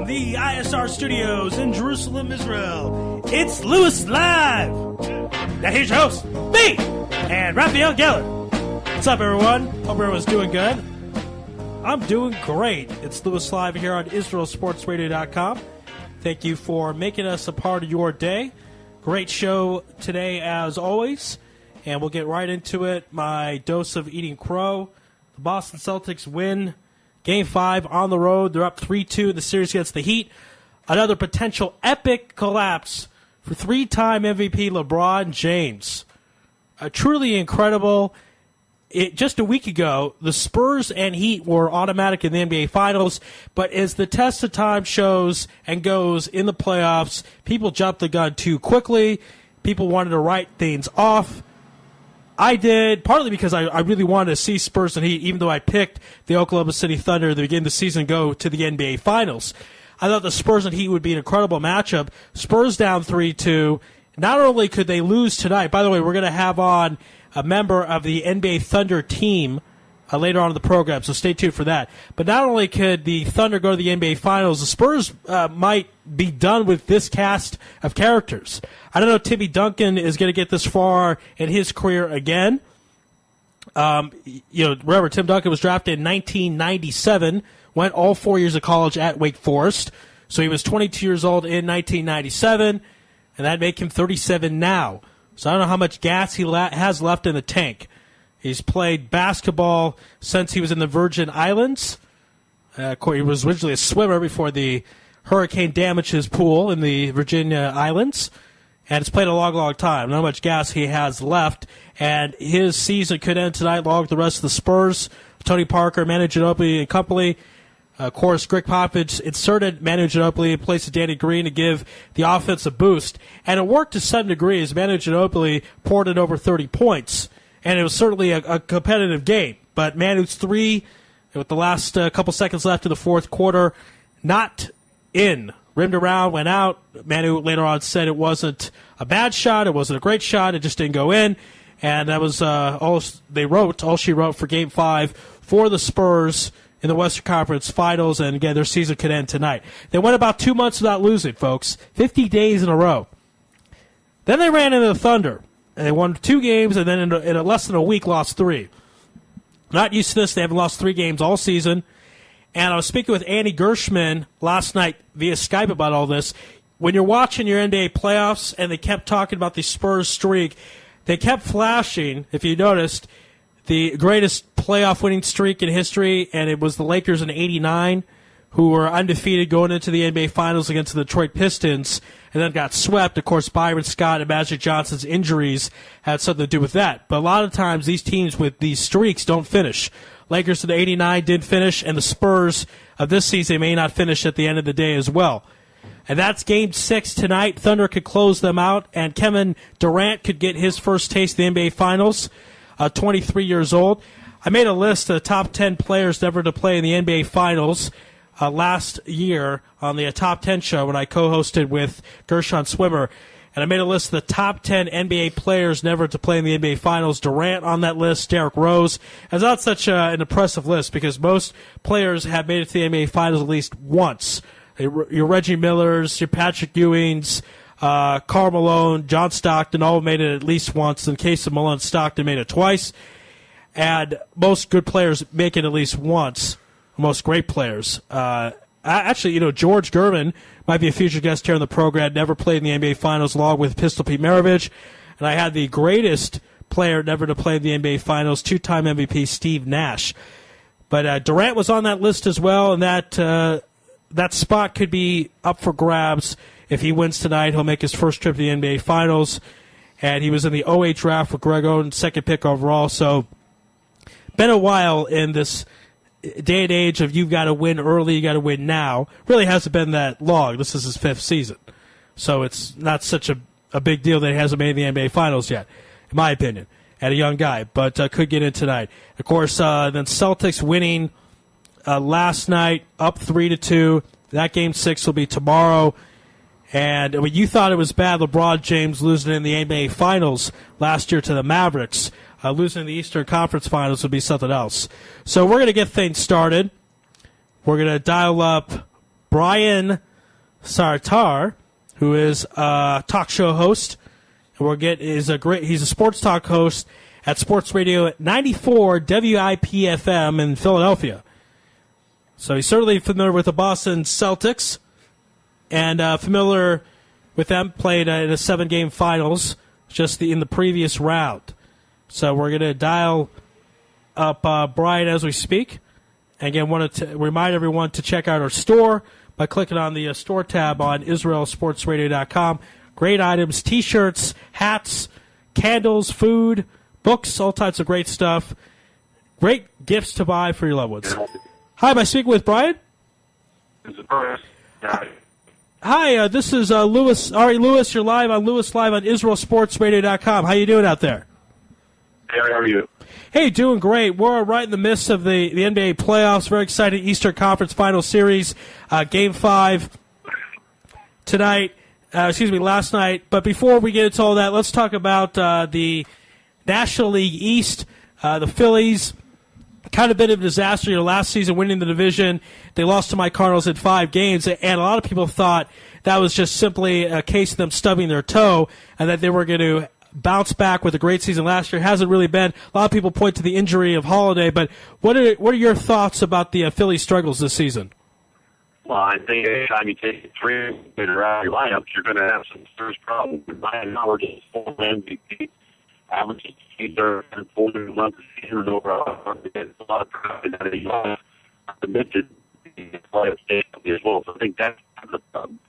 the ISR studios in Jerusalem, Israel, it's Lewis Live. Now here's your host, me, and Raphael Gellar. What's up, everyone? Hope everyone's doing good. I'm doing great. It's Lewis Live here on IsraelSportsRadio.com. Thank you for making us a part of your day. Great show today, as always, and we'll get right into it. My dose of eating crow. The Boston Celtics win Game 5 on the road. They're up 3-2 in the series against the Heat. Another potential epic collapse for three-time MVP LeBron James. Truly incredible. Just a week ago, the Spurs and Heat were automatic in the NBA Finals, but as the test of time shows and goes in the playoffs, people jumped the gun too quickly. People wanted to write things off. I did, partly because I really wanted to see Spurs and Heat, even though I picked the Oklahoma City Thunder at the beginning of the season go to the NBA Finals. I thought the Spurs and Heat would be an incredible matchup. Spurs down 3-2. Not only could they lose tonight, by the way, we're going to have on a member of the NBA Thunder team later on in the program, so stay tuned for that. But not only could the Thunder go to the NBA Finals, the Spurs might be done with this cast of characters. I don't know if Timmy Duncan is going to get this far in his career again. Remember, Tim Duncan was drafted in 1997, went all 4 years of college at Wake Forest. So he was 22 years old in 1997, and that make him 37 now. So I don't know how much gas he has left in the tank. He's played basketball since he was in the Virgin Islands. He was originally a swimmer before the hurricane damaged his pool in the Virginia Islands. And it's played a long, long time. I don't know how much gas he has left. And his season could end tonight along with the rest of the Spurs. Tony Parker, Manu Ginobili, and company. Of course, Greg Popovich inserted Manu Ginobili in place of Danny Green to give the offense a boost. And it worked to some degree as Manu Ginobili poured in over 30 points. And it was certainly a competitive game. But Manu's three, with the last couple seconds left in the fourth quarter, not in. Rimmed around, went out. Manu later on said it wasn't a bad shot. It wasn't a great shot. It just didn't go in. And that was all she wrote for Game 5 for the Spurs in the Western Conference Finals. And again, their season could end tonight. They went about 2 months without losing, folks. 50 days in a row. Then they ran into the Thunder. And they won 2 games, and then in less than a week lost 3. Not used to this. They haven't lost 3 games all season. And I was speaking with Andy Gershman last night via Skype about all this. When you're watching your NBA playoffs, and they kept talking about the Spurs streak, they kept flashing, if you noticed, the greatest playoff winning streak in history, and it was the Lakers in '89, who were undefeated going into the NBA Finals against the Detroit Pistons, and then got swept. Of course, Byron Scott and Magic Johnson's injuries had something to do with that. But a lot of times, these teams with these streaks don't finish. Lakers in '89 did finish, and the Spurs of this season may not finish at the end of the day as well. And that's Game 6 tonight. Thunder could close them out, and Kevin Durant could get his first taste of the NBA Finals, 23 years old. I made a list of the top 10 players never to play in the NBA Finals last year on the Top 10 show when I co-hosted with Gershon Swimmer. And I made a list of the top 10 NBA players never to play in the NBA Finals. Durant on that list, Derrick Rose. And it's not such an impressive list because most players have made it to the NBA Finals at least once. Your Reggie Millers, your Patrick Ewings, Karl Malone, John Stockton all made it at least once. In the case of Malone, Stockton made it twice. And most good players make it at least once. Most great players. Actually, George Gervin might be a future guest here on the program. Never played in the NBA Finals along with Pistol Pete Maravich. And I had the greatest player never to play in the NBA Finals, 2-time MVP Steve Nash. But Durant was on that list as well, and that spot could be up for grabs. If he wins tonight, he'll make his first trip to the NBA Finals. And he was in the 08 draft with Greg Oden, second pick overall. So, been a while in this day and age of you've got to win early, you got to win now. Really hasn't been that long. This is his 5th season. So it's not such a big deal that he hasn't made the NBA Finals yet, in my opinion, and a young guy, but could get in tonight. Of course, then Celtics winning last night, up 3-2. That Game 6 will be tomorrow. And when you thought it was bad, LeBron James losing in the NBA Finals last year to the Mavericks, losing in the Eastern Conference Finals would be something else. So we're going to get things started. We're going to dial up Brian Sartar, who is a talk show host. And he's a sports talk host at Sports Radio at 94 WIP-FM in Philadelphia. So he's certainly familiar with the Boston Celtics and familiar with them, played in a 7-game finals just in the previous round. So we're going to dial up Brian as we speak. And again, wanted to remind everyone to check out our store by clicking on the store tab on IsraelSportsRadio.com. Great items, T-shirts, hats, candles, food, books, all types of great stuff. Great gifts to buy for your loved ones. Hi, am I speaking with Brian? Hi, this is Lewis. Ari Lewis, you're live on IsraelSportsRadio.com. How you doing out there? Hey, how are you? Hey, doing great. We're right in the midst of the NBA playoffs. Very exciting Eastern Conference Final Series, Game 5 tonight. Last night. But before we get into all that, let's talk about the National League East. The Phillies, kind of been a disaster. Last season winning the division, they lost to my Cardinals in 5 games, and a lot of people thought that was just simply a case of them stubbing their toe and that they were going to bounce back with a great season last year. Hasn't really been. A lot of people point to the injury of Holiday, but what are your thoughts about the Phillies' struggles this season? Well, I think anytime you take 3 out of your lineups, you're going to have some serious problems. Ryan Howard is full MVP, averages either 4 months a season over a lot of profit out of the U.S. to mention the playoff stage as well. So I think that's the problem.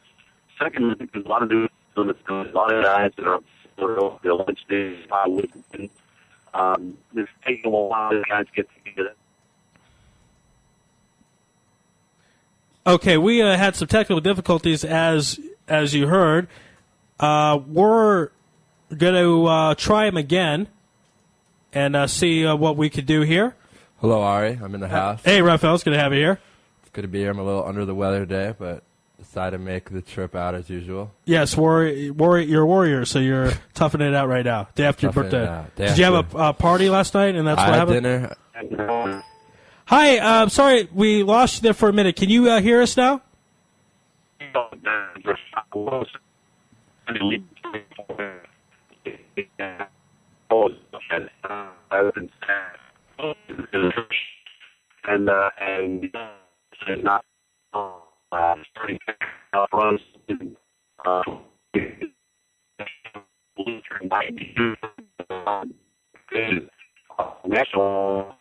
Second, I think there's a lot of news. There's a lot of guys that are the lunch days. It's taking a while to guys get together. Okay, we had some technical difficulties, as you heard. We're going to try him again and see what we could do here. Hello, Ari. I'm in the house. Hey, Raphael. It's good to have you here. It's good to be here. I'm a little under the weather today, but decided to make the trip out as usual. Yes, you're a warrior, so you're toughing it out right now. Day after your birthday. Did you have a party last night, and that's what happened? I had dinner. Hi, sorry, we lost you there for a minute. Can you hear us now? And not starting runs national.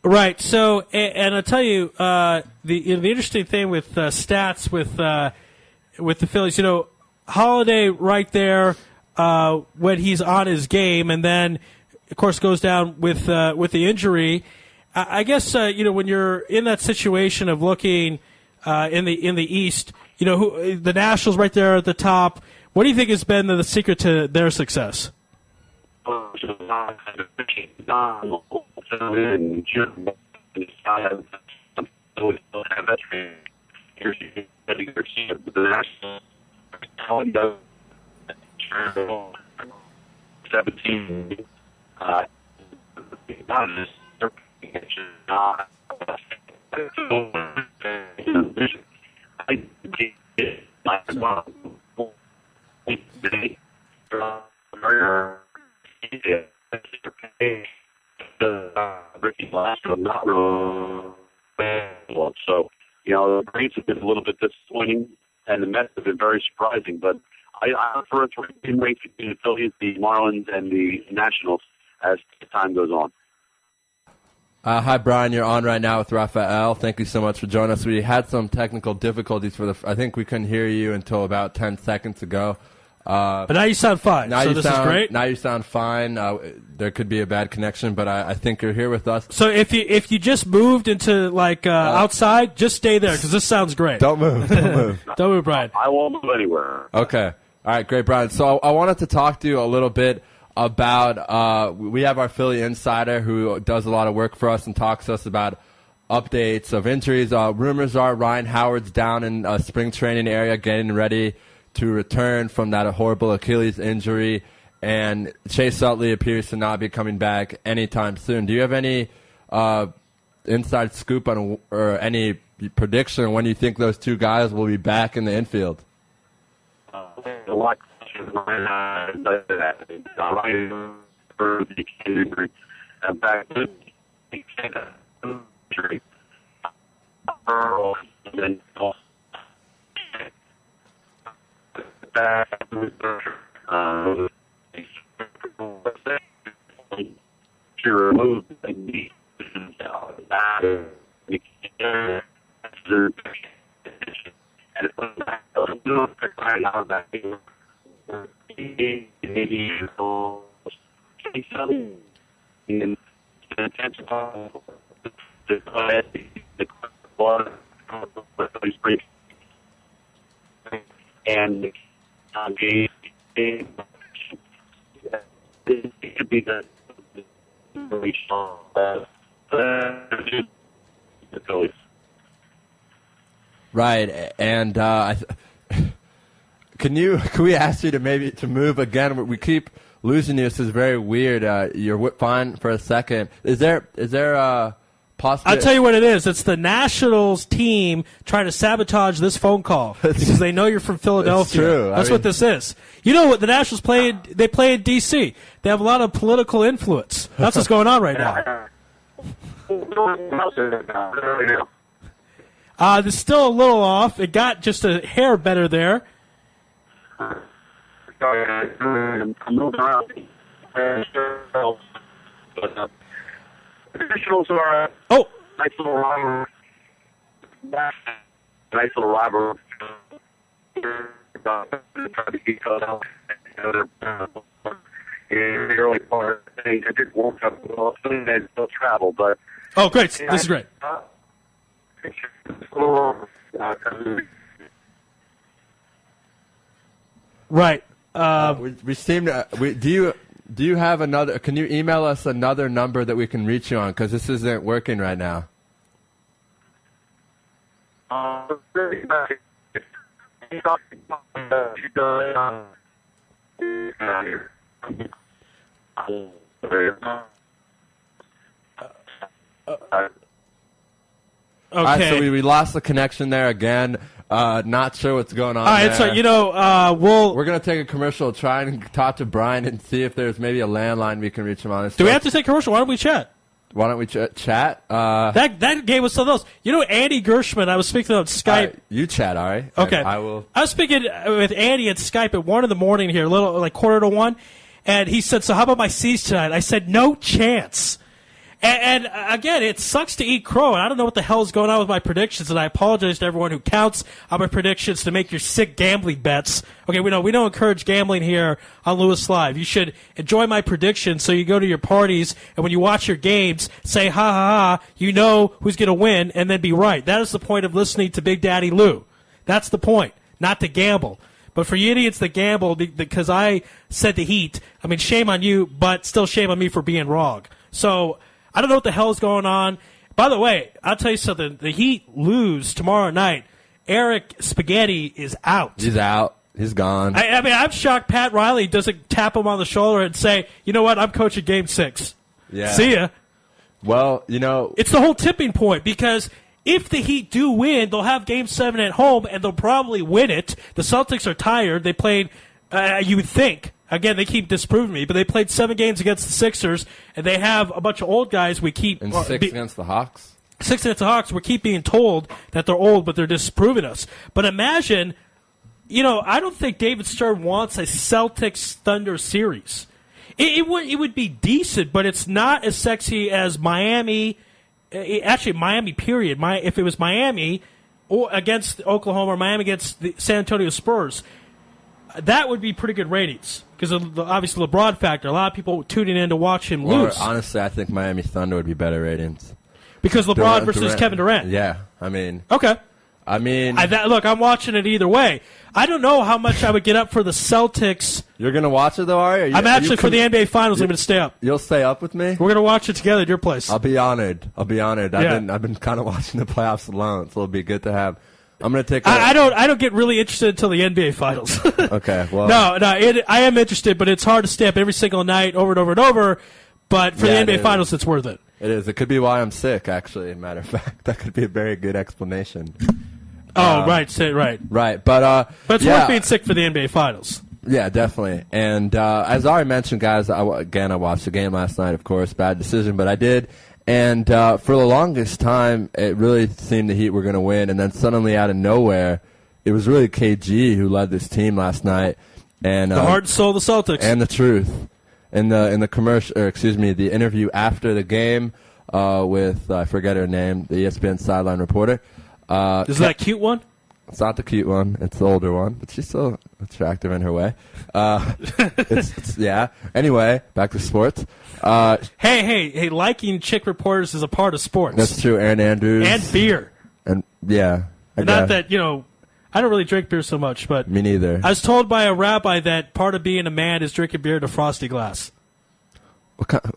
Right. So, and I'll tell you, the interesting thing with stats with the Phillies, Holiday right there when he's on his game, and then of course goes down with the injury. I guess when you're in that situation of looking in the East, the Nationals right there at the top. What do you think has been the secret to their success? So, the Braves have been a little bit disappointing, and the Mets have been very surprising. But I prefer a 3-game race between the Phillies, the Marlins, and the Nationals as time goes on. Hi, Brian. You're on right now with Raphael. Thank you so much for joining us. We had some technical difficulties I think we couldn't hear you until about 10 seconds ago. But now you sound fine, so this is great. Now you sound fine. There could be a bad connection, but I think you're here with us. So if you just moved into outside, just stay there because this sounds great. Don't move. Don't move. Don't move, Brian. I won't move anywhere. Okay. All right, great, Brian. So I wanted to talk to you a little bit about we have our Philly insider who does a lot of work for us and talks to us about updates of injuries. Rumors are Ryan Howard's down in spring training area getting ready to return from that horrible Achilles injury, and Chase Utley appears to not be coming back anytime soon. Do you have any inside scoop on or any prediction on when you think those two guys will be back in the infield? A lot of questions on that. For the injury, back to the injury. To remove the knee. And it could be the Phillies. Right, and can we ask you to move again? We keep losing you. This is very weird. You're fine for a second. Is there a possibility? I'll tell you what it is. It's the Nationals team trying to sabotage this phone call because they know you're from Philadelphia. It's true. That's what this is. You know what the Nationals play? They play in D.C. They have a lot of political influence. That's what's going on right now. There's still a little off. It got just a hair better there. I'm moving around. But Nationals are nice little rival. Nice little rival. Trying to keep out in the early part. They did work up well, and still travel, but. Oh, great! This is great. Right. We seem to. Do you have another? Can you email us another number that we can reach you on? Because this isn't working right now. Okay. All right, so we lost the connection there again. Not sure what's going on. All right, there. so we're gonna take a commercial, try and talk to Brian and see if there's maybe a landline we can reach him on. Do we have to take a commercial? Why don't we chat? Why don't we chat? That game was something else. You know, Andy Gershman. I was speaking on Skype. You chat, all right? Okay. I will. I was speaking with Andy at Skype at 1 a.m. here, like 1:45, and he said, "So how about my C's tonight?" I said, "No chance." And again, it sucks to eat crow, and I don't know what the hell is going on with my predictions, and I apologize to everyone who counts on my predictions to make your sick gambling bets. Okay, we don't encourage gambling here on Lewis Live. You should enjoy my predictions so you go to your parties, and when you watch your games, say, ha, ha, ha, you know who's going to win, and then be right. That is the point of listening to Big Daddy Lou. That's the point, not to gamble. But for you idiots that gamble because I said the Heat, I mean, shame on you, but still shame on me for being wrong. So I don't know what the hell is going on. By the way, I'll tell you something. The Heat lose tomorrow night. Eric Spaghetti is out. He's out. He's gone. I mean, I'm shocked Pat Riley doesn't tap him on the shoulder and say, you know what, I'm coaching Game 6. Yeah. See ya. Well, you know. It's the whole tipping point because if the Heat do win, they'll have Game 7 at home, and they'll probably win it. The Celtics are tired. They played, you would think. Again, they keep disproving me, but they played 7 games against the Sixers, and they have a bunch of old guys we keep. And 6 against the Hawks? 6 against the Hawks. We keep being told that they're old, but they're disproving us. But imagine, I don't think David Stern wants a Celtics-Thunder series. It would be decent, but it's not as sexy as Miami. Actually, Miami, period. If it was Miami or against Oklahoma or Miami against the San Antonio Spurs, that would be pretty good ratings because of obviously the LeBron factor. A lot of people tuning in to watch him lose. Honestly, I think Miami Thunder would be better ratings. Because LeBron versus Kevin Durant. Yeah, I mean. Okay. I mean, look, I'm watching it either way. I don't know how much I would get up for the Celtics. You're going to watch it, though, are you? I'm actually, for the NBA Finals, I'm going to stay up. You'll stay up with me? We're going to watch it together at your place. I'll be honored. Yeah. I've been kind of watching the playoffs alone, so it'll be good to have. I'm going to take. I don't get really interested until the NBA Finals. Okay, well. No, I am interested, but it's hard to stay up every single night over and over and over. But for the NBA Finals, it's worth it. It is. It could be why I'm sick, actually, matter of fact. That could be a very good explanation. Oh, right. Right, but it's worth being sick for the NBA Finals. Yeah, definitely. And as I already mentioned, guys, I watched the game last night, of course. Bad decision, but I did. And for the longest time, it really seemed the Heat were going to win. And then suddenly, out of nowhere, it was really KG who led this team last night. And the heart and soul of the Celtics. And the truth. In the commercial, or excuse me, the interview after the game with, I forget her name, the ESPN sideline reporter. Is that cute one? It's not the cute one. It's the older one, but she's still attractive in her way. Yeah. Anyway, back to sports. Hey! Liking chick reporters is a part of sports. That's true. Aaron Andrews and beer. And yeah, not that I don't really drink beer so much, but me neither. I was told by a rabbi that part of being a man is drinking beer in a frosty glass.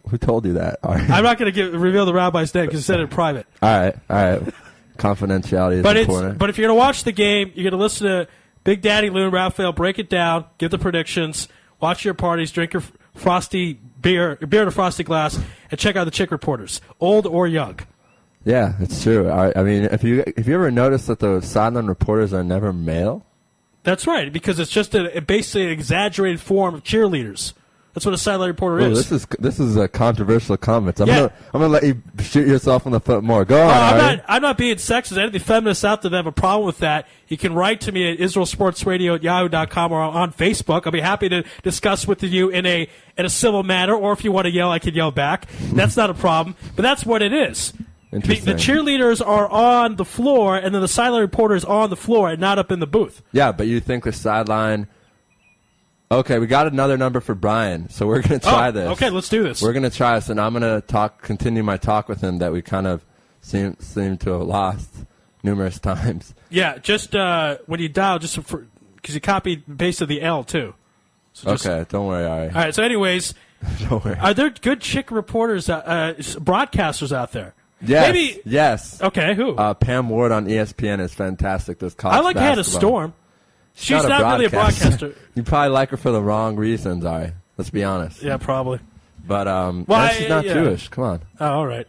Who told you that? Right. I'm not going to reveal the rabbi's name because he said it in private. All right. Confidentiality is important. But if you're going to watch the game, you're going to listen to Big Daddy Lou and Raphael break it down, give the predictions, watch your parties, drink your frosty beer in a frosty glass, and check out the chick reporters, old or young. Yeah, it's true. I mean, if you ever notice that the sideline reporters are never male? That's right, because it's just basically an exaggerated form of cheerleaders. That's what a sideline reporter is. This is a controversial comment. I'm gonna let you shoot yourself in the foot more. Go on. I'm not being sexist. Any of the feminists out there that have a problem with that, you can write to me at israelsportsradio@yahoo.com or on Facebook. I'll be happy to discuss with you in a civil manner, or if you want to yell, I can yell back. That's not a problem. But that's what it is. The cheerleaders are on the floor, and then the sideline reporter is on the floor and not up in the booth. Yeah, but you think the sideline. Okay, we got another number for Brian, so we're going to try this. Okay, let's do this. We're going to try this, and I'm going to continue my talk with him that we kind of seem to have lost numerous times. Yeah, just when you dial, just because you copied and pasted the L, too. So okay, don't worry, Ari. All right, so anyways, don't worry. Are there good chick reporters, broadcasters out there? Yes. Maybe. Yes. Okay, who? Pam Ward on ESPN is fantastic. Those college I like Hannah Storm. She's not really a broadcaster. You probably like her for the wrong reasons, Ari. Let's be honest. Yeah, probably. But she's not Jewish. Come on. Oh, all right.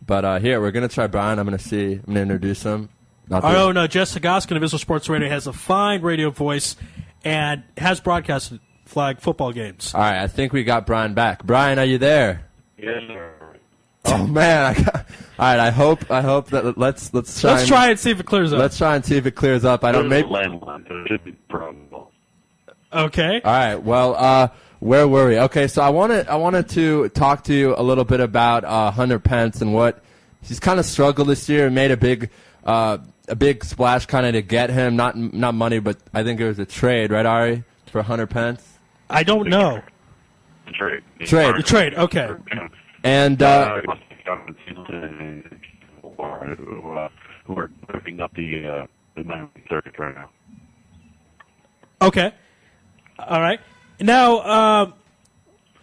But here, we're going to try Brian. I'm going to introduce him. No, Jess Sagoskin of Israel Sports Radio has a fine radio voice and has broadcasted flag football games. All right, I think we got Brian back. Brian, are you there? Yes, sir. Oh man! All right, I hope that let's try and see if it clears up. Let's try and see if it clears up. I don't make. Okay. All right. Well, where were we? Okay, so I wanted to talk to you a little bit about Hunter Pence and what he's kind of struggled this year and made a big splash kind of to get him not money, but I think it was a trade, right, Ari, for Hunter Pence. I don't know. Trade. Okay. And who are whipping up the minor circuit right now. Okay. All right. Now,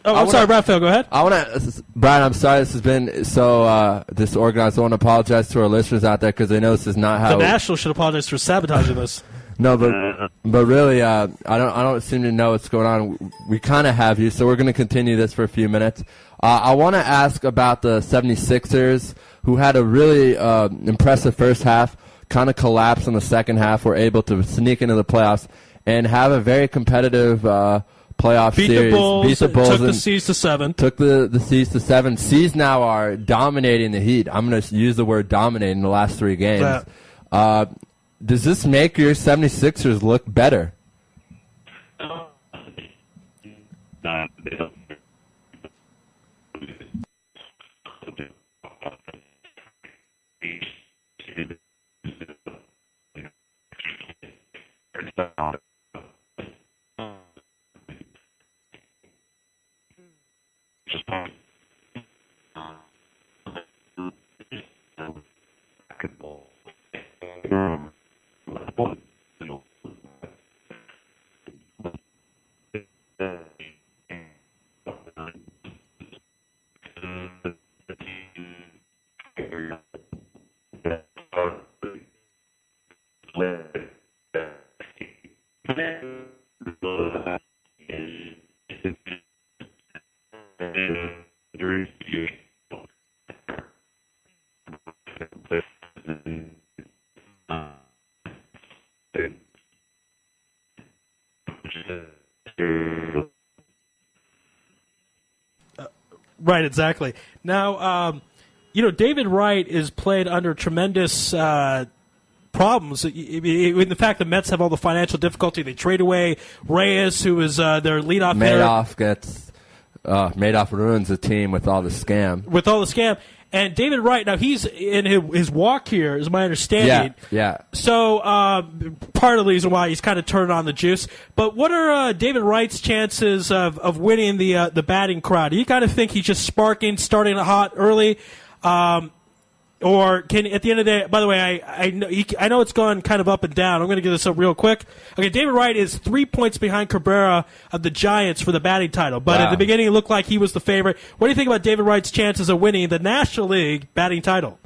sorry, Raphael, go ahead. Brian, I'm sorry this has been so disorganized. I want to apologize to our listeners out there because I know this is not how. The National should apologize for sabotaging this. No, but really, I don't seem to know what's going on. We kind of have you, so we're going to continue this for a few minutes. I want to ask about the 76ers, who had a really impressive first half, kind of collapsed in the second half, were able to sneak into the playoffs and have a very competitive playoff series. Beat the Bulls. Took the C's to 7. Took the C's to 7. C's now are dominating the Heat. I'm going to use the word dominating the last 3 games. Does this make your 76ers look better? Right, exactly. Now, David Wright is played under tremendous problems. In the fact the Mets have all the financial difficulty, they trade away Reyes, who is their leadoff hitter. Madoff ruins the team with all the scam. And David Wright, now he's in his walk here, is my understanding. Yeah. So part of the reason why he's kind of turning on the juice. But what are David Wright's chances of winning the batting crowd? Do you kind of think he's just sparking, starting hot early? Or can, at the end of the day, by the way, I know it's gone kind of up and down. I'm going to give this up real quick. Okay, David Wright is 3 points behind Cabrera of the Giants for the batting title. But at the beginning, it looked like he was the favorite. What do you think about David Wright's chances of winning the National League batting title?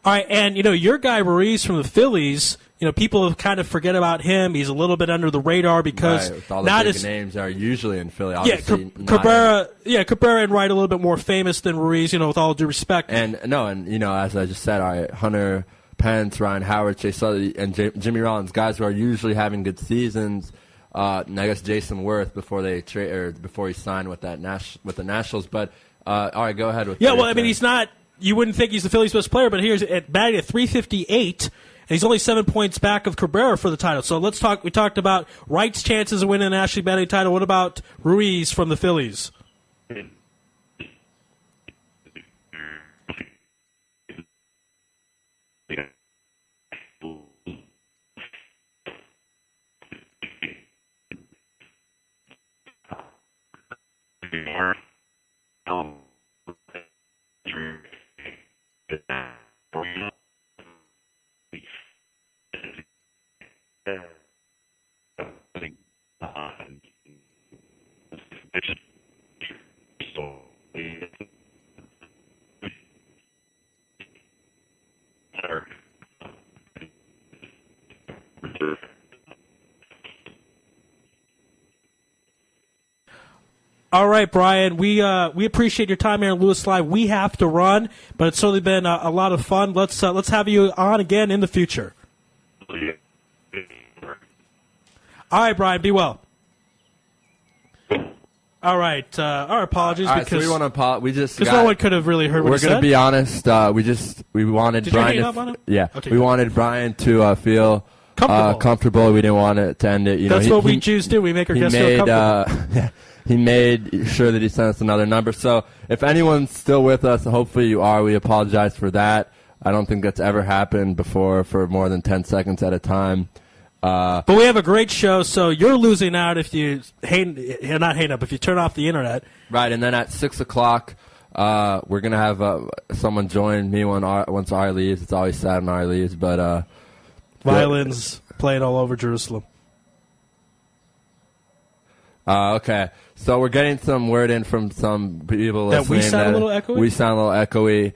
All right, and your guy Ruiz from the Phillies, people kind of forget about him. He's a little bit under the radar because with all the not big as names are usually in Philly. Cabrera and Wright a little bit more famous than Ruiz. With all due respect. And as I just said, all right, Hunter Pence, Ryan Howard, Chase Utley, and Jimmy Rollins, guys who are usually having good seasons. And I guess Jason Worth before he signed with the Nationals. But all right, go ahead with. Yeah, well, I mean, he's not. You wouldn't think he's the Phillies' best player, but here's batting at .358, and he's only 7 points back of Cabrera for the title. So let's talk. We talked about Wright's chances of winning the National League batting title. What about Ruiz from the Phillies? All right, Brian. We appreciate your time here in Lewis Live. We have to run, but it's certainly been a lot of fun. Let's have you on again in the future. All right, Brian. Be well. All right. Our apologies All right, because so we want to apologize. Because no one could have really heard what he said. We're going to be honest. We wanted Did Brian. You hang up on him? Yeah, okay, we wanted Brian to feel comfortable. We didn't want it to end it. That's what we Jews do. We make our guests feel comfortable. He made sure that he sent us another number. So if anyone's still with us, hopefully you are. We apologize for that. I don't think that's ever happened before for more than 10 seconds at a time. But we have a great show, so you're losing out if you if you turn off the internet. Right, and then at 6 o'clock, we're going to have someone join me once Ari leaves. It's always sad when Ari leaves, but violins playing all over Jerusalem. Okay, so we're getting some word in from some people that listening. We sound a little echoey? We sound a little echoey.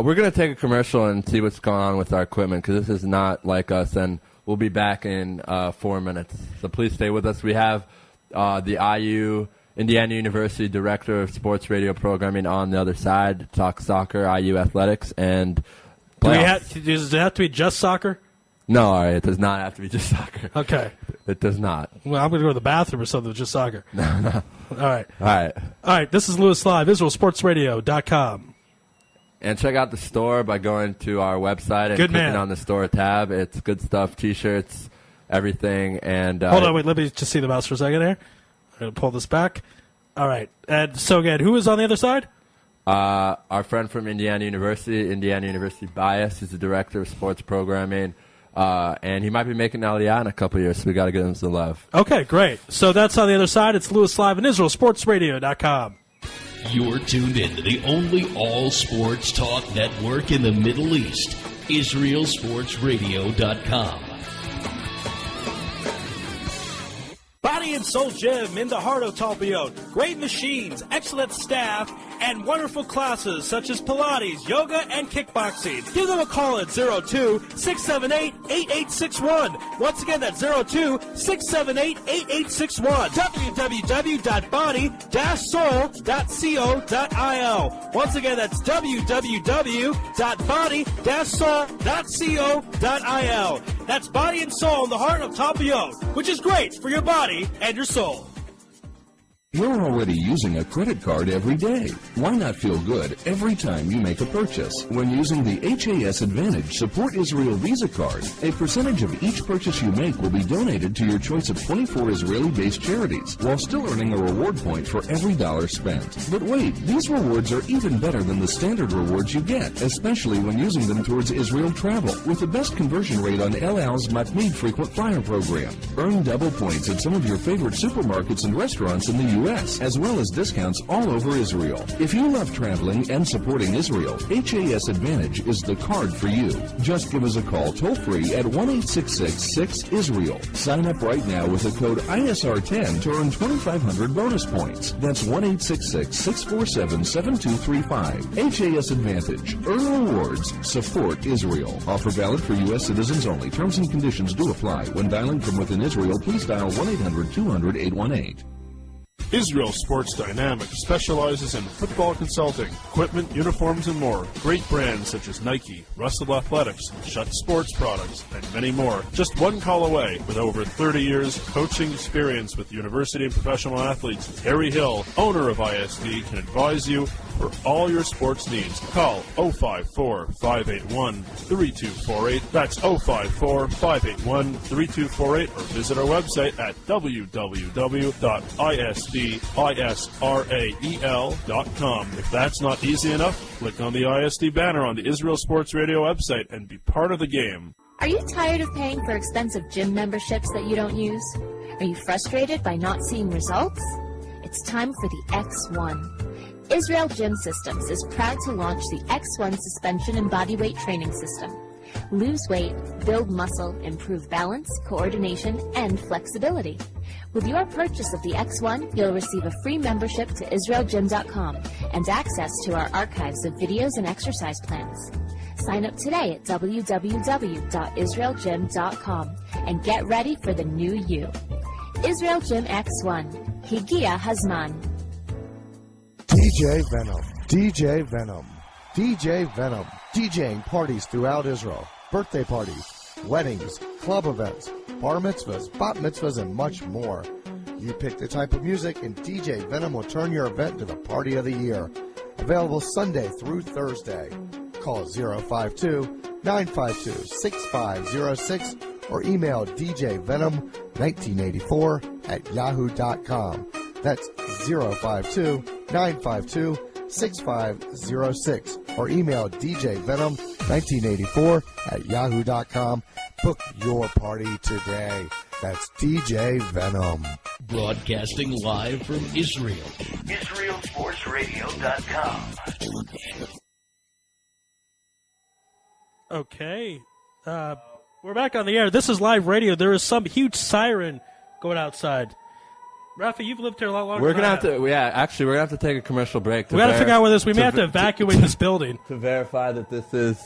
We're going to take a commercial and see what's going on with our equipment because this is not like us, and we'll be back in 4 minutes. So please stay with us. We have the IU, Indiana University Director of Sports Radio Programming on the other side, talk soccer, IU athletics, and playoffs. Does it have to be just soccer? No, all right, it does not have to be just soccer. Okay. It does not. Well, I'm going to go to the bathroom or something with just soccer. No. All right. All right. All right, this is Lewis Live, IsraelSportsRadio.com. And check out the store by going to our website and Good clicking man. on the store tab. It's good stuff, T-shirts, everything. And Hold on, wait, let me just see the mouse for a second here. I'm going to pull this back. All right. And so again, who is on the other side? Our friend from Indiana University Bias, is the director of sports programming. And he might be making Aliyah in a couple years, so we got to give him some love. Okay, great. So that's on the other side. It's Lewis live in Israel, sportsradio.com. You're tuned in to the only all-sports talk network in the Middle East, IsraelSportsRadio.com. Body and Soul Gym in the heart of Talpiot. Great machines, excellent staff, and wonderful classes such as Pilates, yoga, and kickboxing. Give them a call at 02-678-8861. Once again, that's 02-678-8861. www.body-soul.co.il. Once again, that's www.body-soul.co.il. That's Body and Soul in the heart of Talpiot, which is great for your body and your soul. You're already using a credit card every day. Why not feel good every time you make a purchase? When using the HAS Advantage Support Israel Visa Card, a percentage of each purchase you make will be donated to your choice of 24 Israeli-based charities, while still earning a reward point for every dollar spent. But wait, these rewards are even better than the standard rewards you get, especially when using them towards Israel travel, with the best conversion rate on El Al's Matmeed Frequent Flyer program. Earn double points at some of your favorite supermarkets and restaurants in the U.S., as well as discounts all over Israel. If you love traveling and supporting Israel, HAS Advantage is the card for you. Just give us a call toll-free at 1-866-6-ISRAEL. Sign up right now with the code ISR10 to earn 2,500 bonus points. That's 1-866-647-7235. HAS Advantage. Earn rewards. Support Israel. Offer valid for U.S. citizens only. Terms and conditions do apply. When dialing from within Israel, please dial 1-800-200-818. Israel Sports Dynamics specializes in football consulting, equipment, uniforms, and more. Great brands such as Nike, Russell Athletics, Shutt Sports Products, and many more. Just one call away. With over 30 years coaching experience with university and professional athletes, Harry Hill, owner of ISD, can advise you for all your sports needs. Call 054-581-3248. That's 054-581-3248, or visit our website at www.isdisrael.com. If that's not easy enough, click on the ISD banner on the Israel Sports Radio website and be part of the game. Are you tired of paying for expensive gym memberships that you don't use? Are you frustrated by not seeing results? It's time for the X1. Israel Gym Systems is proud to launch the X1 suspension and bodyweight training system. Lose weight, build muscle, improve balance, coordination, and flexibility. With your purchase of the X1, you'll receive a free membership to IsraelGym.com and access to our archives of videos and exercise plans. Sign up today at www.IsraelGym.com and get ready for the new you. Israel Gym X1. Higia Hazman. DJ Venom, DJ Venom, DJ Venom, DJing parties throughout Israel, birthday parties, weddings, club events, bar mitzvahs, bat mitzvahs, and much more. You pick the type of music and DJ Venom will turn your event into the party of the year. Available Sunday through Thursday. Call 052-952-6506 or email djvenom1984@yahoo.com. That's 052-952-6506 or email djvenom1984@yahoo.com. Book your party today. That's DJ Venom. Broadcasting live from Israel. IsraelSportsRadio.com. Okay. We're back on the air. This is live radio. There is some huge siren going outside. Rafa, you've lived here a lot longer. We're gonna have to, actually, we're gonna have to take a commercial break. We got to figure out where this. We may have to evacuate this building to verify that this is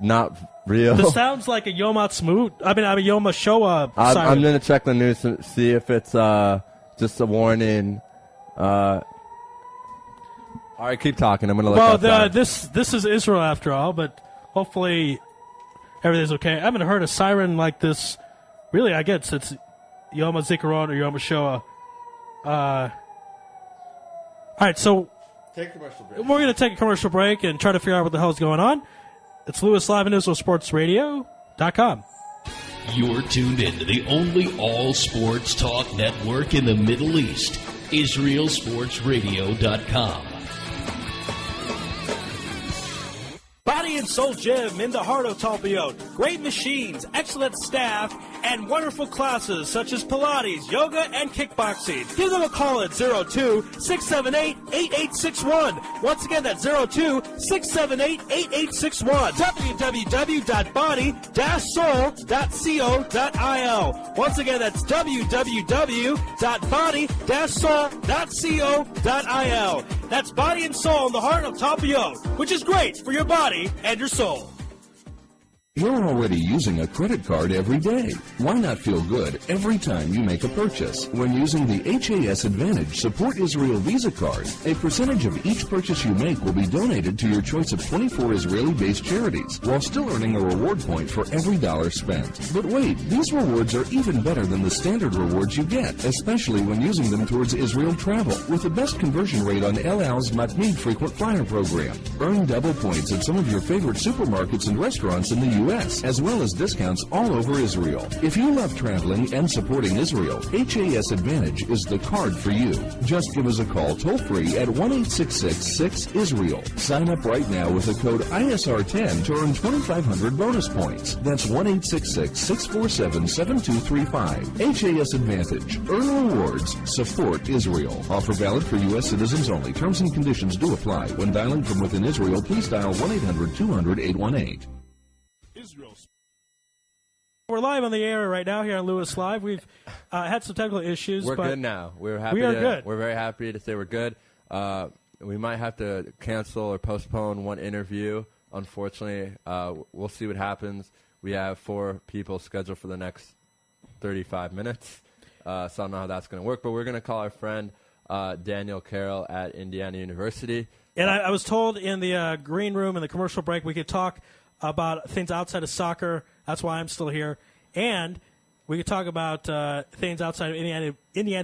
not real. This sounds like a Yom Ha'atzmaut. I mean a Yom HaShoah siren. I'm gonna check the news and see if it's just a warning. All right, keep talking. I'm gonna look. Well, this is Israel after all, but hopefully everything's okay. I haven't heard a siren like this. Really, I guess it's Yom HaZikaron or Yom HaShoah. All right, so Take a commercial break. We're going to take a commercial break and try to figure out what the hell is going on. It's Lewis Live and IsraelSportsRadio.com. You're tuned in to the only all-sports talk network in the Middle East, IsraelSportsRadio.com. Body and Soul Gym in the heart of Talpiot. Great machines, excellent staff, and wonderful classes such as Pilates, yoga, and kickboxing. Give them a call at 02-678-8861. Once again, that's 02-678-8861. www.body-soul.co.il. Once again, that's www.body-soul.co.il. That's Body and Soul in the heart of Talpiot, which is great for your body and your soul. You're already using a credit card every day. Why not feel good every time you make a purchase? When using the HAS Advantage Support Israel Visa card, a percentage of each purchase you make will be donated to your choice of 24 Israeli-based charities, while still earning a reward point for every dollar spent. But wait, these rewards are even better than the standard rewards you get, especially when using them towards Israel travel, with the best conversion rate on El Al's Matmeed Frequent Flyer program. Earn double points at some of your favorite supermarkets and restaurants in the U.S., as well as discounts all over Israel. If you love traveling and supporting Israel, HAS Advantage is the card for you. Just give us a call toll-free at 1-866-6-ISRAEL. Sign up right now with the code ISR10 to earn 2,500 bonus points. That's 1-866-647-7235. HAS Advantage. Earn rewards. Support Israel. Offer valid for U.S. citizens only. Terms and conditions do apply. When dialing from within Israel, please dial 1-800-200-818. We're live on the air right now here on Lewis Live. We've had some technical issues. We're but good now. We're happy. We are good. We're very happy to say we're good. We might have to cancel or postpone one interview. Unfortunately, we'll see what happens. We have 4 people scheduled for the next 35 minutes. So I don't know how that's going to work. But we're going to call our friend Daniel Carroll at Indiana University. And I was told in the green room in the commercial break we could talk about things outside of soccer. That's why I'm still here. And we could talk about things outside of Indiana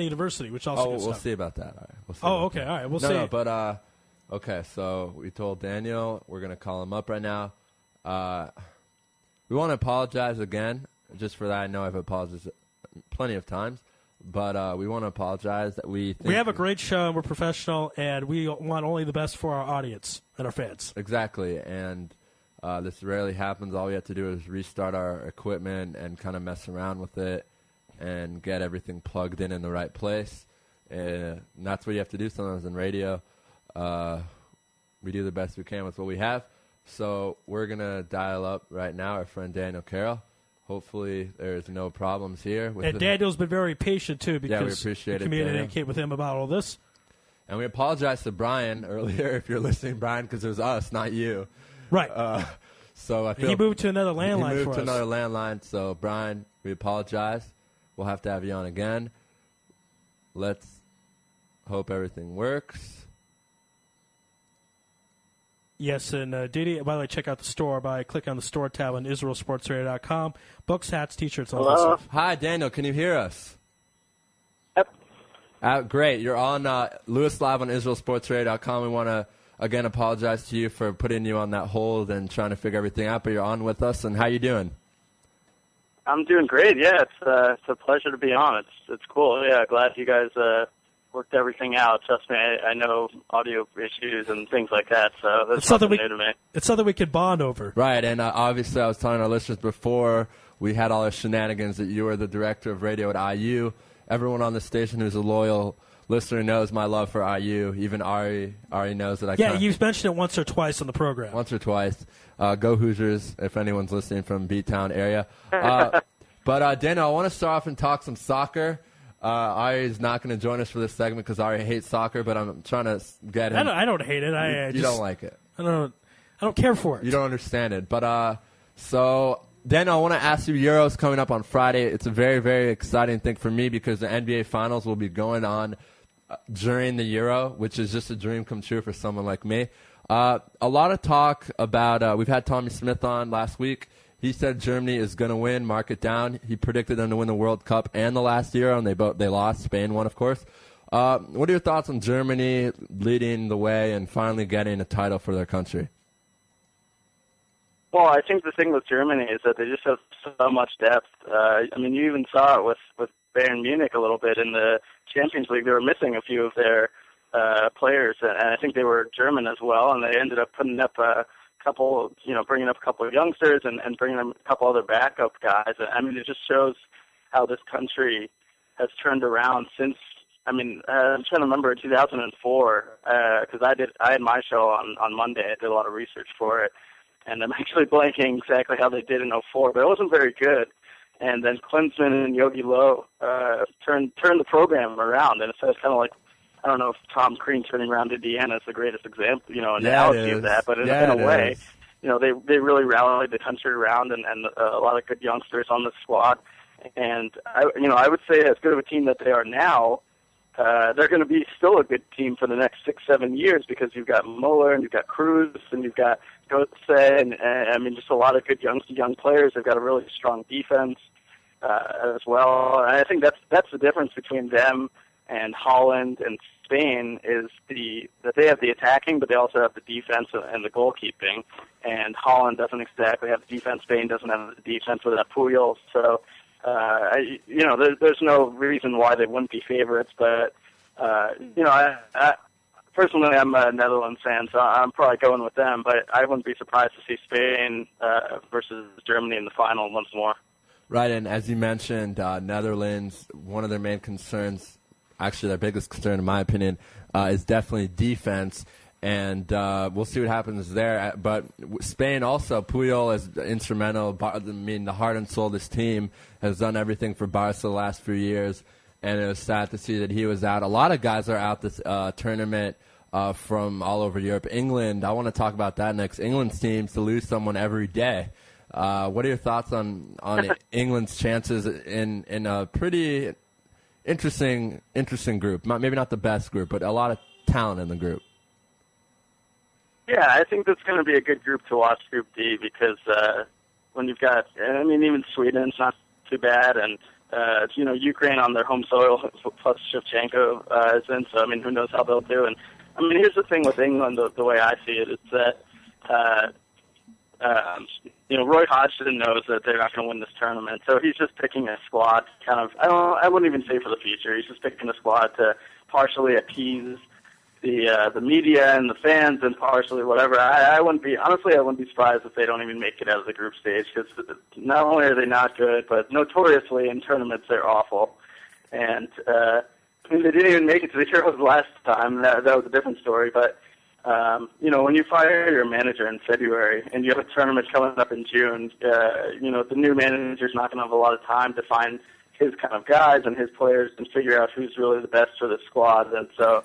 University, which also we'll see about that. All right. We'll see okay. All right. We'll see. No, but okay. So we told Daniel we're going to call him up right now. We want to apologize again just for that. I know I've apologized plenty of times, but we want to apologize that we have a great show and we're professional and we want only the best for our audience and our fans. Exactly. And this rarely happens. All we have to do is restart our equipment and kind of mess around with it and get everything plugged in the right place. And that's what you have to do sometimes in radio. We do the best we can with what we have. So we're going to dial up right now our friend Daniel Carroll. Hopefully there's no problems here. And Daniel's been very patient, too, because we appreciate we communicate with him about all this. And we apologize to Brian earlier, if you're listening, Brian, because it was us, not you. Right. So I feel he moved to another landline. He moved to another landline. So Brian, we apologize. We'll have to have you on again. Let's hope everything works. Yes, and Didi, by the way, check out the store by clicking on the store tab on IsraelSportsRadio.com. Books, hats, T-shirts, all that stuff. Hi, Daniel. Can you hear us? Yep. Great. You're on Lewis Live on IsraelSportsRadio.com. We want to again apologize to you for putting you on that hold and trying to figure everything out, but you're on with us. And how you doing? I'm doing great. Yeah, it's a pleasure to be on. It's cool. Yeah, glad you guys worked everything out. Trust me, I know audio issues and things like that, so that's something new to me. It's something we could bond over. Right, and obviously I was telling our listeners before we had all our shenanigans that you were the director of radio at IU. Everyone on the station who's a loyal listener knows my love for IU. Even Ari knows that I Yeah, you've mentioned it once or twice on the program. Once or twice. Go Hoosiers, if anyone's listening from B-Town area. But, Daniel, I want to start off and talk some soccer. Ari's not going to join us for this segment because Ari hates soccer, but I'm trying to get him. I don't hate it. You don't like it. I don't care for it. You don't understand it. But so, Daniel, I want to ask you, Euro's coming up on Friday. It's a very, very exciting thing for me because the NBA Finals will be going on during the Euro, which is just a dream come true for someone like me. A lot of talk about we've had Tommy Smith on last week. He said Germany is going to win, mark it down. He predicted them to win the World Cup and the last Euro, and they lost. Spain won, of course. What are your thoughts on Germany leading the way and finally getting a title for their country? Well, I think the thing with Germany is that they just have so much depth. I mean, you even saw it with Bayern Munich a little bit in the Champions League. They were missing a few of their players, and I think they were German as well, and they ended up putting up a couple, bringing up a couple of youngsters and bringing up a couple other backup guys. I mean, it just shows how this country has turned around since. I mean, I'm trying to remember 2004 because I had my show on Monday. I did a lot of research for it, and I'm actually blanking exactly how they did in '04, but it wasn't very good. And then Klinsmann and Yogi Löw turned the program around, and so it's kind of like, I don't know if Tom Crean turning around Indiana is the greatest example, analogy of that, but in a way, they really rallied the country around and a lot of good youngsters on the squad. And I would say as good of a team that they are now, they're going to be still a good team for the next 6-7 years because you've got Muller and you've got Cruz and you've got Götze and I mean just a lot of good young players. They've got a really strong defense as well. And I think that's the difference between them and Holland and Spain is that they have the attacking, but they also have the defense and the goalkeeping. And Holland doesn't exactly have the defense. Spain doesn't have the defense without Puyol. So, there's no reason why they wouldn't be favorites. But, I personally, I'm a Netherlands fan, so I'm probably going with them. But I wouldn't be surprised to see Spain versus Germany in the final once more. Right, and as you mentioned, Netherlands, one of their main concerns, actually their biggest concern in my opinion, is definitely defense, and we'll see what happens there. But Spain also, Puyol is instrumental. I mean, the heart and soul of this team, has done everything for Barca the last few years, and it was sad to see that he was out. A lot of guys are out this tournament from all over Europe. England, I want to talk about that next. England's teams to lose someone every day. What are your thoughts on England's chances in a pretty interesting group? Maybe not the best group, but a lot of talent in the group. Yeah, I think that's going to be a good group to watch, Group D, because when you've got, I mean, even Sweden's not too bad, and Ukraine on their home soil, plus Shevchenko is in, so I mean, who knows how they'll do. And I mean, here's the thing with England, the way I see it, is that Roy Hodgson knows that they're not going to win this tournament, so he's just picking a squad. I wouldn't even say for the future. He's just picking a squad to partially appease the media and the fans, and partially whatever. I wouldn't be surprised if they don't even make it out of the group stage, because not only are they not good, but notoriously in tournaments they're awful. And I mean, they didn't even make it to the Euros last time. That was a different story, but. When you fire your manager in February and you have a tournament coming up in June, the new manager's not going to have a lot of time to find his kind of guys and his players and figure out who's really the best for the squad. And so,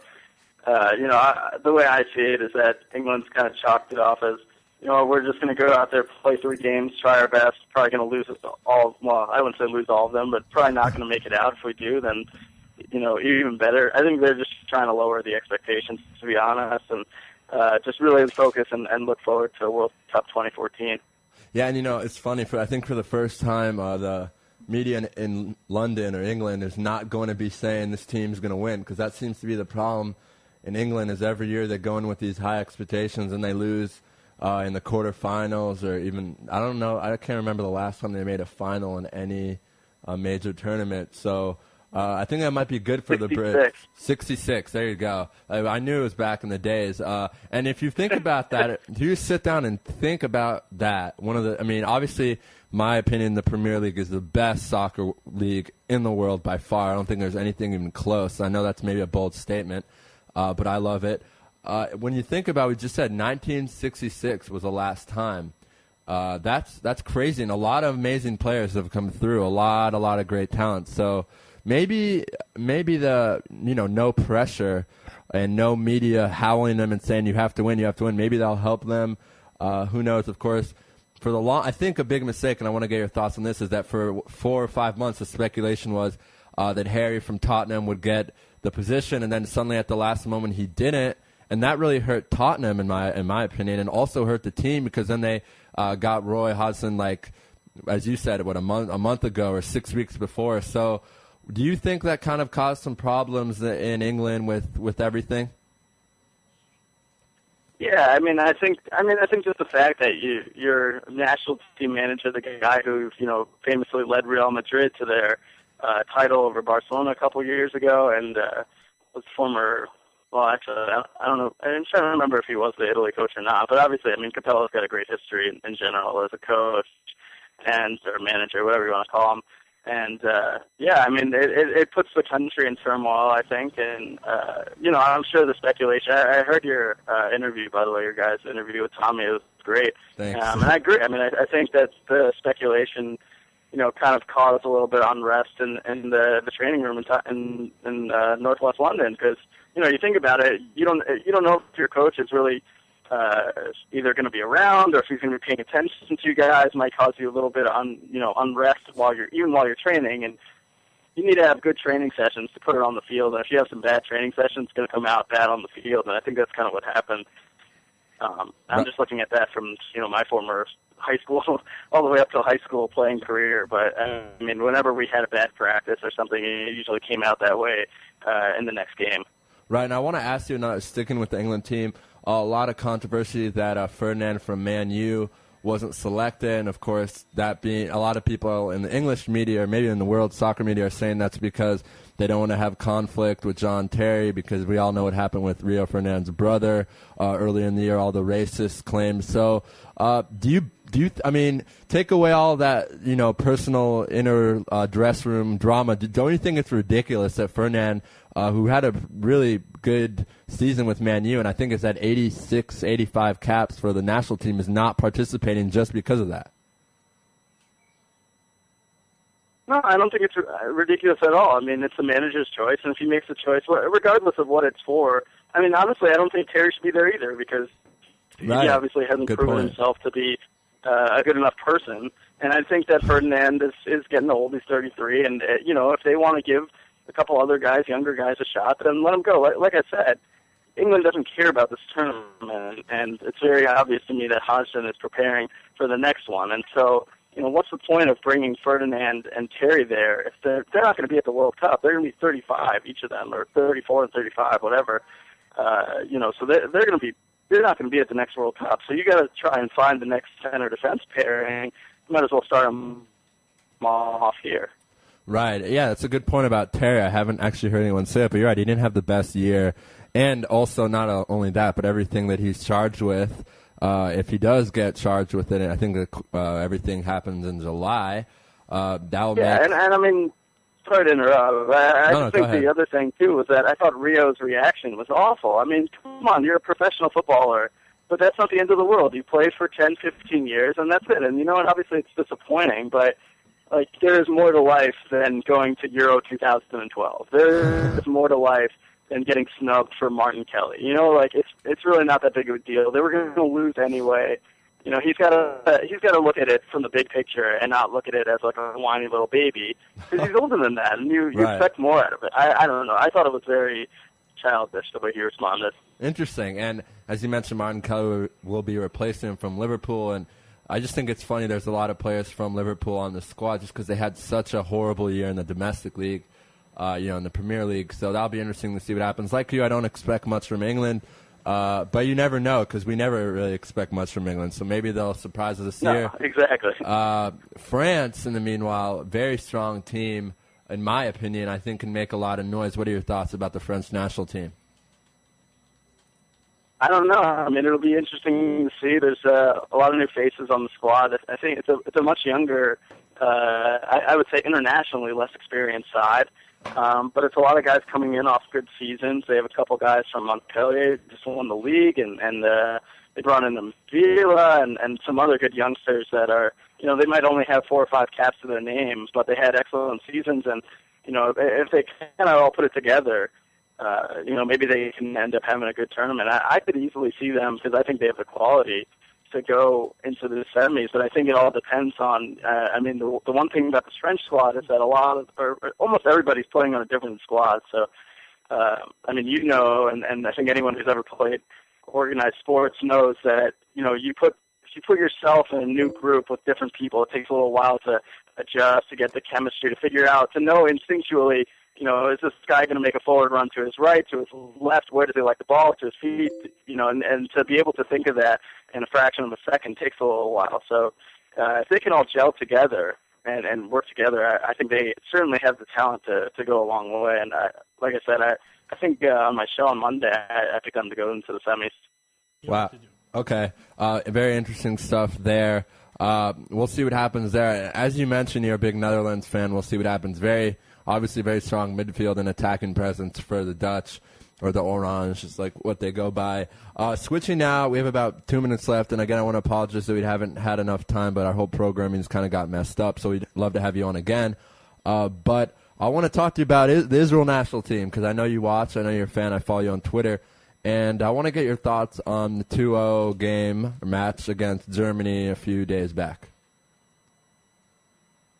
the way I see it is that England's kind of chalked it off as, we're just going to go out there, play 3 games, try our best, probably going to lose all, well, I wouldn't say lose all of them, but probably not going to make it out. If we do, then, even better. I think they're just trying to lower the expectations, to be honest, and just really focus and look forward to World Cup 2014. Yeah, and it's funny. I think for the first time, the media in London or England is not going to be saying this team's going to win, because that seems to be the problem in England. Is every year they go in with these high expectations and they lose in the quarterfinals, or even I don't know. I can't remember the last time they made a final in any major tournament. So. I think that might be good for the Brits. 66, there you go. I knew it was back in the days. And if you think about that, if you sit down and think about that, obviously, my opinion, the Premier League is the best soccer league in the world by far. I don't think there's anything even close. I know that's maybe a bold statement, but I love it. When you think about, we just said 1966 was the last time. That's crazy, and a lot of amazing players have come through. A lot of great talent. So. Maybe the no pressure and no media howling them and saying you have to win. Maybe that'll help them. Who knows? Of course, I think a big mistake, and I want to get your thoughts on this, is that for 4 or 5 months the speculation was that Harry from Tottenham would get the position, and then suddenly at the last moment he didn't, and that really hurt Tottenham in my opinion, and also hurt the team, because then they got Roy Hodgson, like as you said, a month ago or 6 weeks before. So. Do you think that kind of caused some problems in England with everything? Yeah, I think just the fact that your national team manager, the guy who famously led Real Madrid to their title over Barcelona a couple years ago, and was former. Well, actually, I don't know. I'm trying to remember if he was the Italy coach or not. But obviously, Capella's got a great history in general as a coach and or manager, whatever you want to call him. And it puts the country in turmoil, I think. And I'm sure the speculation. I heard your interview, by the way, your guys' interview with Tommy. It was great. Thanks. And I agree. I think that the speculation, kind of caused a little bit of unrest in the training room in Northwest London, because you think about it, you don't know if your coach is really either going to be around or if he's going to be paying attention to you guys. Might cause you a little bit of unrest while you're training, and you need to have good training sessions to put it on the field. And if you have some bad training sessions, it's going to come out bad on the field. And I think that's kind of what happened. I'm just looking at that from my former high school all the way up to high school playing career. But whenever we had a bad practice or something, it usually came out that way in the next game. Right, and I want to ask you, now sticking with the England team, a lot of controversy that Ferdinand from Man U wasn't selected, and of course that being a lot of people in the English media or maybe in the world soccer media are saying that's because they don't want to have conflict with John Terry, because we all know what happened with Rio Ferdinand's brother earlier in the year, all the racist claims. So do you take away all that personal inner dress room drama, don't you think it's ridiculous that Ferdinand, who had a really good season with Man U, and I think it's at 86, 85 caps for the national team, is not participating just because of that? No, I don't think it's ridiculous at all. It's the manager's choice, and if he makes the choice, regardless of what it's for, honestly, I don't think Terry should be there either, because he obviously hasn't proven himself to be a good enough person. And I think that Ferdinand is getting old. He's 33, and if they want to give a couple other guys, younger guys, a shot, then let them go. Like I said, England doesn't care about this tournament, and it's very obvious to me that Hodgson is preparing for the next one. And so, what's the point of bringing Ferdinand and Terry there if they're not going to be at the World Cup? They're going to be 35, each of them, or 34 and 35, whatever. So they're not going to be at the next World Cup. So you got to try and find the next center defense pairing. You might as well start them off here. Right. Yeah, that's a good point about Terry. I haven't actually heard anyone say it, but you're right. He didn't have the best year. And also, not only that, but everything that he's charged with, if he does get charged with it, and I think that everything happens in July, that will make... and sorry to interrupt. I think the other thing, too, was that I thought Rio's reaction was awful. Come on, you're a professional footballer, but that's not the end of the world. You played for 10, 15 years, and that's it. And obviously it's disappointing, but there is more to life than going to Euro 2012. There's more to life than getting snubbed for Martin Kelly. It's really not that big of a deal. They were going to lose anyway. He's got to look at it from the big picture and not look at it as like a whiny little baby, because he's older than that, and you expect more out of it. I don't know. I thought it was very childish the way he responded. Interesting. And as you mentioned, Martin Kelly will be replacing him from Liverpool, and I just think it's funny there's a lot of players from Liverpool on the squad just because they had such a horrible year in the domestic league, in the Premier League. So that'll be interesting to see what happens. Like you, I don't expect much from England, but you never know because we never really expect much from England. So maybe they'll surprise us this year. Exactly. France, in the meanwhile, very strong team, in my opinion, I think can make a lot of noise. What are your thoughts about the French national team? I don't know. It'll be interesting to see. There's a lot of new faces on the squad. I think it's a much younger, I would say internationally less experienced side. But it's a lot of guys coming in off good seasons. They have a couple guys from Montpellier just won the league, and they brought in Villa and some other good youngsters that are, they might only have 4 or 5 caps to their names, but they had excellent seasons. And if they kind of all put it together, maybe they can end up having a good tournament. I could easily see them, because I think they have the quality to go into the semis, but I think it all depends on, the one thing about the French squad is that almost everybody's playing on a different squad. So, and I think anyone who's ever played organized sports knows that, you put you put yourself in a new group with different people, it takes a little while to adjust, to get the chemistry, to figure out, to know instinctually, is this guy going to make a forward run to his right, to his left? Where does he like the ball? To his feet? And to be able to think of that in a fraction of a second takes a little while. So if they can all gel together and work together, I think they certainly have the talent to go a long way. And like I said, I think on my show on Monday, I picked them to go into the semis. Wow. Okay. Very interesting stuff there. We'll see what happens there. As you mentioned, you're a big Netherlands fan. We'll see what happens. Obviously very strong midfield and attacking presence for the Dutch, or the Orange, just like what they go by. Switching now, we have about 2 minutes left, and again, I want to apologize that we haven't had enough time, but our whole programming's kind of got messed up, so we'd love to have you on again. But I want to talk to you about the Israel national team, because I know you watch, I know you're a fan, I follow you on Twitter, and I want to get your thoughts on the 2-0 game or match against Germany a few days back.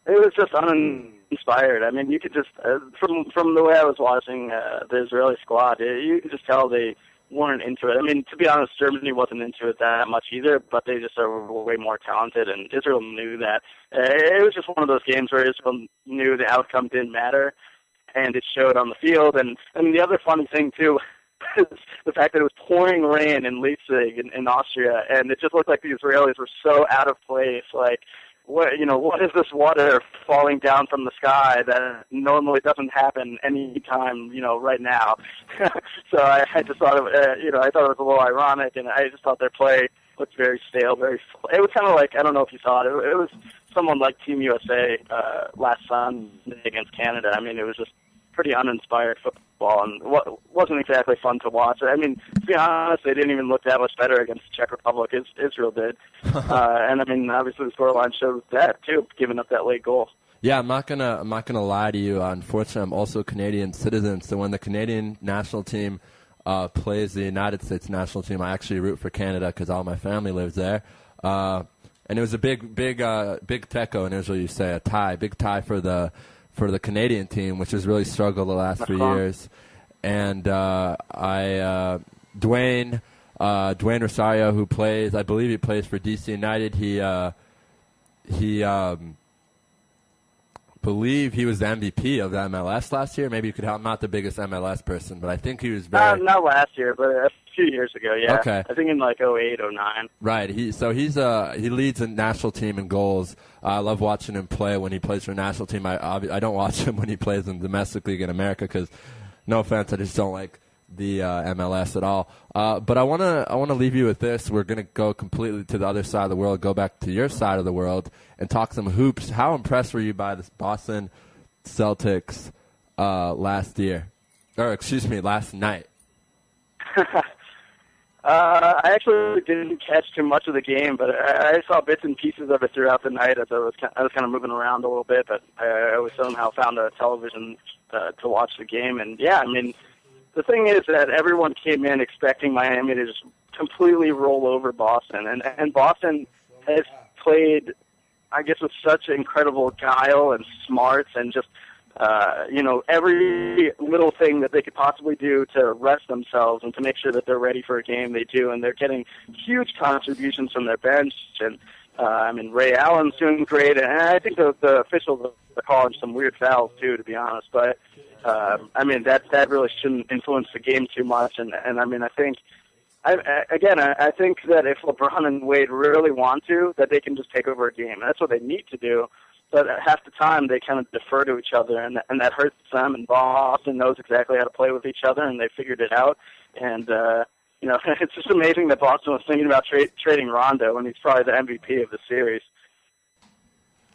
It was just uninspired. I mean, you could just from the way I was watching the Israeli squad, you could just tell they weren't into it. I mean, to be honest, Germany wasn't into it that much either, but they just are way more talented, and Israel knew that. It was just one of those games where Israel knew the outcome didn't matter, and it showed on the field. And the other funny thing, too, is the fact that it was pouring rain in Leipzig in Austria, and it just looked like the Israelis were so out of place, like, what is this water falling down from the sky that normally doesn't happen any time, right now? So I just thought I thought it was a little ironic, and I just thought their play looked very stale, it was kind of like, I don't know if you saw it, it was someone like Team USA last Sunday against Canada. I mean, it was just pretty uninspired football, and wasn't exactly fun to watch. I mean, to be honest, they didn't even look that much better against the Czech Republic as Israel did. And I mean, obviously the scoreline showed that too, giving up that late goal. Yeah, I'm not gonna lie to you. Unfortunately, I'm also a Canadian citizen, so when the Canadian national team plays the United States national team, I actually root for Canada because all my family lives there. And it was a big teco in Israel. You say big tie for the Canadian team, which has really struggled the last few years. And Dwayne Rosario, who plays, I believe he plays for DC United. He believe he was the MVP of the MLS last year. Maybe you could help. I'm not the biggest MLS person, but I think he was very... Not last year, but a few years ago, yeah. Okay. I think in like 08, 09. Right. He leads a national team in goals. I love watching him play when he plays for a national team. I don't watch him when he plays in domestic league in America because, no offense, I just don't like the MLS at all. But I want to leave you with this. We're going to go completely to the other side of the world, go back to your side of the world, and talk some hoops. How impressed were you by the Boston Celtics last night? I actually didn't catch too much of the game, but I saw bits and pieces of it throughout the night as I was kind of moving around a little bit. But I was somehow found a television to watch the game, and yeah, I mean, the thing is that everyone came in expecting Miami to just completely roll over Boston, and Boston has played, I guess, with such incredible guile and smarts and just every little thing that they could possibly do to rest themselves and to make sure that they're ready for a game, they do, and they're getting huge contributions from their bench. And I mean, Ray Allen's doing great, and I think the officials are calling some weird fouls too, to be honest. But I mean, that really shouldn't influence the game too much. And I mean, I think that if LeBron and Wade really want to, that they can just take over a game. And that's what they need to do. But half the time they kind of defer to each other, and that hurts them. And Boston knows exactly how to play with each other, and they figured it out. And it's just amazing that Boston was thinking about trading Rondo when he's probably the MVP of the series.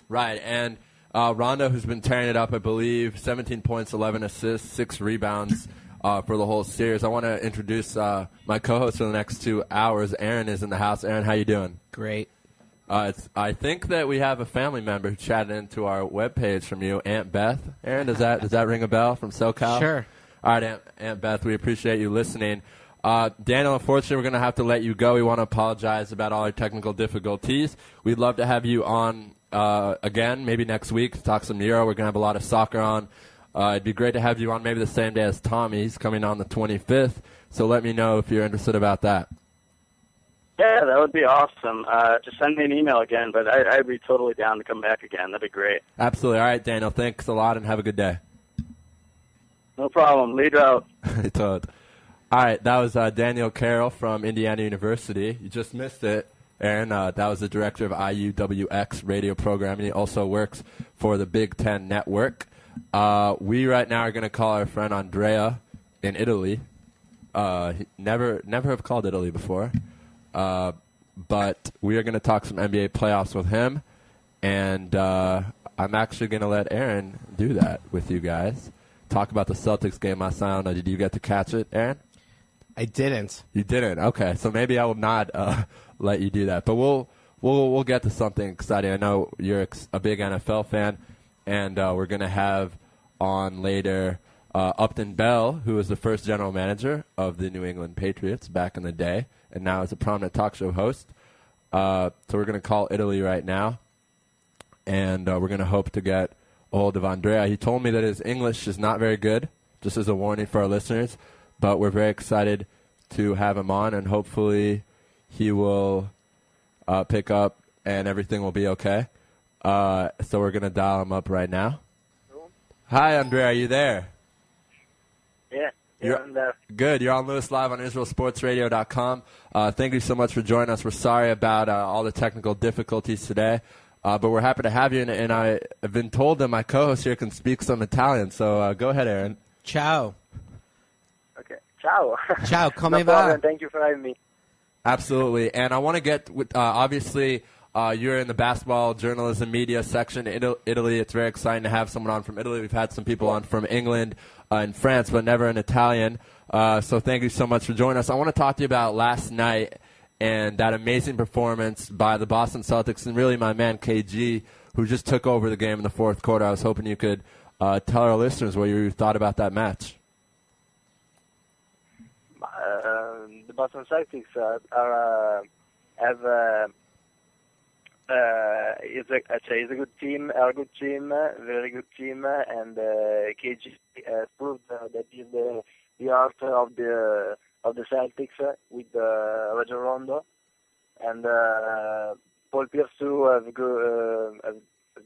Right, and Rondo, who's been tearing it up, I believe, 17 points, 11 assists, 6 rebounds for the whole series. I want to introduce my co-host for the next 2 hours. Aaron is in the house. Aaron, how you doing? Great. I think that we have a family member who chatted into our webpage from you, Aunt Beth. Aaron, does that ring a bell from SoCal? Sure. All right, Aunt Beth, we appreciate you listening. Daniel, unfortunately, we're going to have to let you go. We want to apologize about all our technical difficulties. We'd love to have you on again, maybe next week, to talk some Euro. We're going to have a lot of soccer on. It'd be great to have you on maybe the same day as Tommy. He's coming on the 25th, so let me know if you're interested about that. Yeah, that would be awesome. Just send me an email again, but I'd be totally down to come back again. That'd be great. Absolutely. All right, Daniel. Thanks a lot, and have a good day. No problem. Lead out. All right, that was Daniel Carroll from Indiana University. You just missed it, Aaron. That was the director of IUWX radio programming. He also works for the Big Ten Network. We right now are going to call our friend Andrea in Italy. Never have called Italy before, but we are going to talk some NBA playoffs with him, and I'm actually going to let Aaron do that with you guys. Talk about the Celtics game last night. I don't know, did you get to catch it, Aaron? I didn't. You didn't? Okay, so maybe I will not let you do that. But we'll get to something exciting. I know you're a big NFL fan, and we're going to have on later Upton Bell, who was the first general manager of the New England Patriots back in the day, and now is a prominent talk show host. So we're going to call Italy right now, and we're going to hope to get a hold of Andrea. He told me that his English is not very good, just as a warning for our listeners, but we're very excited to have him on, and hopefully he will pick up and everything will be okay. So we're going to dial him up right now. Hi, Andrea. Are you there? Yeah, I'm there. Good. You're on Lewis Live on IsraelSportsRadio.com. Thank you so much for joining us. We're sorry about all the technical difficulties today, but we're happy to have you, and I have been told that my co-host here can speak some Italian, so go ahead, Aaron. Ciao. Okay. Ciao. Ciao, come no va? problem. Thank you for having me. Absolutely. And I want to get with, obviously, you're in the basketball journalism media section in Italy. It's very exciting to have someone on from Italy. We've had some people on from England and France, but never an Italian. So thank you so much for joining us. I want to talk to you about last night and that amazing performance by the Boston Celtics and really my man KG, who just took over the game in the fourth quarter. I was hoping you could tell our listeners what you thought about that match. The Boston Celtics is a good team, very good team, and KG has proved that he's the heart of the Celtics with Rajon Rondo, and Paul Pierce too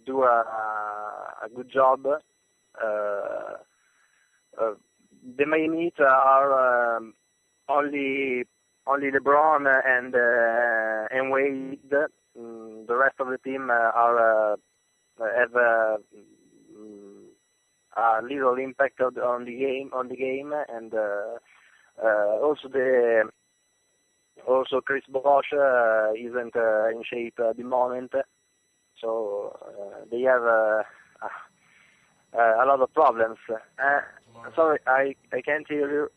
do a good job. The main heat are only LeBron and Wade. The rest of the team have a little impact on the game, and also Chris Bosh isn't in shape at the moment, so they have a lot of problems. Sorry, I can't hear you.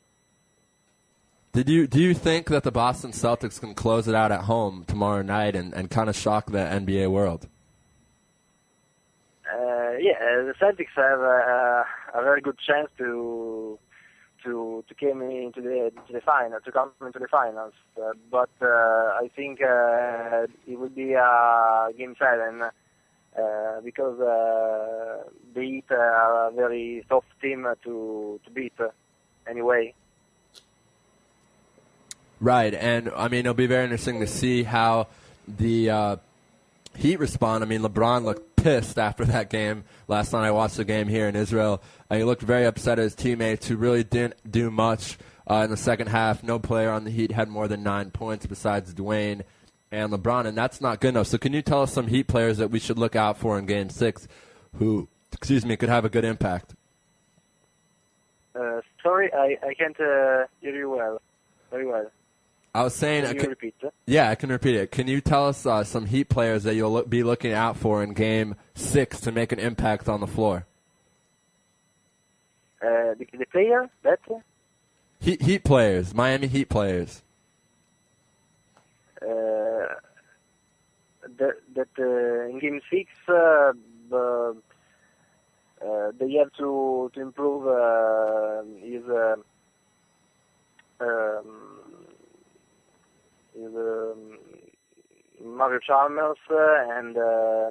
Do you think that the Boston Celtics can close it out at home tomorrow night and kind of shock the NBA world? Yeah, the Celtics have a very good chance to come into the final, to come into the finals. But I think it will be Game 7 because the Heat are a very tough team to beat anyway. Right, and I mean it'll be very interesting to see how the Heat respond. I mean, LeBron looked pissed after that game last night. I watched the game here in Israel, and he looked very upset at his teammates, who really didn't do much in the second half. No player on the Heat had more than 9 points besides Dwayne and LeBron, and that's not good enough. So can you tell us some Heat players that we should look out for in Game 6 who, could have a good impact? Sorry, I can't hear you very well. I was saying, can you repeat that? Yeah, I can repeat it. Can you tell us some Heat players that you'll be looking out for in Game 6 to make an impact on the floor? The player? That? Heat players, Miami Heat players. In Game 6, they have to improve his Mario Chalmers and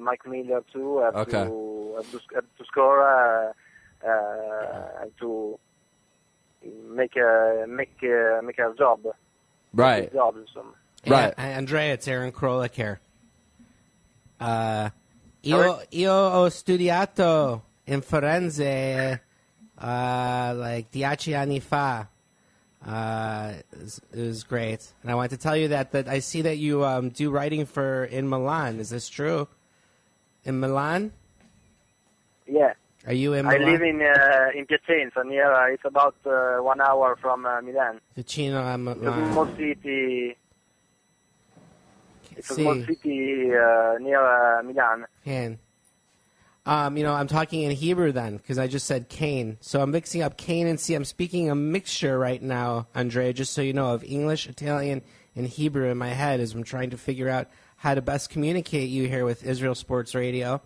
Mike Miller too have to score and to make a job. Right. Right. Andrea, it's Aaron Krolik here. Io ho studiato in Firenze like 10 anni fa. It was great. And I want to tell you that I see that you do writing in Milan. Is this true? In Milan? Yeah. Are you in I Milan? live in Piacenza, near. It's about 1 hour from Milan. Vicino a It's a small city. It's a small city near Milan. Cain. I'm talking in Hebrew then, because I just said Cain. So I'm mixing up Cain and C. I'm speaking a mixture right now, Andrea, just so you know, of English, Italian, and Hebrew in my head as I'm trying to figure out how to best communicate you here with Israel Sports Radio.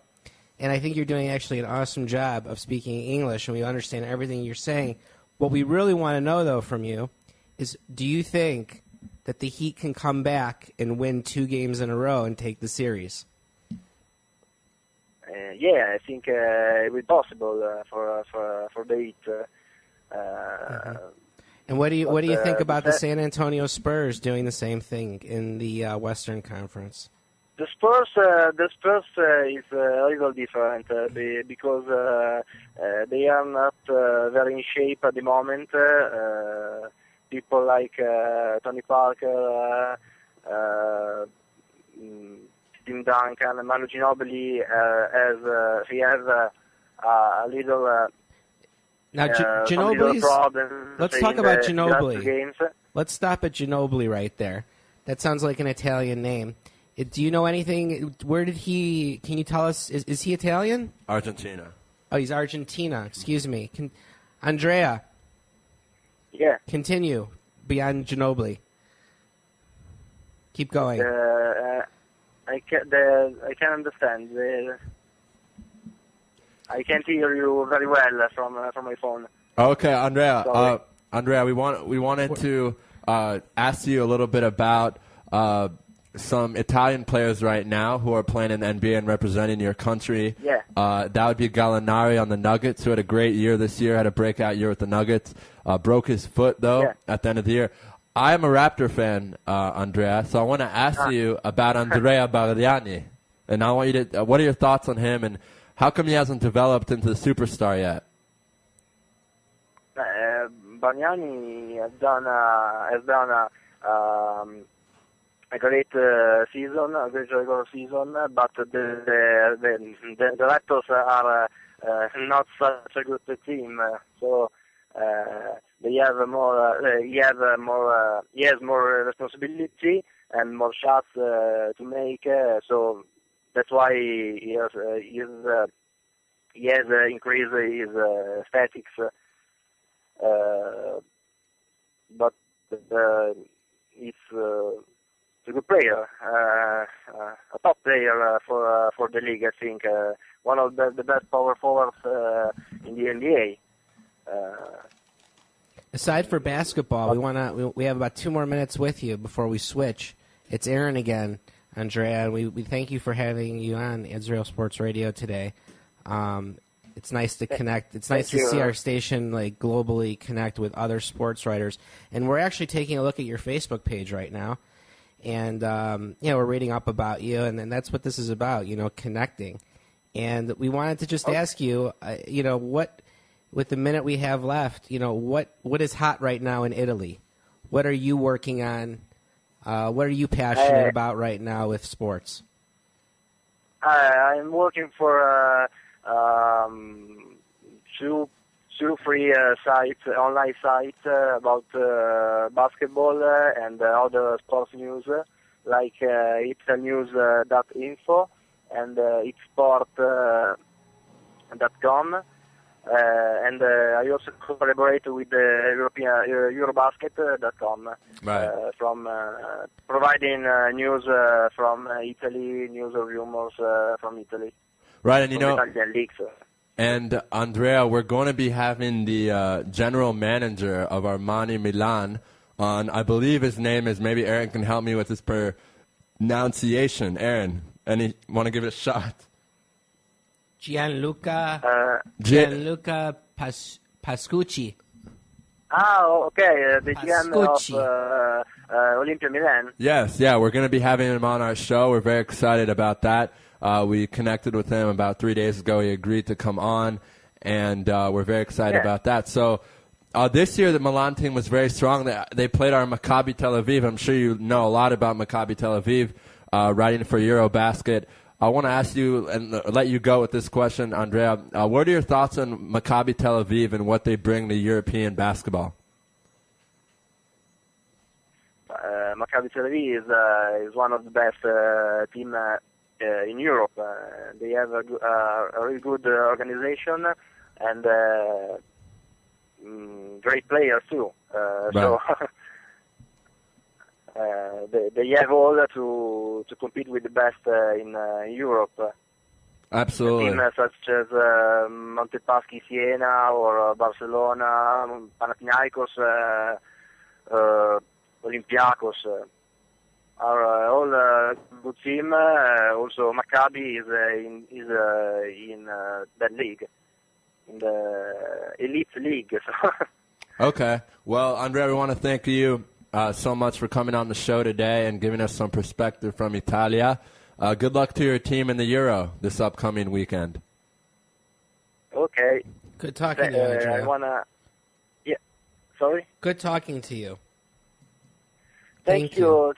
And I think you're doing actually an awesome job of speaking English, and we understand everything you're saying. What we really want to know, though, from you is, do you think that the Heat can come back and win 2 games in a row and take the series? Yeah, I think it will be possible for the Heat. And what do you think about the San Antonio Spurs doing the same thing in the Western Conference? The Spurs is a little different because they are not very in shape at the moment. People like Tony Parker, Tim Duncan, Manu Ginobili he has a little now Ginobili's problem. Let's talk about Ginobili. Let's stop at Ginobili right there. That sounds like an Italian name. Do you know anything? Where did he? Can you tell us? Is he Italian? Argentina. Oh, he's Argentina. Excuse me, Andrea. Yeah. Continue beyond Ginobili. Keep going. I can understand. I can't hear you very well from my phone. Okay, Andrea. Andrea, we wanted to ask you a little bit about some Italian players right now who are playing in the NBA and representing your country. Yeah. That would be Gallinari on the Nuggets, who had a great year this year, had a breakout year with the Nuggets. Broke his foot, though, at the end of the year. I am a Raptor fan, Andrea, so I want to ask you about Andrea Bargnani. And I want you to, what are your thoughts on him, and how come he hasn't developed into the superstar yet? Bargnani has done a great season, a great regular season, but the Raptors are not such a good team, so they have more. He has more responsibility and more shots to make. So that's why he has increased his statics. But it's a good player, a top player for the league. I think one of the best power forwards in the NBA. Aside for basketball, we have about 2 more minutes with you before we switch. It's Aaron again, Andrea, and we thank you for having you on Israel Sports Radio today. It's nice to connect. It's nice to see our station globally connect with other sports writers. And we're actually taking a look at your Facebook page right now, and we're reading up about you, and that's what this is about, connecting. And we wanted to just ask you, what. With the minute we have left, what is hot right now in Italy? What are you working on? What are you passionate about right now with sports? I'm working for two free sites, online sites about basketball and other sports news, like itsnews.info and itsport.com. And I also collaborate with Eurobasket.com from providing news from Italy, news or rumors from Italy. Right, and Italian leagues. And Andrea, we're going to be having the general manager of Armani Milan on. I believe his name is, maybe Aaron can help me with his pronunciation. Aaron, want to give it a shot? Gianluca Pascucci. Okay. The GM Olympia Milan. Yes, yeah, we're going to be having him on our show. We're very excited about that. We connected with him about 3 days ago. He agreed to come on, and we're very excited about that. So this year, the Milan team was very strong. They played our Maccabi Tel Aviv. I'm sure you know a lot about Maccabi Tel Aviv, writing for Eurobasket. I want to ask you and let you go with this question, Andrea. What are your thoughts on Maccabi Tel Aviv and what they bring to European basketball? Maccabi Tel Aviv is one of the best team in Europe. They have a really good organization and great players too. So they have all to compete with the best in Europe. Absolutely. Teams such as Montepaschi Siena or Barcelona, Panathinaikos, Olympiacos are all good team. Also, Maccabi is in that league, in the elite league. Okay. Well, Andrea, we want to thank you so much for coming on the show today and giving us some perspective from Italia. Good luck to your team in the Euro this upcoming weekend. Okay. Good talking to you, Andrea. I wanna. Yeah. Sorry. Good talking to you. Thank you all,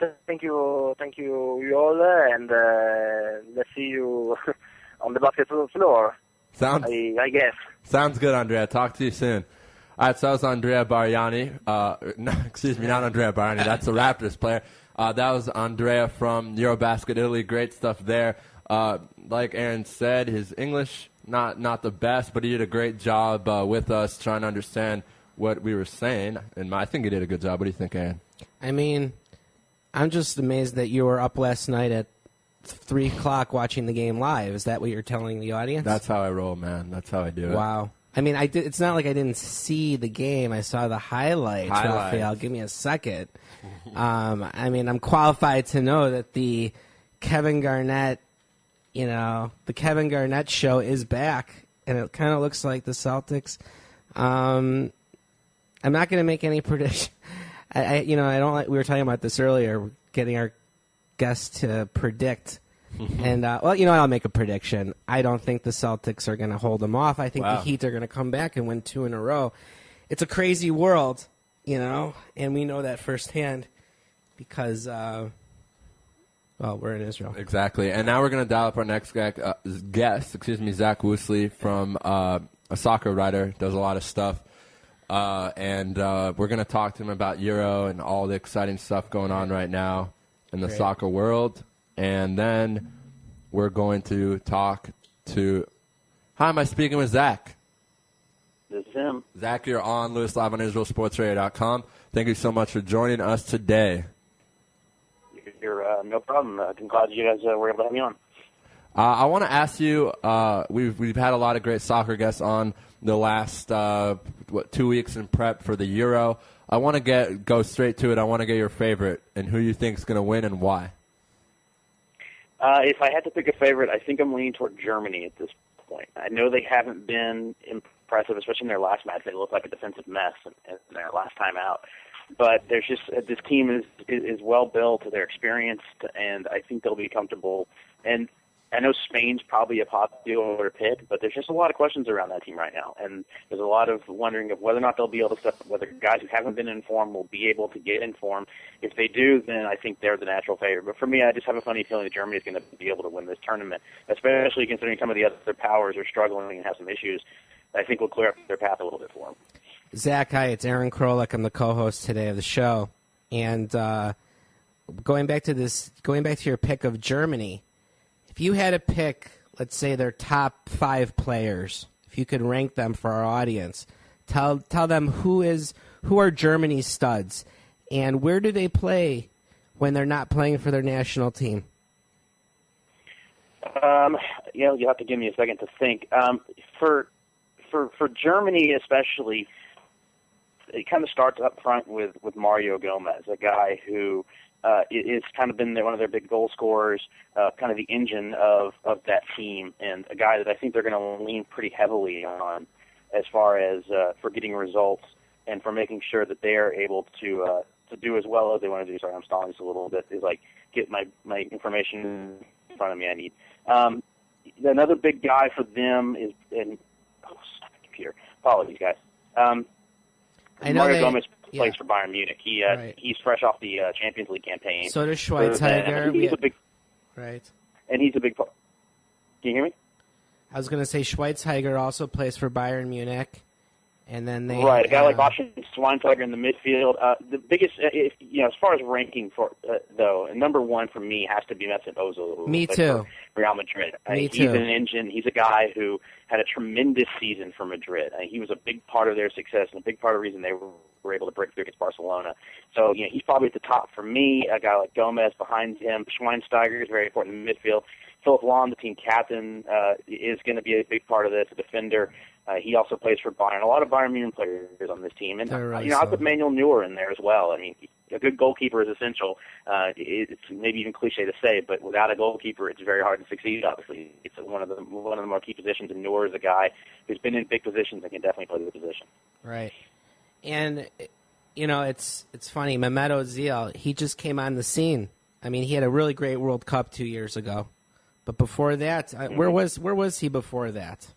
and let's see you on the basketball floor. I guess. Sounds good, Andrea. Talk to you soon. All right, so that was Andrea Bargnani. No, excuse me, not Andrea Bargnani. That's the Raptors player. That was Andrea from Eurobasket Italy. Great stuff there. Like Aaron said, his English not the best, but he did a great job with us trying to understand what we were saying. And I think he did a good job. What do you think, Aaron? I mean, I'm just amazed that you were up last night at 3 o'clock watching the game live. Is that what you're telling the audience? That's how I roll, man. That's how I do it. Wow. I mean, it's not like I didn't see the game. I saw the highlights. Raphael, give me a second. I mean, I'm qualified to know that the Kevin Garnett show is back, and it kind of looks like the Celtics. I'm not going to make any prediction. I don't like. We were talking about this earlier, getting our guests to predict. And, I'll make a prediction. I don't think the Celtics are going to hold them off. I think the Heat are going to come back and win 2 in a row. It's a crazy world, and we know that firsthand because, we're in Israel. Exactly. And now we're going to dial up our next guest, Zach Woosley from a soccer writer, does a lot of stuff. And we're going to talk to him about Euro and all the exciting stuff going on right now in the soccer world. And then we're going to talk to... Hi, am I speaking with Zach? This is him. Zach, you're on Lewis Live on IsraelSportsRadio.com. Thank you so much for joining us today. You're no problem. I'm glad you guys were able to have me on. I want to ask you, we've had a lot of great soccer guests on the last 2 weeks in prep for the Euro. I want to go straight to it. I want to get your favorite and who you think is going to win and why. If I had to pick a favorite, I think I'm leaning toward Germany at this point. I know they haven't been impressive, especially in their last match. They looked like a defensive mess in their last time out. But there's just this team is well built, they're experienced, and I think they'll be comfortable. And I know Spain's probably a popular pick, but there's just a lot of questions around that team right now. And there's a lot of wondering of whether or not they'll be able to step, whether guys who haven't been in form will be able to get in form. If they do, then I think they're the natural favorite. But for me, I just have a funny feeling that Germany is going to be able to win this tournament, especially considering some of the other powers are struggling and have some issues. I think will clear up their path a little bit for them. Zach, hi, it's Aaron Krolik. I'm the co-host today of the show. And going back to your pick of Germany, if you had to pick, let's say, their top 5 players, if you could rank them for our audience, tell them who are Germany's studs and where do they play when they're not playing for their national team? You'll have to give me a second to think. For Germany especially, it kind of starts up front with Mario Gomez, a guy who is kind of been one of their big goal scorers, kind of the engine of that team, and a guy that I think they're going to lean pretty heavily on as far as for getting results and for making sure that they are able to to do as well as they want to do. Sorry, I'm stalling just a little bit. Is like get my information in front of me. I need another big guy for them is computer. Apologies, guys. I know Mario Gomez plays for Bayern Munich. He's fresh off the Champions League campaign. So does Schweinsteiger. He's a big, right. And he's a big part. Can you hear me? I was going to say Schweinsteiger also plays for Bayern Munich, and then they a guy like Bastian Schweinsteiger in the midfield. The biggest, as far as ranking for though, number one for me has to be Mesut Ozil. Me too. Real Madrid. Me He's too. an engine. He's a guy who had a tremendous season for Madrid. He was a big part of their success and a big part of the reason they were able to break through against Barcelona. So he's probably at the top for me. A guy like Gomez behind him. Schweinsteiger is very important in the midfield. Philip Lahm, the team captain, is going to be a big part of this, a defender. He also plays for Bayern. A lot of Bayern Munich players on this team. And, I put Manuel Neuer in there as well. I mean, a good goalkeeper is essential. It's maybe even cliche to say, but without a goalkeeper, it's very hard to succeed, obviously. It's one of the more key positions, and Neuer is a guy who's been in big positions and can definitely play the position. Right. And, it's funny. Mehmet Ozil, he just came on the scene. I mean, he had a really great World Cup 2 years ago. But before that, where was he before that?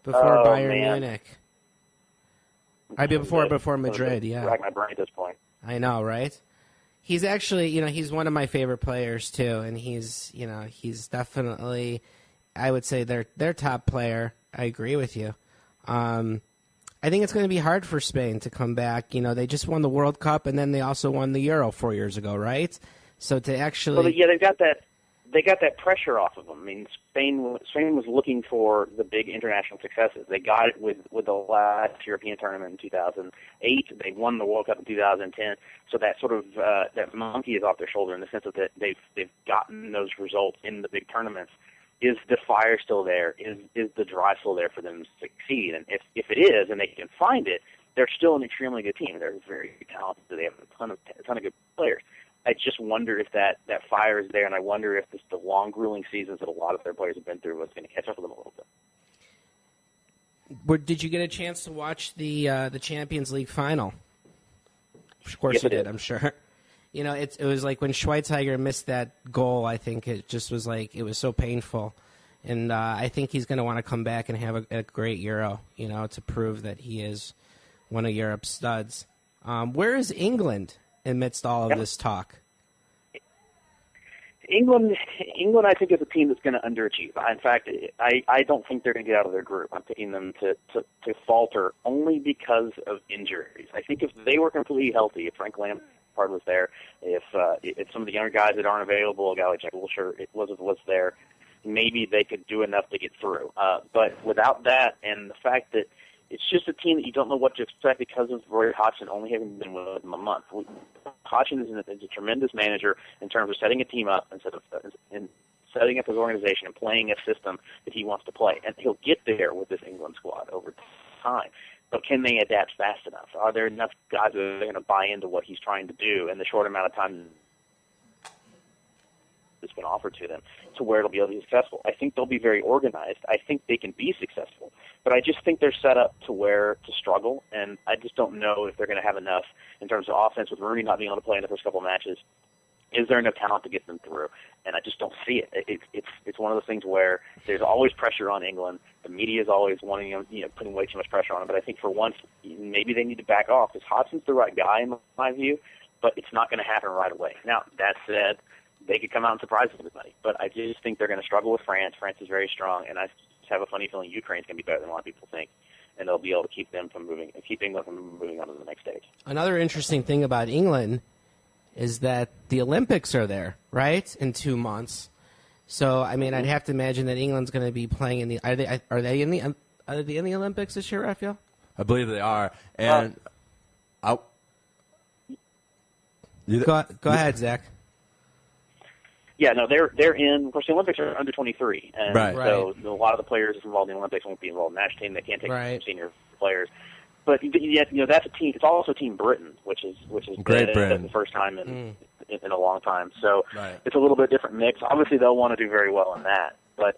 Before Bayern Munich. Before Madrid, yeah. Rack my brain at this point. I know, right? He's actually, he's one of my favorite players too, and he's definitely, I would say their top player. I agree with you. I think it's going to be hard for Spain to come back. They just won the World Cup, and then they also won the Euro 4 years ago, right? So to actually, they've got that. They got that pressure off of them. I mean, Spain was looking for the big international successes. They got it with the last European tournament in 2008. They won the World Cup in 2010. So that sort of that monkey is off their shoulder in the sense that they've gotten those results in the big tournaments. Is the fire still there? Is the drive still there for them to succeed? And if it is, and they can find it, they're still an extremely good team. They're very talented. They have a ton of good players. I just wonder if that fire is there, and I wonder if the long, grueling seasons that a lot of their players have been through was going to catch up with them a little bit. Did you get a chance to watch the Champions League final? Of course yes, you did, I'm sure. It was like when Schweinsteiger missed that goal, I think it just was like, it was so painful. And I think he's going to want to come back and have a great Euro, to prove that he is one of Europe's studs. Where is England amidst all of this talk? England, I think, is a team that's going to underachieve. In fact, I don't think they're going to get out of their group. I'm picking them to falter only because of injuries. I think if they were completely healthy, if Frank Lampard was there, if some of the younger guys that aren't available, a guy like Jack Wilshere was there, maybe they could do enough to get through. But without that, and the fact that it's just a team that you don't know what to expect because of Roy Hodgson only having been with them a month. Hodgson is a tremendous manager in terms of setting a team up and setting up his organization and playing a system that he wants to play. And he'll get there with this England squad over time. But can they adapt fast enough? Are there enough guys that are going to buy into what he's trying to do in the short amount of time that's been offered to them to where it'll be able to be successful? I think they'll be very organized. I think they can be successful. But I just think they're set up to struggle, and I just don't know if they're going to have enough in terms of offense with Rooney not being able to play in the first couple of matches. Is there enough talent to get them through? And I just don't see it. It's one of those things where there's always pressure on England. The media is always wanting them, putting way too much pressure on them. But I think for once, maybe they need to back off because Hodson's the right guy in my view, but it's not going to happen right away. Now, that said, they could come out and surprise everybody. But I just think they're going to struggle with France. France is very strong, and I have a funny feeling Ukraine's going to be better than a lot of people think, and they'll be able to keep England from moving on to the next stage. Another interesting thing about England is that the Olympics are there, right, in 2 months. So, I mean, I'd have to imagine that England's going to be playing in the. Are they in the Olympics this year, Raphael? I believe they are, and go ahead, Zach. Yeah, no, they're in. Of course, the Olympics are under 23, and so a lot of the players involved in the Olympics won't be involved in the national team. They can't take some senior players, but yet, that's a team. It's also Team Britain, which is Great Britain. The first time in a long time. So it's a little bit different mix. Obviously, they'll want to do very well in that, but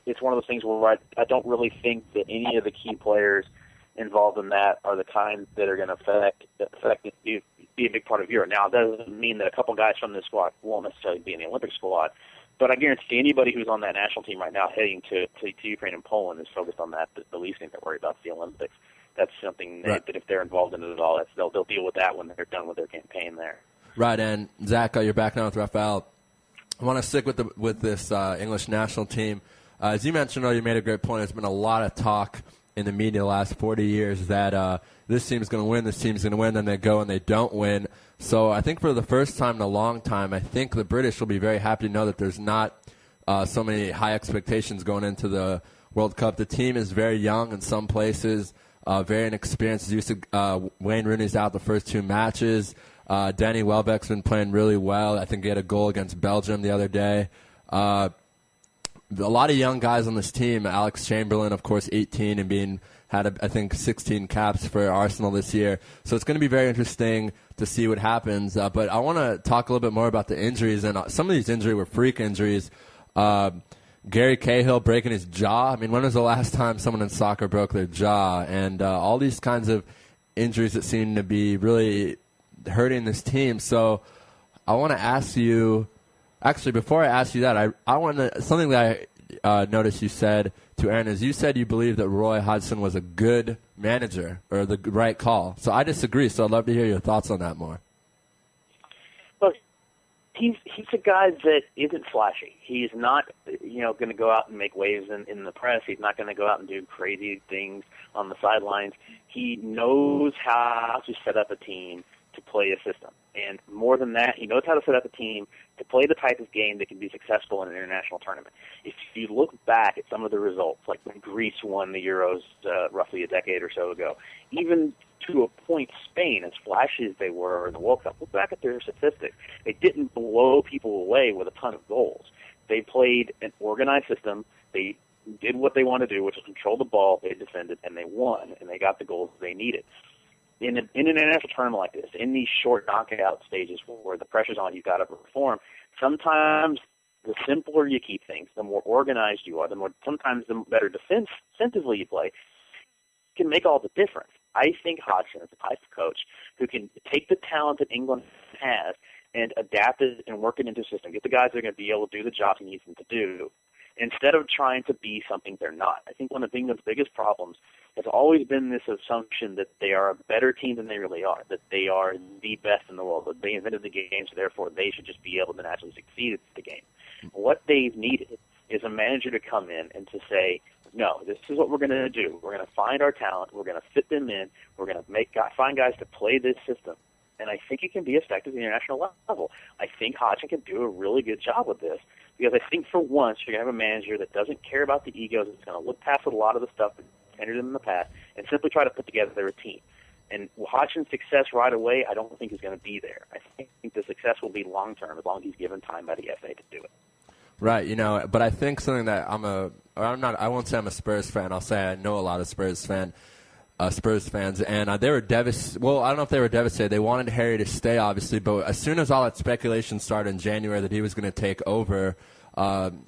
it's one of those things where I don't really think that any of the key players involved in that are the kinds that are going to affect the be a big part of Europe. Now, it doesn't mean that a couple guys from this squad won't necessarily be in the Olympic squad, but I guarantee anybody who's on that national team right now heading to Ukraine and Poland is focused on that. The least thing they're worried about is the Olympics. That's something Right. that if they're involved in it at all, they'll deal with that when they're done with their campaign there. Right, and Zach, you're back now with Raphael. I want to stick with this English national team. As you mentioned, you made a great point. There's been a lot of talk in the media the last 40 years that this team's going to win, this team's going to win, then they go and they don't win. So I think for the first time in a long time, I think the British will be very happy to know that there's not so many high expectations going into the World Cup. The team is very young in some places, very inexperienced. As you said, Wayne Rooney's out the first 2 matches. Danny Welbeck's been playing really well. I think he had a goal against Belgium the other day. A lot of young guys on this team. Alex Chamberlain, of course, 18 and had I think 16 caps for Arsenal this year. So it's going to be very interesting to see what happens. But I want to talk a little bit more about the injuries, and some of these injuries were freak injuries. Gary Cahill breaking his jaw. I mean, when was the last time someone in soccer broke their jaw? And all these kinds of injuries that seem to be really hurting this team. So I want to ask you. Actually, before I ask you that, I want to something that I noticed you said to Aaron is you said you believe that Roy Hodgson was a good manager or the right call. So I disagree. So I'd love to hear your thoughts on that more. Look, he's a guy that isn't flashy. He's not going to go out and make waves in the press. He's not going to go out and do crazy things on the sidelines. He knows how to set up a team to play a system. And more than that, he knows how to set up a team to play the type of game that can be successful in an international tournament. If you look back at some of the results, like when Greece won the Euros roughly a decade or so ago, even to a point Spain, as flashy as they were in the World Cup, look back at their statistics. They didn't blow people away with a ton of goals. They played an organized system. They did what they wanted to do, which was control the ball. They defended, and they won, and they got the goals they needed. In an international tournament like this, in these short knockout stages where the pressure's on, you've got to perform, sometimes the simpler you keep things, the more organized you are, sometimes the better defensively you play, can make all the difference. I think Hodgson is the type of coach who can take the talent that England has and adapt it and work it into a system, get the guys that are going to be able to do the job he needs them to do, instead of trying to be something they're not. I think one of England's biggest problems has always been this assumption that they are a better team than they really are, that they are the best in the world, that they invented the game, so therefore they should just be able to naturally succeed at the game. What they've needed is a manager to come in and to say, no, this is what we're going to do. We're going to find our talent. We're going to fit them in. We're going to find guys to play this system. And I think it can be effective at the international level. I think Hodgson can do a really good job with this because I think for once you're going to have a manager that doesn't care about the egos. It's going to look past a lot of the stuff that's entered in the past and simply try to put together a team. And Hodgson's success right away, I don't think is going to be there. I think the success will be long-term as long as he's given time by the FA to do it. Right, but I think something that I won't say I'm a Spurs fan. I'll say I know a lot of Spurs fans, and they were devastated. Well, I don't know if they were devastated. They wanted Harry to stay, obviously, but as soon as all that speculation started in January that he was going to take over,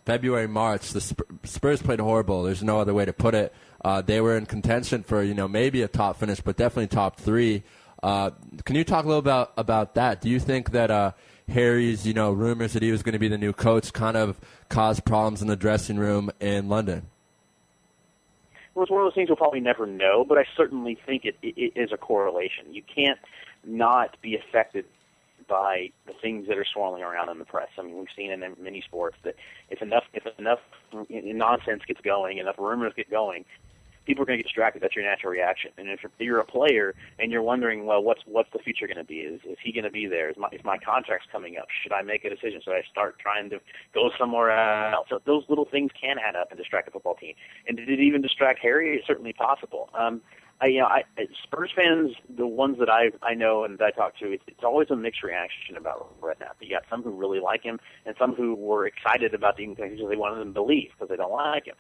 February, March, the Spurs played horrible. There's no other way to put it. They were in contention for maybe a top finish, but definitely top 3. Can you talk a little about that? Do you think that Harry's rumors that he was going to be the new coach kind of caused problems in the dressing room in London? Well, it's one of those things we'll probably never know, but I certainly think it is a correlation. You can't not be affected by the things that are swirling around in the press. I mean, we've seen in many sports that if enough nonsense gets going, enough rumors get going, people are going to get distracted. That's your natural reaction. And if you're a player and you're wondering, well, what's the future going to be? Is he going to be there? Is my contract's coming up? Should I make a decision? Should I start trying to go somewhere else? So those little things can add up and distract a football team. And did it even distract Harry? It's certainly possible. Spurs fans, the ones that I know and that I talk to, it's always a mixed reaction about Redknapp. You got some who really like him and some who were excited about the things they wanted them to leave because they don't like him.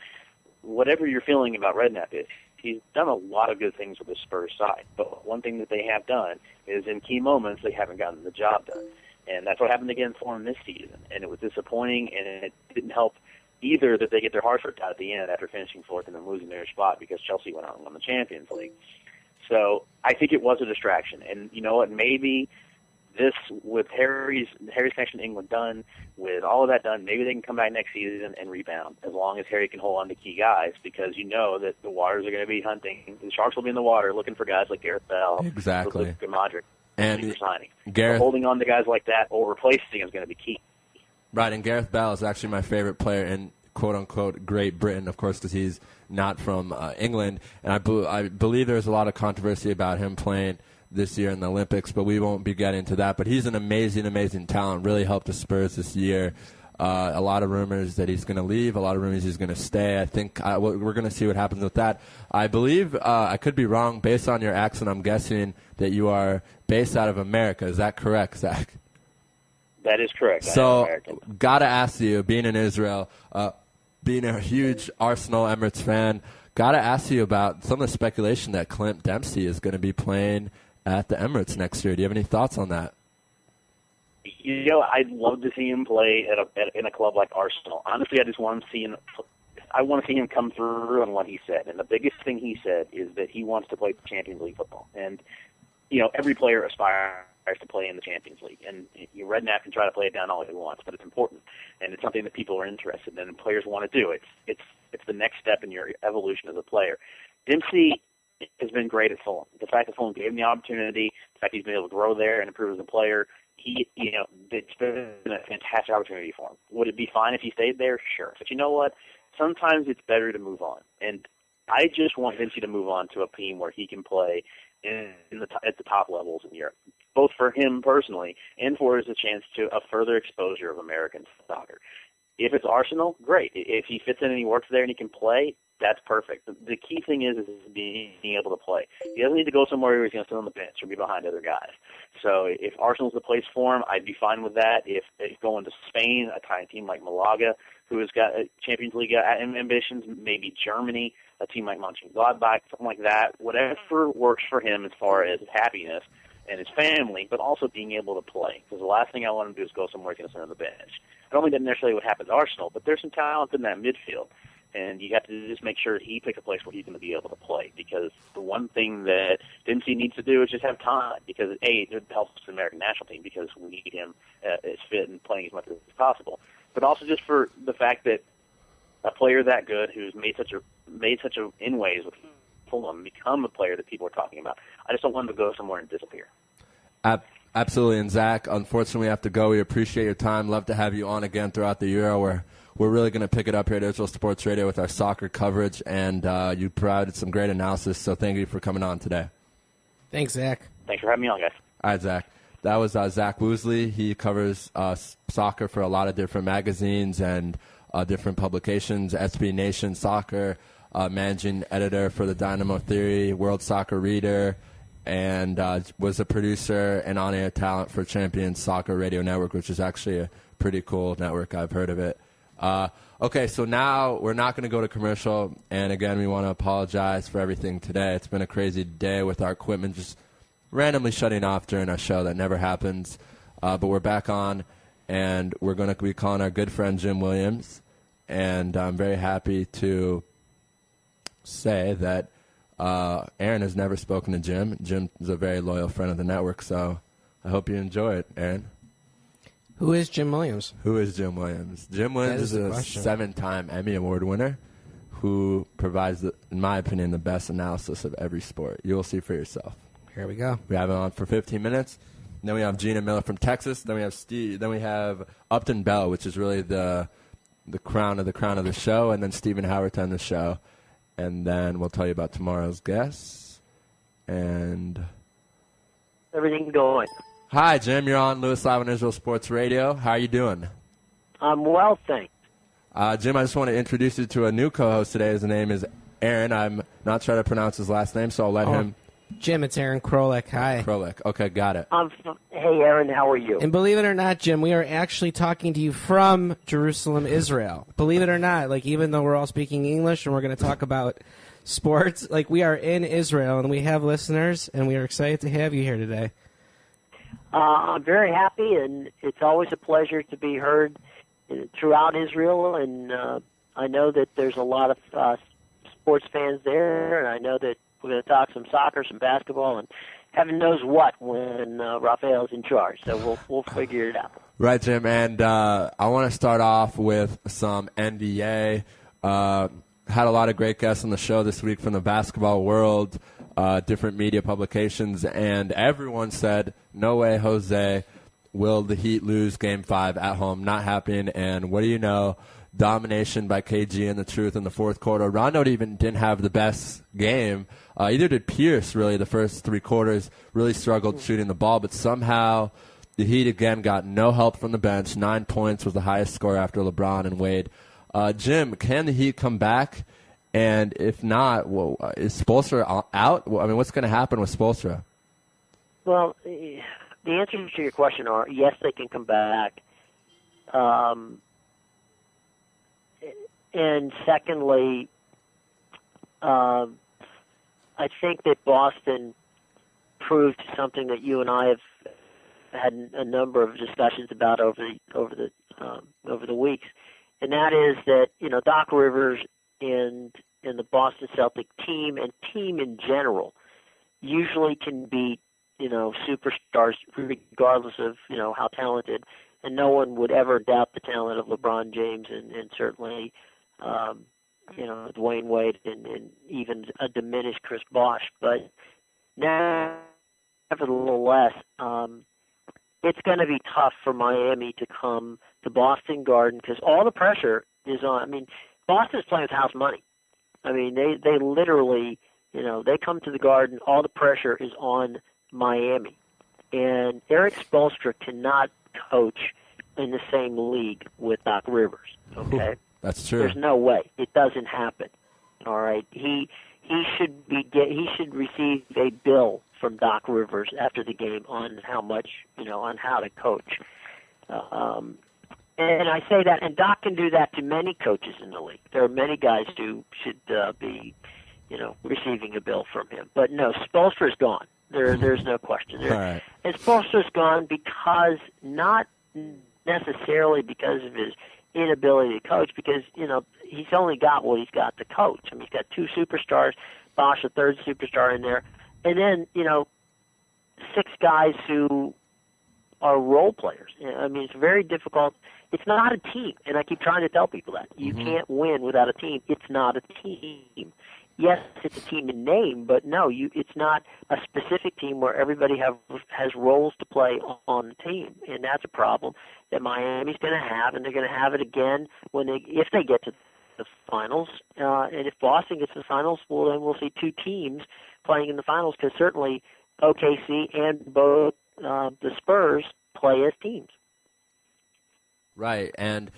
Whatever you're feeling about Redknapp is, he's done a lot of good things with the Spurs side. But one thing that they have done is in key moments they haven't gotten the job done. And that's what happened again for him this season. And it was disappointing, and it didn't help either that they get their hearts ripped out at the end after finishing fourth and then losing their spot because Chelsea went out and won the Champions League. So I think it was a distraction. And you know what? Maybe this, with Harry's connection to England done, with all of that done, maybe they can come back next season and rebound, as long as Harry can hold on to key guys, because you know that the Waters are going to be hunting. The Sharks will be in the water looking for guys like Gareth Bell, Exactly. Luka Modric, and signing. Gareth, so holding on to guys like that or replacing is going to be key. Right, and Gareth Bell is actually my favorite player in quote-unquote Great Britain, of course, because he's not from England, and I believe there's a lot of controversy about him playing this year in the Olympics, but we won't be getting into that. But he's an amazing, amazing talent, really helped the Spurs this year. A lot of rumors that he's going to leave, a lot of rumors he's going to stay. I think we're going to see what happens with that. I believe, I could be wrong, based on your accent, I'm guessing that you are based out of America. Is that correct, Zach? That is correct. So, got to ask you, being in Israel, being a huge Arsenal Emirates fan, got to ask you about some of the speculation that Clint Dempsey is going to be playing at the Emirates next year. Do you have any thoughts on that? You know, I'd love to see him play in a club like Arsenal. Honestly, I just want to see him. I want to see him come through on what he said. And the biggest thing he said is that he wants to play Champions League football. And you know, every player aspires to play in the Champions League. And Redknapp can try to play it down all he wants, but it's important, and it's something that people are interested in and players want to do. It's the next step in your evolution as a player. Dempsey has been great at Fulham. The fact that Fulham gave him the opportunity, the fact he's been able to grow there and improve as a player, it's been a fantastic opportunity for him. Would it be fine if he stayed there? Sure. But you know what? Sometimes it's better to move on. And I just want Dempsey to move on to a team where he can play at the top levels in Europe, both for him personally and for as a chance to a further exposure of American soccer. If it's Arsenal, great. If he fits in and he works there and he can play, that's perfect. The key thing is being able to play. He doesn't need to go somewhere where he's going to sit on the bench or be behind other guys. So if Arsenal's the place for him, I'd be fine with that. If going to Spain, a tiny team like Malaga, who has got Champions League ambitions, maybe Germany, a team like Mönchengladbach, something like that, whatever works for him as far as his happiness and his family, but also being able to play. Because the last thing I want him to do is go somewhere he's going to sit on the bench. I don't think that's necessarily what happened to Arsenal, but there's some talent in that midfield. And you have to just make sure he picks a place where he's going to be able to play. Because the one thing that Dempsey needs to do is just have time. Because, A, it helps the American national team because we need him as fit and playing as much as possible. But also just for the fact that a player that good who's made such a inways with Fulham become a player that people are talking about. I just don't want him to go somewhere and disappear. Absolutely. And Zach, unfortunately, we have to go. We appreciate your time. Love to have you on again throughout the Euro. We're really going to pick it up here at Israel Sports Radio with our soccer coverage, and you provided some great analysis, so thank you for coming on today. Thanks, Zach. Thanks for having me on, guys. All right, Zach. That was Zach Woosley. He covers soccer for a lot of different magazines and different publications, SB Nation Soccer, managing editor for the Dynamo Theory, World Soccer Reader, and was a producer and on-air talent for Champion Soccer Radio Network, which is actually a pretty cool network. I've heard of it. Okay, so now we're not going to go to commercial, and again, we want to apologize for everything today. It's been a crazy day with our equipment just randomly shutting off during our show. That never happens, but we're back on, and we're going to be calling our good friend Jim Williams, and I'm very happy to say that Aaron has never spoken to Jim. Jim is a very loyal friend of the network, so I hope you enjoy it, Aaron. Who is Jim Williams? Who is Jim Williams? Jim Williams is a 7-time Emmy Award winner who provides, in my opinion, the best analysis of every sport. You will see for yourself. Here we go. We have him on for 15 minutes. Then we have Gina Miller from Texas. Then we have Steve. Then we have Upton Bell, which is really the crown of the show, and then Stephen Howard on the show. And then we'll tell you about tomorrow's guests. And everything going. Hi, Jim. You're on Lewis Live on Israel Sports Radio. How are you doing? I'm well, thanks. Jim, I just want to introduce you to a new co-host today. His name is Aaron. I'm not sure how to pronounce his last name, so I'll let him. Jim, it's Aaron Krolek. Hi. Krolek. Okay, got it. Hey, Aaron, how are you? And believe it or not, Jim, we are actually talking to you from Jerusalem, Israel. Believe it or not, even though we're all speaking English and we're going to talk about sports, we are in Israel and we have listeners, and we are excited to have you here today. I'm very happy, and it's always a pleasure to be heard throughout Israel, and I know that there's a lot of sports fans there, and I know that we're going to talk some soccer, some basketball, and heaven knows what when Raphael's in charge. So we'll figure it out. Right, Jim. And I want to start off with some NBA. Had a lot of great guests on the show this week from the basketball world, different media publications, and everyone said, no way, Jose, will the Heat lose Game 5 at home? Not happening. And what do you know? Domination by KG and the Truth in the fourth quarter. Rondo even didn't have the best game. Either did Pierce, really, the first 3 quarters. Really struggled shooting the ball, but somehow the Heat again got no help from the bench. 9 points was the highest score after LeBron and Wade. Jim, can the Heat come back? And if not, is Spoelstra out? I mean, what's going to happen with Spoelstra? Well, the answers to your question are yes, they can come back. And secondly, I think that Boston proved something that you and I have had a number of discussions about over the weeks, and that is that Doc Rivers and the Boston Celtic team and team in general usually can beat superstars regardless of how talented, and no one would ever doubt the talent of LeBron James and certainly Dwayne Wade and even a diminished Chris Bosh. But nevertheless, it's going to be tough for Miami to come to Boston Garden because all the pressure is on. I mean, Boston's playing with house money. I mean, they literally, they come to the Garden, all the pressure is on Miami. And Eric Spoelstra cannot coach in the same league with Doc Rivers, okay? That's true. There's no way. It doesn't happen. All right. He should receive a bill from Doc Rivers after the game on how much, on how to coach. And I say that, and Doc can do that to many coaches in the league. There are many guys who should be, receiving a bill from him. But no, Spoelstra's gone. There's no question. All right. And Spoelstra's gone because not necessarily because of his inability to coach, because he's only got what he's got to coach. I mean, he's got 2 superstars, Bosh, a 3rd superstar in there, and then 6 guys who are role players. I mean, it's very difficult. It's not a team, and I keep trying to tell people that. You can't win without a team. It's not a team. Yes, it's a team in name, but no, it's not a specific team where everybody has roles to play on the team, and that's a problem that Miami's going to have, and they're going to have it again if they get to the finals. And if Boston gets to the finals, well, then we'll see 2 teams playing in the finals because certainly OKC and both the Spurs play as teams. Right, and,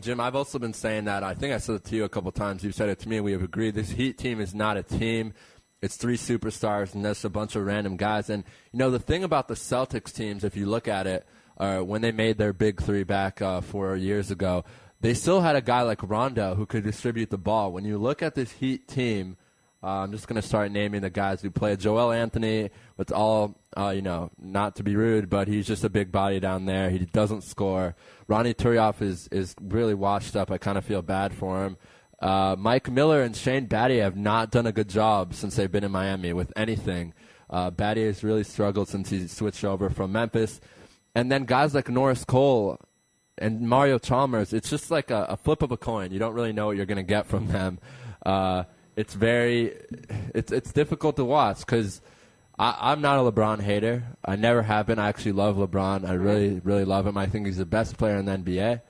Jim, I've also been saying that. I think I said it to you a couple times. You've said it to me, and we have agreed. This Heat team is not a team. It's 3 superstars, and that's a bunch of random guys. And, the thing about the Celtics teams, if you look at it, when they made their big 3 back 4 years ago, they still had a guy like Rondo who could distribute the ball. When you look at this Heat team, I'm just going to start naming the guys who play. Joel Anthony, it's all, not to be rude, but he's just a big body down there. He doesn't score. Ronnie Turioff is really washed up. I kind of feel bad for him. Mike Miller and Shane Battier have not done a good job since they've been in Miami with anything. Battier has really struggled since he switched over from Memphis. And then guys like Norris Cole and Mario Chalmers, it's just like a flip of a coin. You don't really know what you're going to get from them. It's difficult to watch because I'm not a LeBron hater. I never have been. I actually love LeBron. I really, really love him. I think he's the best player in the NBA,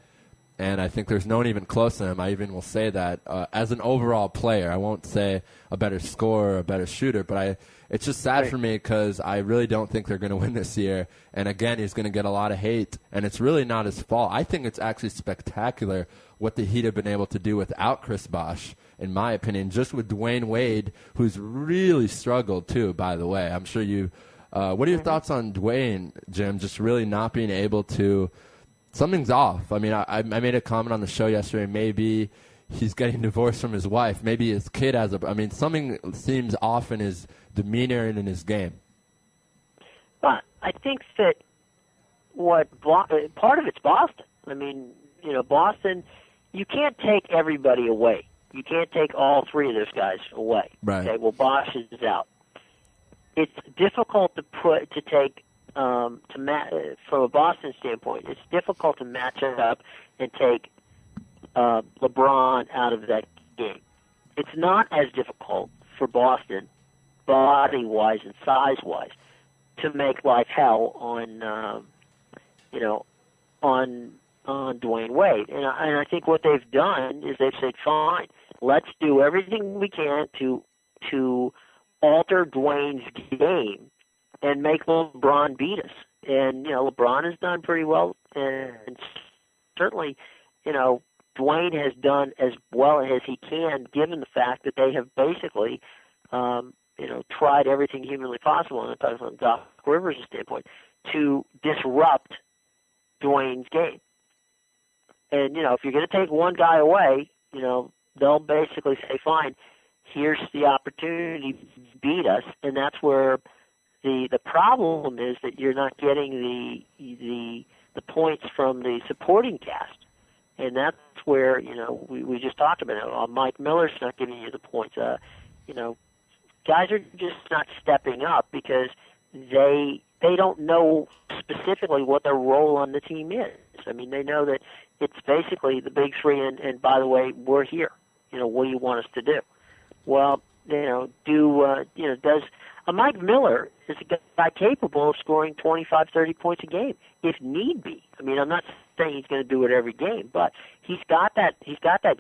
and I think there's no one even close to him. I even will say that as an overall player. I won't say a better scorer or a better shooter, but it's just sad for me because I really don't think they're going to win this year. And, again, he's going to get a lot of hate, and it's really not his fault. I think it's actually spectacular what the Heat have been able to do without Chris Bosh, in my opinion, just with Dwayne Wade, who's really struggled too, by the way. I'm sure you what are your thoughts on Dwayne, Jim, just really not being able to – something's off. I mean, I made a comment on the show yesterday. Maybe he's getting divorced from his wife. Maybe his kid has a – I mean, something seems off in his demeanor and in his game. But I think that part of it's Boston. I mean, Boston, you can't take everybody away. You can't take all 3 of those guys away. Right. Okay, well, Bosh is out. it's difficult to take from a Boston standpoint. It's difficult to match it up and take LeBron out of that game. It's not as difficult for Boston, body-wise and size-wise, to make life hell on Dwayne Wade. And I think what they've done is they've said, fine, let's do everything we can to alter Dwayne's game and make LeBron beat us. And, LeBron has done pretty well, and certainly, Dwayne has done as well as he can, given the fact that they have basically, tried everything humanly possible, and I'm talking from Doc Rivers' standpoint, to disrupt Dwayne's game. And, if you're going to take one guy away, they'll basically say, fine, here's the opportunity to beat us, and that's where the problem is that you're not getting the points from the supporting cast. And that's where, we just talked about it. Mike Miller's not giving you the points. Guys are just not stepping up because they don't know specifically what their role on the team is. I mean, they know that it's basically the big three, and by the way, we're here. What do you want us to do? Well, does Mike Miller is a guy capable of scoring 25, 30 points a game if need be. I mean, I'm not saying he's going to do it every game, but he's got that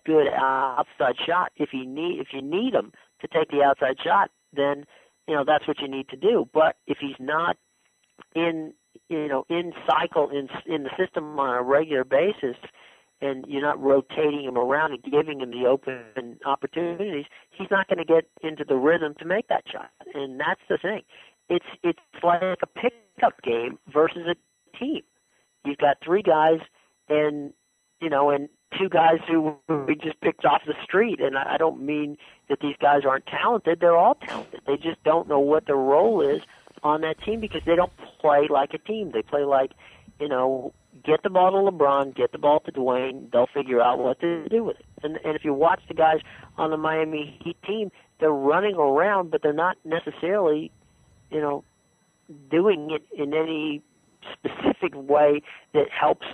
good outside shot. If you need him to take the outside shot, then that's what you need to do. But if he's not in cycle in the system on a regular basis, and you're not rotating him around and giving him the open opportunities, he's not going to get into the rhythm to make that shot. And that's the thing. It's like a pickup game versus a team. You've got three guys and two guys who we just picked off the street. And I don't mean that these guys aren't talented. They're all talented. They just don't know what their role is on that team because they don't play like a team. They play like, get the ball to LeBron, get the ball to Dwayne, they'll figure out what to do with it. And if you watch the guys on the Miami Heat team, they're running around, but they're not necessarily, doing it in any specific way that helps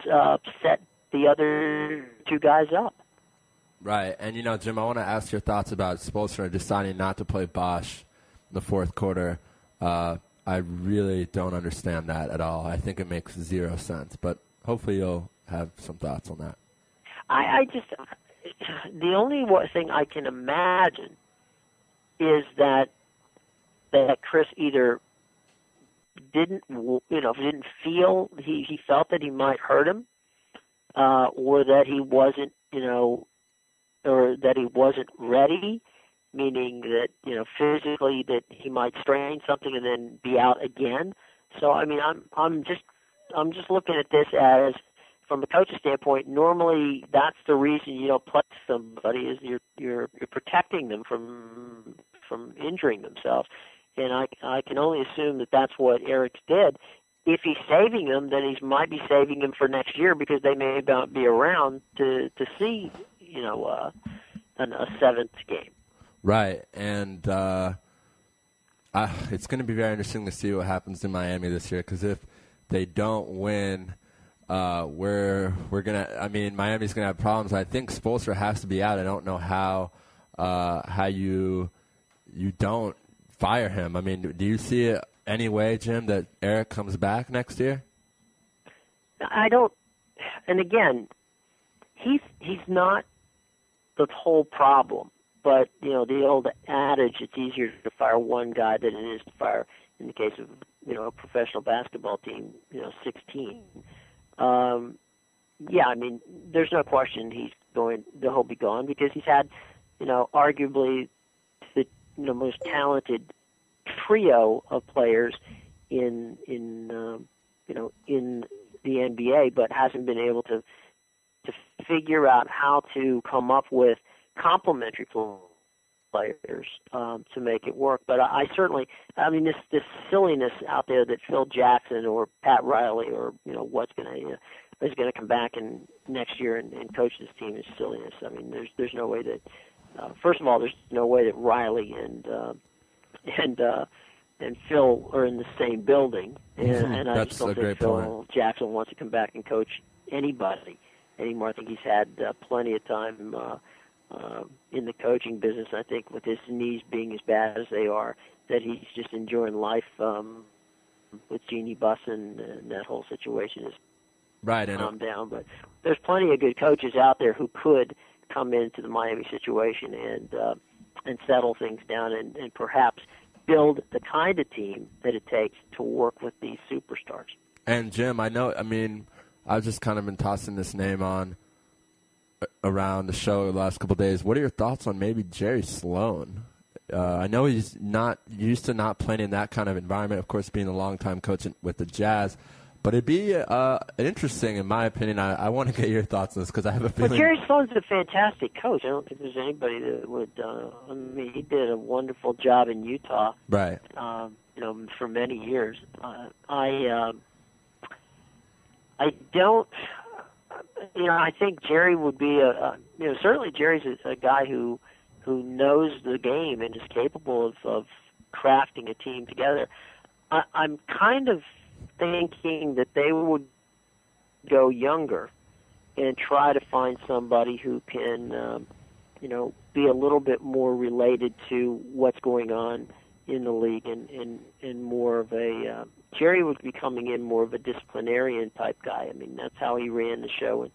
set the other two guys up. Right. And, Jim, I want to ask your thoughts about Spoelstra deciding not to play Bosch in the fourth quarter. I really don't understand that at all. I think it makes zero sense. But hopefully you'll have some thoughts on that. The only thing I can imagine is that Chris either didn't feel he felt that he might hurt him, or that he wasn't, or that he wasn't ready, meaning that, physically that he might strain something and then be out again. So, I mean, I'm just looking at this as, from a coach's standpoint, normally that's the reason you don't play somebody is you're protecting them from injuring themselves. And I can only assume that that's what Eric did. If he's saving them, then he might be saving them for next year because they may not be around to see, a seventh game. Right, and it's going to be very interesting to see what happens in Miami this year because if they don't win, we're gonna. I mean, Miami's gonna have problems. I think Spoelstra has to be out. I don't know how you don't fire him. I mean, do you see it any way, Jim, that Eric comes back next year? I don't. And again, he's not the whole problem. But, the old adage, it's easier to fire one guy than it is to fire, in the case of, a professional basketball team, 16. Yeah, I mean, there's no question he'll be gone because he's had, arguably the most talented trio of players in the NBA, but hasn't been able to figure out how to come up with complementary players to make it work. But I certainly, this silliness out there that Phil Jackson or Pat Riley or is going to come back in next year and coach this team is silliness. I mean, there's no way that first of all, there's no way that Riley and Phil are in the same building, and I That's just don't a think great Phil point. Jackson wants to come back and coach anybody anymore. I think he's had plenty of time in the coaching business. I think with his knees being as bad as they are, that he's just enjoying life with Jeannie Bussin, and that whole situation is Right, and calmed down. But there's plenty of good coaches out there who could come into the Miami situation and settle things down and perhaps build the kind of team that it takes to work with these superstars. And Jim, I've just kind of been tossing this name on around the show the last couple of days. What are your thoughts on maybe Jerry Sloan? I know he's not used to not playing in that kind of environment, of course, being a longtime coach with the Jazz. But it'd be interesting, in my opinion. I want to get your thoughts on this because I have a feeling. Well, Jerry Sloan's a fantastic coach. I don't think there's anybody that would. He did a wonderful job in Utah. Right. For many years. I don't. I think Jerry would be certainly Jerry's a guy who knows the game and is capable of crafting a team together. I'm kind of thinking that they would go younger and try to find somebody who can, be a little bit more related to what's going on in the league and more of a Jerry would be coming in more of a disciplinarian type guy. I mean, that's how he ran the show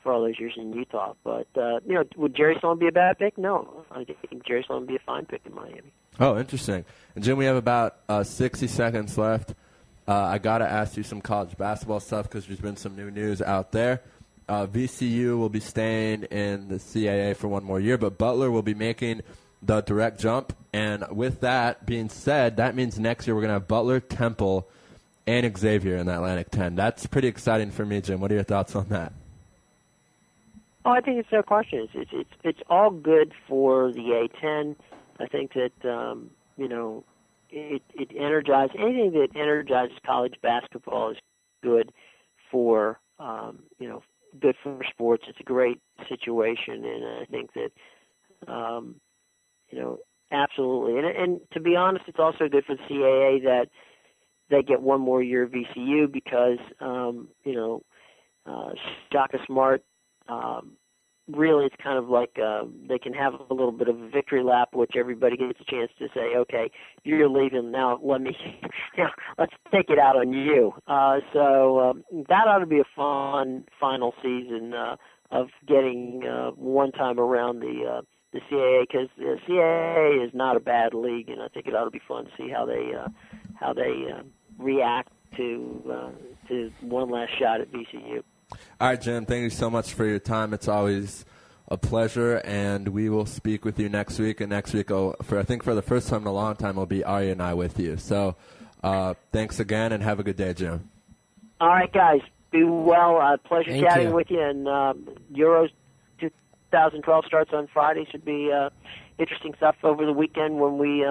for all those years in Utah. But, would Jerry Sloan be a bad pick? No. I think Jerry Sloan would be a fine pick in Miami. Oh, interesting. And, Jim, we have about 60 seconds left. I got to ask you some college basketball stuff because there's been some new news out there. VCU will be staying in the CAA for one more year, but Butler will be making the direct jump. And with that being said, that means next year we're going to have Butler, Temple, and Xavier in the Atlantic 10. That's pretty exciting for me, Jim. What are your thoughts on that? Oh, I think it's no question. It's all good for the A10. I think that it energizes anything that energizes college basketball is good for good for sports. It's a great situation, and I think that absolutely. And to be honest, it's also good for the CAA that they get one more year of VCU because Shaka Smart. Really, it's kind of like they can have a little bit of a victory lap, which everybody gets a chance to say, "Okay, you're leaving now. Let's take it out on you." So that ought to be a fun final season of getting one time around the CAA because the CAA is not a bad league, and I think it ought to be fun to see how they react to one last shot at VCU. All right, Jim, thank you so much for your time. It's always a pleasure, and we will speak with you next week. And next week, I think for the first time in a long time, will be Arya and I with you. So thanks again, and have a good day, Jim. All right, guys. Be well. Pleasure chatting with you. And Euros 2012 starts on Friday. Should be interesting stuff over the weekend when we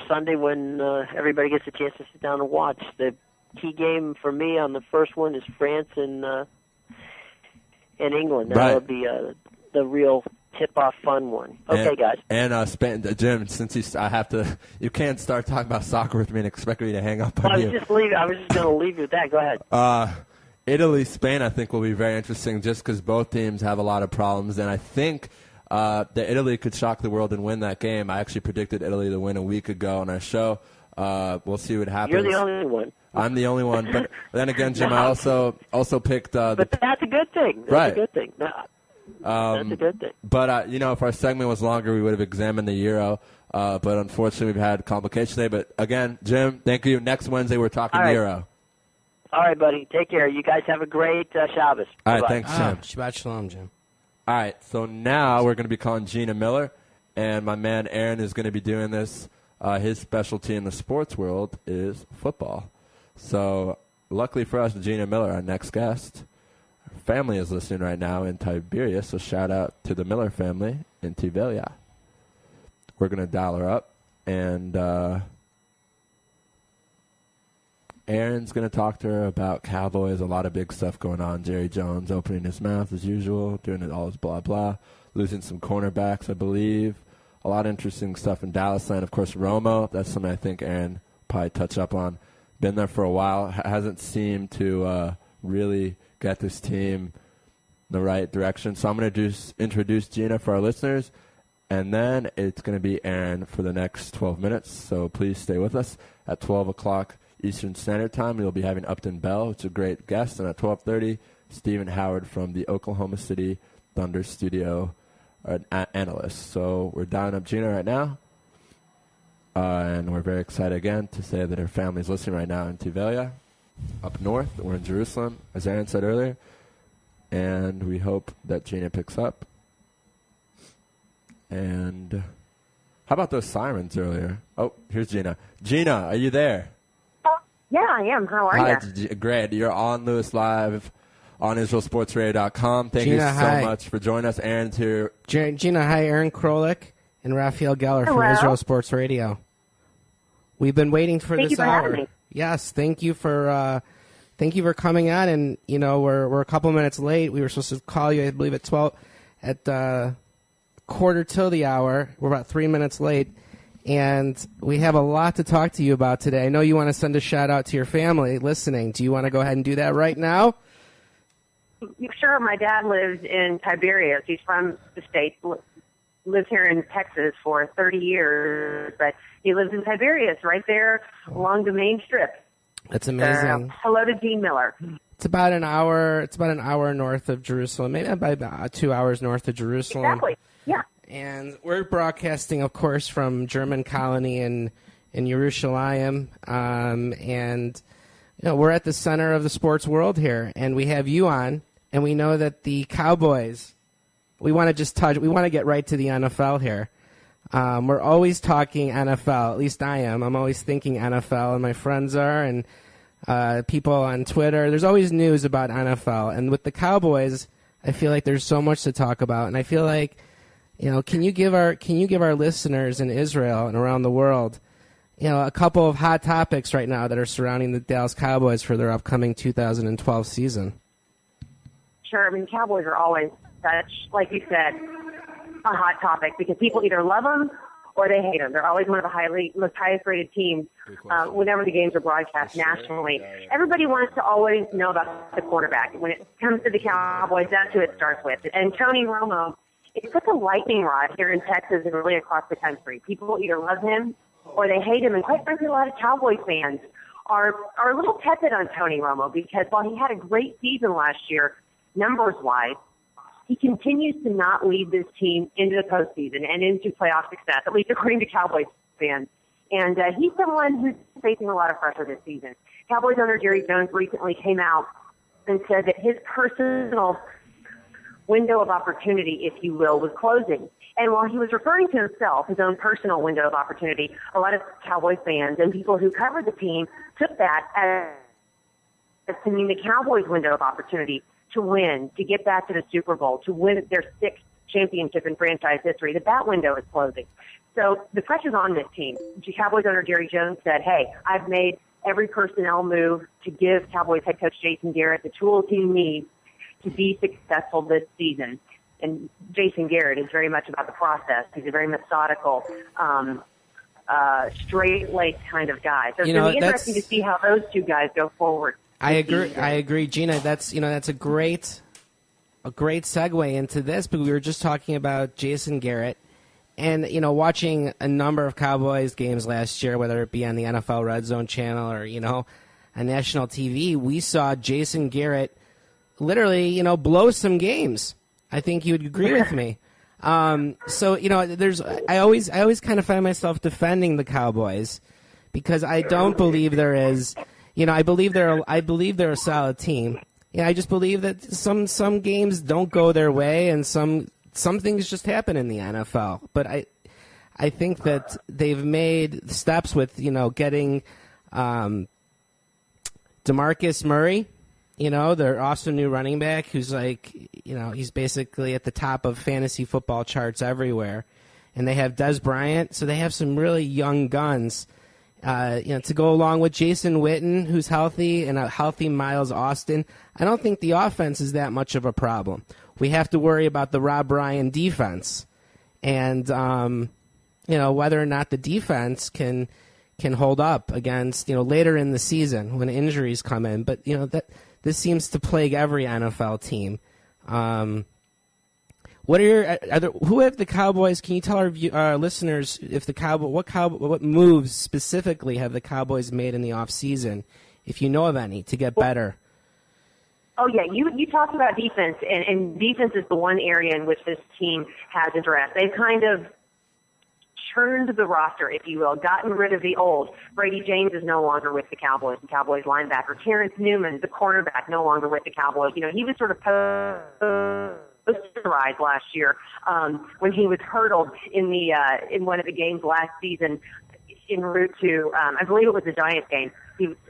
Sunday when everybody gets a chance to sit down and watch. The key game for me on the first one is France and England. That'll be the real tip-off fun one. Okay, guys. And Spain, Jim, since you can't start talking about soccer with me and expect me to hang up on you. I was just going to leave you with that. Go ahead. Italy, Spain, I think will be very interesting just because both teams have a lot of problems, and I think that Italy could shock the world and win that game. I actually predicted Italy to win a week ago on our show. We'll see what happens. You're the only one. I'm the only one, but then again, Jim, I also picked. But that's a good thing. That's a good thing. That's a good thing. But if our segment was longer, we would have examined the Euro. But unfortunately, we've had complications today. But again, Jim, thank you. Next Wednesday, we're talking Euro. All right, buddy. Take care. You guys have a great Shabbos. All right, Bye-bye. thanks, Jim. Shabbat shalom, Jim. All right, so now we're going to be calling Gina Miller, and my man Aaron is going to be doing this. His specialty in the sports world is football. So luckily for us, Gina Miller, our next guest, her family is listening right now in Tiberias, so shout out to the Miller family in Tiberia. We're going to dial her up, and Aaron's going to talk to her about Cowboys, a lot of big stuff going on. Jerry Jones opening his mouth as usual, doing it all his blah, blah, losing some cornerbacks, I believe. a lot of interesting stuff in Dallas land. Of course, Romo, that's something I think Aaron probably touch up on. Been there for a while, hasn't seemed to really get this team in the right direction. So I'm going to introduce Gina for our listeners, and then it's going to be Aaron for the next 12 minutes. So please stay with us. At 12 o'clock Eastern Standard Time, we'll be having Upton Bell, which is a great guest, and at 12:30, Stephen Howard from the Oklahoma City Thunder studio, an analyst. So we're dialing up Gina right now. And we're very excited again to say that her family is listening right now in Tivelia, up north. We're in Jerusalem, as Aaron said earlier. And we hope that Gina picks up. And how about those sirens earlier? Oh, here's Gina. Gina, are you there? Yeah, I am. How are you? Great. You're on Lewis Live on IsraelSportsRadio.com. Thank Gina, you so hi. much for joining us. Aaron's here. Gina, hi. Aaron Krolik and Raphael Gellar from Hello. Israel Sports Radio. We've been waiting for Thank this you for hour. having me. Yes, thank you for coming on. And we're a couple minutes late. We were supposed to call you, I believe, at quarter till the hour. We're about 3 minutes late, and we have a lot to talk to you about today. I know you want to send a shout out to your family listening. Do you want to go ahead and do that right now? Sure. My dad lives in Tiberias. He's from the States. Lives here in Texas for 30 years, but he lives in Tiberias, right there along the main strip. That's amazing. Hello to Dean Miller. It's about an hour. It's about an hour north of Jerusalem, maybe about 2 hours north of Jerusalem. Exactly. Yeah. And we're broadcasting, of course, from German colony in Yerushalayim, and we're at the center of the sports world here, and we have you on, and we know that the Cowboys. We want to we want to get right to the NFL here. We're always talking NFL. At least I am. I'm always thinking NFL, and my friends are, and people on Twitter. There's always news about NFL, and with the Cowboys, I feel like there's so much to talk about, and I feel like, can you give our listeners in Israel and around the world, a couple of hot topics right now that are surrounding the Dallas Cowboys for their upcoming 2012 season? Sure. I mean, Cowboys are always such, like you said, a hot topic because people either love them or they hate them. They're always one of the most highest rated teams whenever the games are broadcast nationally. Everybody wants to always know about the quarterback. When it comes to the Cowboys, that's who it starts with. And Tony Romo, it's such a lightning rod here in Texas and really across the country. People either love him or they hate him. And quite frankly, a lot of Cowboys fans are a little tepid on Tony Romo because while he had a great season last year, numbers-wise, he continues to not lead this team into the postseason and into playoff success, at least according to Cowboys fans. And he's someone who's facing a lot of pressure this season. Cowboys owner Jerry Jones recently came out and said that his personal window of opportunity, if you will, was closing. And while he was referring to himself, his own personal window of opportunity, a lot of Cowboys fans and people who covered the team took that as to mean the Cowboys' window of opportunity to win, to get back to the Super Bowl, to win their sixth championship in franchise history, that window is closing. So the pressure's on this team. Cowboys owner Jerry Jones said, hey, I've made every personnel move to give Cowboys head coach Jason Garrett the tools he needs to be successful this season. And Jason Garrett is very much about the process. He's a very methodical, straight-laced kind of guy. So it's going to be interesting to see how those two guys go forward. I agree, Gina. That's a great segue into this. But we were just talking about Jason Garrett, and watching a number of Cowboys games last year, whether it be on the NFL Red Zone channel or on national TV, we saw Jason Garrett literally blow some games. I think you would agree with me. So I always kind of find myself defending the Cowboys because I don't believe there is. I believe they're a solid team. I just believe that some games don't go their way, and some things just happen in the NFL. But I think that they've made steps with getting DeMarcus Murray, their awesome new running back, who's he's basically at the top of fantasy football charts everywhere, and they have Des Bryant, so they have some really young guns. To go along with Jason Witten, who's healthy, and a healthy Miles Austin. I don't think the offense is that much of a problem. We have to worry about the Rob Ryan defense. And, whether or not the defense can hold up against, later in the season when injuries come in. But, that this seems to plague every NFL team. What who have the Cowboys? Can you tell our listeners if what moves specifically have the Cowboys made in the offseason, if you know of any, to get better? Oh, yeah, you talked about defense, and defense is the one area in which this team has addressed. They've kind of churned the roster, if you will, gotten rid of the old. Brady James is no longer with the Cowboys linebacker. Terrence Newman, the cornerback, no longer with the Cowboys. He was sort of posterized last year when he was hurdled in one of the games last season en route to, I believe it was the Giants game.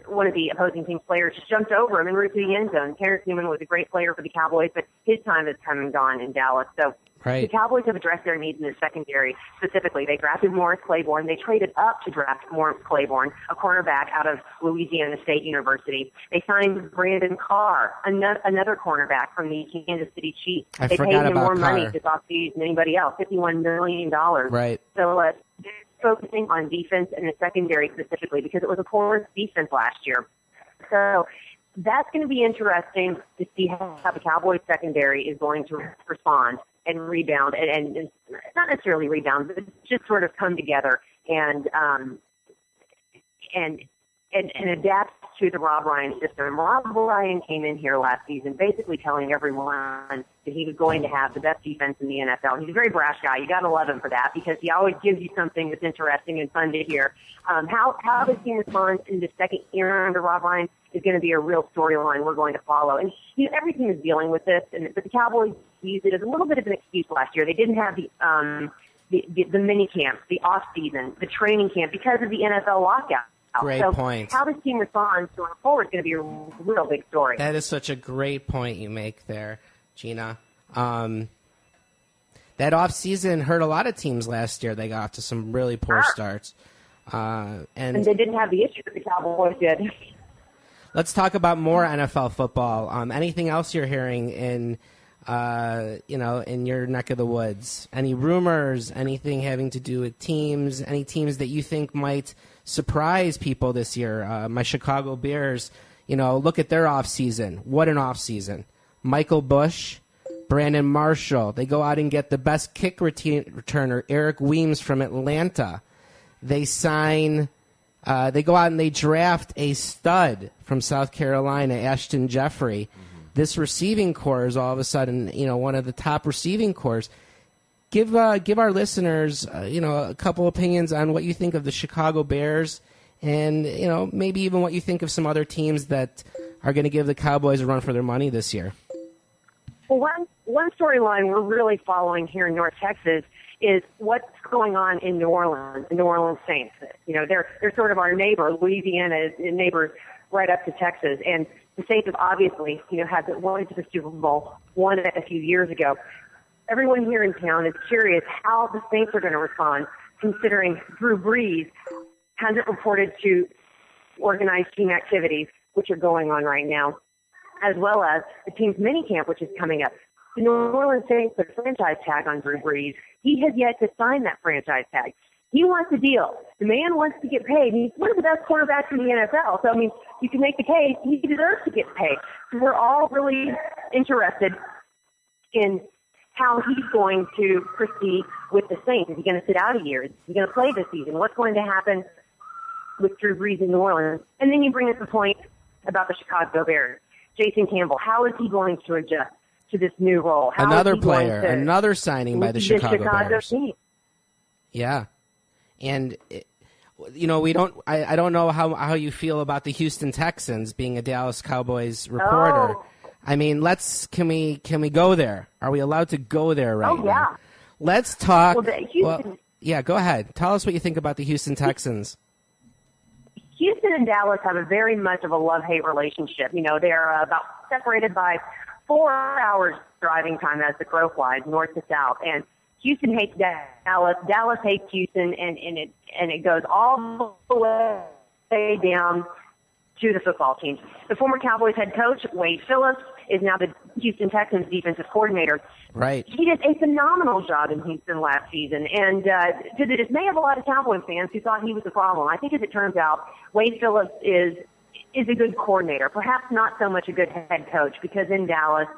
One of the opposing team's players just jumped over him en route to the end zone. Terrence Newman was a great player for the Cowboys, but his time has come and gone in Dallas. So the Cowboys have addressed their needs in the secondary specifically. They drafted Morris Claiborne. They traded up to draft Morris Claiborne, a cornerback out of Louisiana State University. They signed Brandon Carr, another cornerback from the Kansas City Chiefs. They paid him more money this offseason than anybody else, $51 million. Right. So focusing on defense and the secondary specifically because it was a poor defense last year. So that's going to be interesting to see how the Cowboys secondary is going to respond and rebound and not necessarily rebound, but just sort of come together and adapt to the Rob Ryan system. Rob Ryan came in here last season basically telling everyone that he was going to have the best defense in the NFL. He's a very brash guy. You got to love him for that because he always gives you something that's interesting and fun to hear. How this team responds in the second year under Rob Ryan is going to be a real storyline we're going to follow. And every team is dealing with this, but the Cowboys used it as a little bit of an excuse last year. They didn't have the mini camps, the off season, the training camp because of the NFL lockout. Great point. How this team responds going forward is going to be a real big story. That is such a great point you make there, Gina. That offseason hurt a lot of teams last year. They got off to some really poor starts. And they didn't have the issue that the Cowboys did. Let's talk about more NFL football. Anything else you're hearing in your neck of the woods? Any rumors, anything having to do with teams, any teams that you think might surprise people this year? My Chicago Bears, look at their offseason. What an offseason. Michael Bush, Brandon Marshall. They go out and get the best kick returner, Eric Weems from Atlanta. They go out and they draft a stud from South Carolina, Ashton Jeffrey. This receiving core is all of a sudden, one of the top receiving cores. Give our listeners, a couple opinions on what you think of the Chicago Bears, and maybe even what you think of some other teams that are going to give the Cowboys a run for their money this year. Well, one storyline we're really following here in North Texas is what's going on in New Orleans, the New Orleans Saints. They're sort of our neighbor. Louisiana is neighbors right up to Texas, and the Saints have obviously, had won to the Super Bowl, won it a few years ago. Everyone here in town is curious how the Saints are going to respond, considering Drew Brees hasn't reported to organized team activities, which are going on right now, as well as the team's minicamp, which is coming up. The New Orleans Saints put a franchise tag on Drew Brees. He has yet to sign that franchise tag. He wants a deal. The man wants to get paid. He's one of the best quarterbacks in the NFL. So, you can make the case he deserves to get paid. So we're all really interested in how he's going to proceed with the Saints. Is he going to sit out a year? Is he going to play this season? What's going to happen with Drew Brees in New Orleans? And then you bring up the point about the Chicago Bears. Jason Campbell, how is he going to adjust to this new role? How another player, another signing by the Chicago Bears. Team? Yeah. And, we don't. I don't know how you feel about the Houston Texans being a Dallas Cowboys reporter. Oh. Can we go there? Are we allowed to go there right now? Oh, yeah. Let's talk. Houston, go ahead. Tell us what you think about the Houston Texans. Houston and Dallas have a very much of a love-hate relationship. They're about separated by 4 hours driving time as the crow flies, north to south. And Houston hates Dallas. Dallas hates Houston, and it goes all the way down to the football team. The former Cowboys head coach, Wade Phillips, is now the Houston Texans defensive coordinator. Right. He did a phenomenal job in Houston last season, and to the dismay of a lot of Cowboys fans who thought he was the problem. I think, as it turns out, Wade Phillips is a good coordinator, perhaps not so much a good head coach, because in Dallas,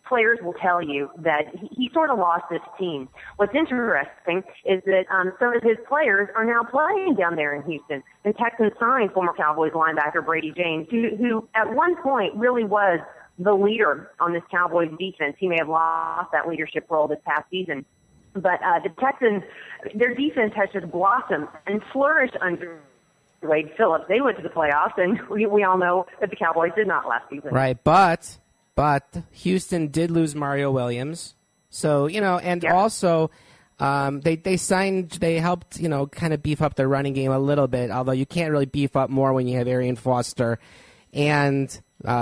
players will tell you that he sort of lost this team. What's interesting is that some of his players are now playing down there in Houston. The Texans signed former Cowboys linebacker Brady James, who at one point really was the leader on this Cowboys defense. He may have lost that leadership role this past season. But the Texans, their defense has just blossomed and flourished under Wade Phillips. They went to the playoffs, and we all know that the Cowboys did not last season. Right, but Houston did lose Mario Williams. So, and also they helped, kind of beef up their running game a little bit, although you can't really beef up more when you have Arian Foster and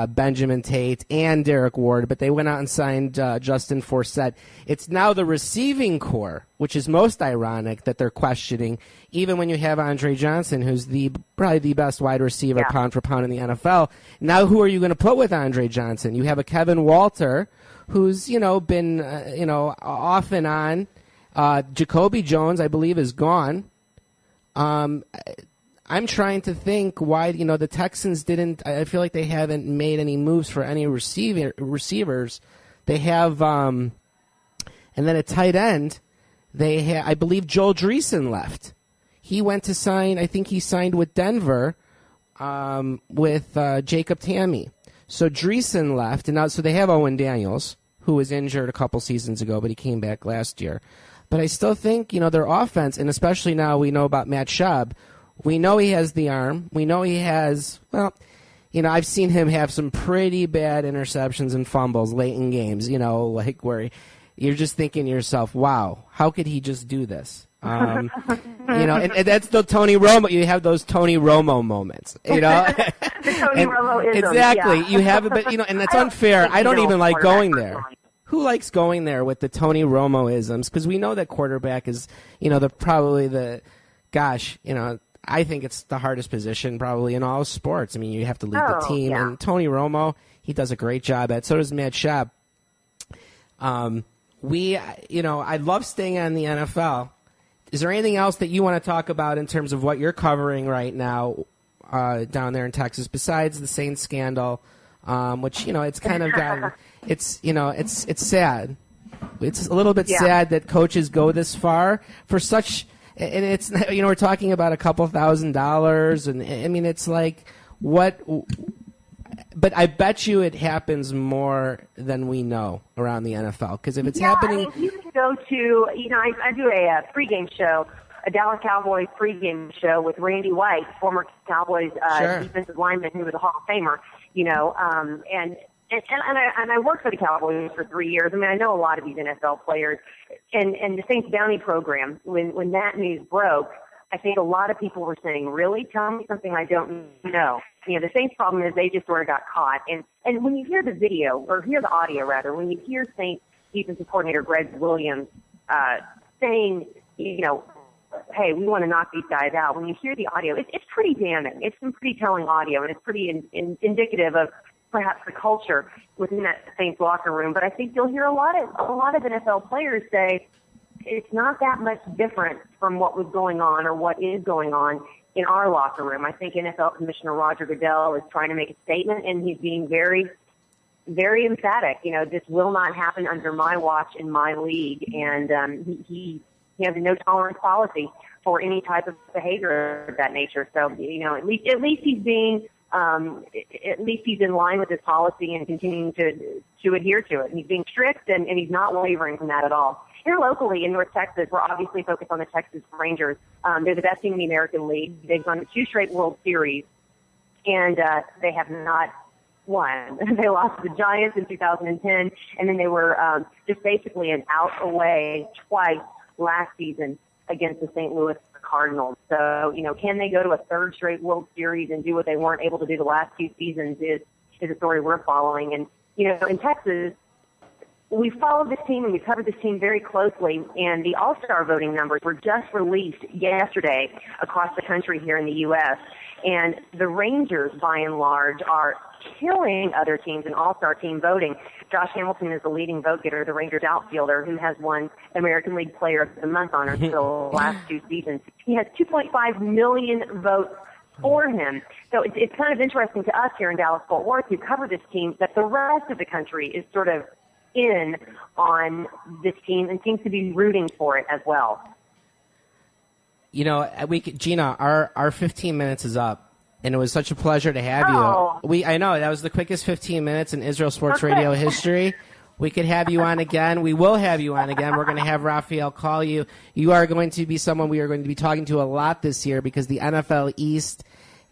Benjamin Tate and Derek Ward, but they went out and signed Justin Forsett. It's now the receiving core, which is most ironic that they're questioning, even when you have Andre Johnson, who's probably the best wide receiver pound for pound in the NFL. Now who are you going to put with Andre Johnson? You have a Kevin Walter, who's, been, off and on. Jacoby Jones, I believe, is gone. I'm trying to think why, the Texans didn't. I feel like they haven't made any moves for any receivers. They have, and then at tight end, I believe Joel Dreesen left. He went to sign. I think he signed with Denver, with Jacob Tamme. So Dreesen left, and now so they have Owen Daniels, who was injured a couple seasons ago, but he came back last year. But I still think, their offense, and especially now we know about Matt Schaub. We know he has the arm. We know he has, I've seen him have some pretty bad interceptions and fumbles late in games, like where you're just thinking to yourself, wow, how could he just do this? And that's the Tony Romo. You have those Tony Romo moments, The Tony Romo ism. Exactly. Yeah. You have it, but, and that's unfair. I don't even like going there. Who likes going there with the Tony Romo isms? Because we know that quarterback is, I think it's the hardest position probably in all sports. I mean, you have to lead the team. Yeah. And Tony Romo, he does a great job at. So does Matt Schaub. I love staying on the NFL. Is there anything else that you want to talk about in terms of what you're covering right now down there in Texas besides the Saints scandal, which, it's kind of gotten, it's sad. It's a little bit sad that coaches go this far for such. And it's, we're talking about a couple $1,000s, and I mean, it's like, what? But I bet you it happens more than we know around the NFL. Because if it's happening. You can go to, I do a pregame show, a Dallas Cowboys pregame show with Randy White, former Cowboys defensive lineman who was a Hall of Famer, And I worked for the Cowboys for 3 years. I mean, I know a lot of these NFL players. And the Saints Bounty program, when that news broke, I think a lot of people were saying, really? Tell me something I don't know. The Saints' problem is they just sort of got caught. And when you hear the video, or hear the audio, rather, when you hear Saints defensive coordinator Greg Williams saying, hey, we want to knock these guys out, when you hear the audio, it's pretty damning. It's some pretty telling audio, and it's pretty indicative of perhaps the culture within that Saints locker room. But I think you'll hear a lot of NFL players say it's not that much different from what was going on or what is going on in our locker room. I think NFL Commissioner Roger Goodell is trying to make a statement, and he's being very, very emphatic. This will not happen under my watch in my league, and he has a no tolerance policy for any type of behavior of that nature. So at least he's being at least he's in line with his policy and continuing to adhere to it. And he's being strict, and he's not wavering from that at all. Here locally in North Texas, we're obviously focused on the Texas Rangers. They're the best team in the American League. They've gone to 2 straight World Series, and they have not won. They lost to the Giants in 2010, and then they were just basically an out away twice last season against the St. Louis Cardinals. So, can they go to a 3rd straight World Series and do what they weren't able to do the last 2 seasons is a story we're following. And, in Texas, we followed this team and we covered this team very closely, and the All-Star voting numbers were just released yesterday across the country here in the U.S., and the Rangers, by and large, are killing other teams in All-Star team voting. Josh Hamilton is the leading vote getter, the Rangers outfielder, who has won American League Player of the Month honors for the last 2 seasons. He has 2.5 million votes for him. So it's kind of interesting to us here in Dallas-Fort Worth who cover this team that the rest of the country is sort of in on this team and seems to be rooting for it as well. You know, Gina, our 15 minutes is up, and it was such a pleasure to have you. I know that was the quickest 15 minutes in Israel Sports Radio history. We could have you on again. We will have you on again. We're going to have Raphael call you. You are going to be someone we are going to be talking to a lot this year because the NFL East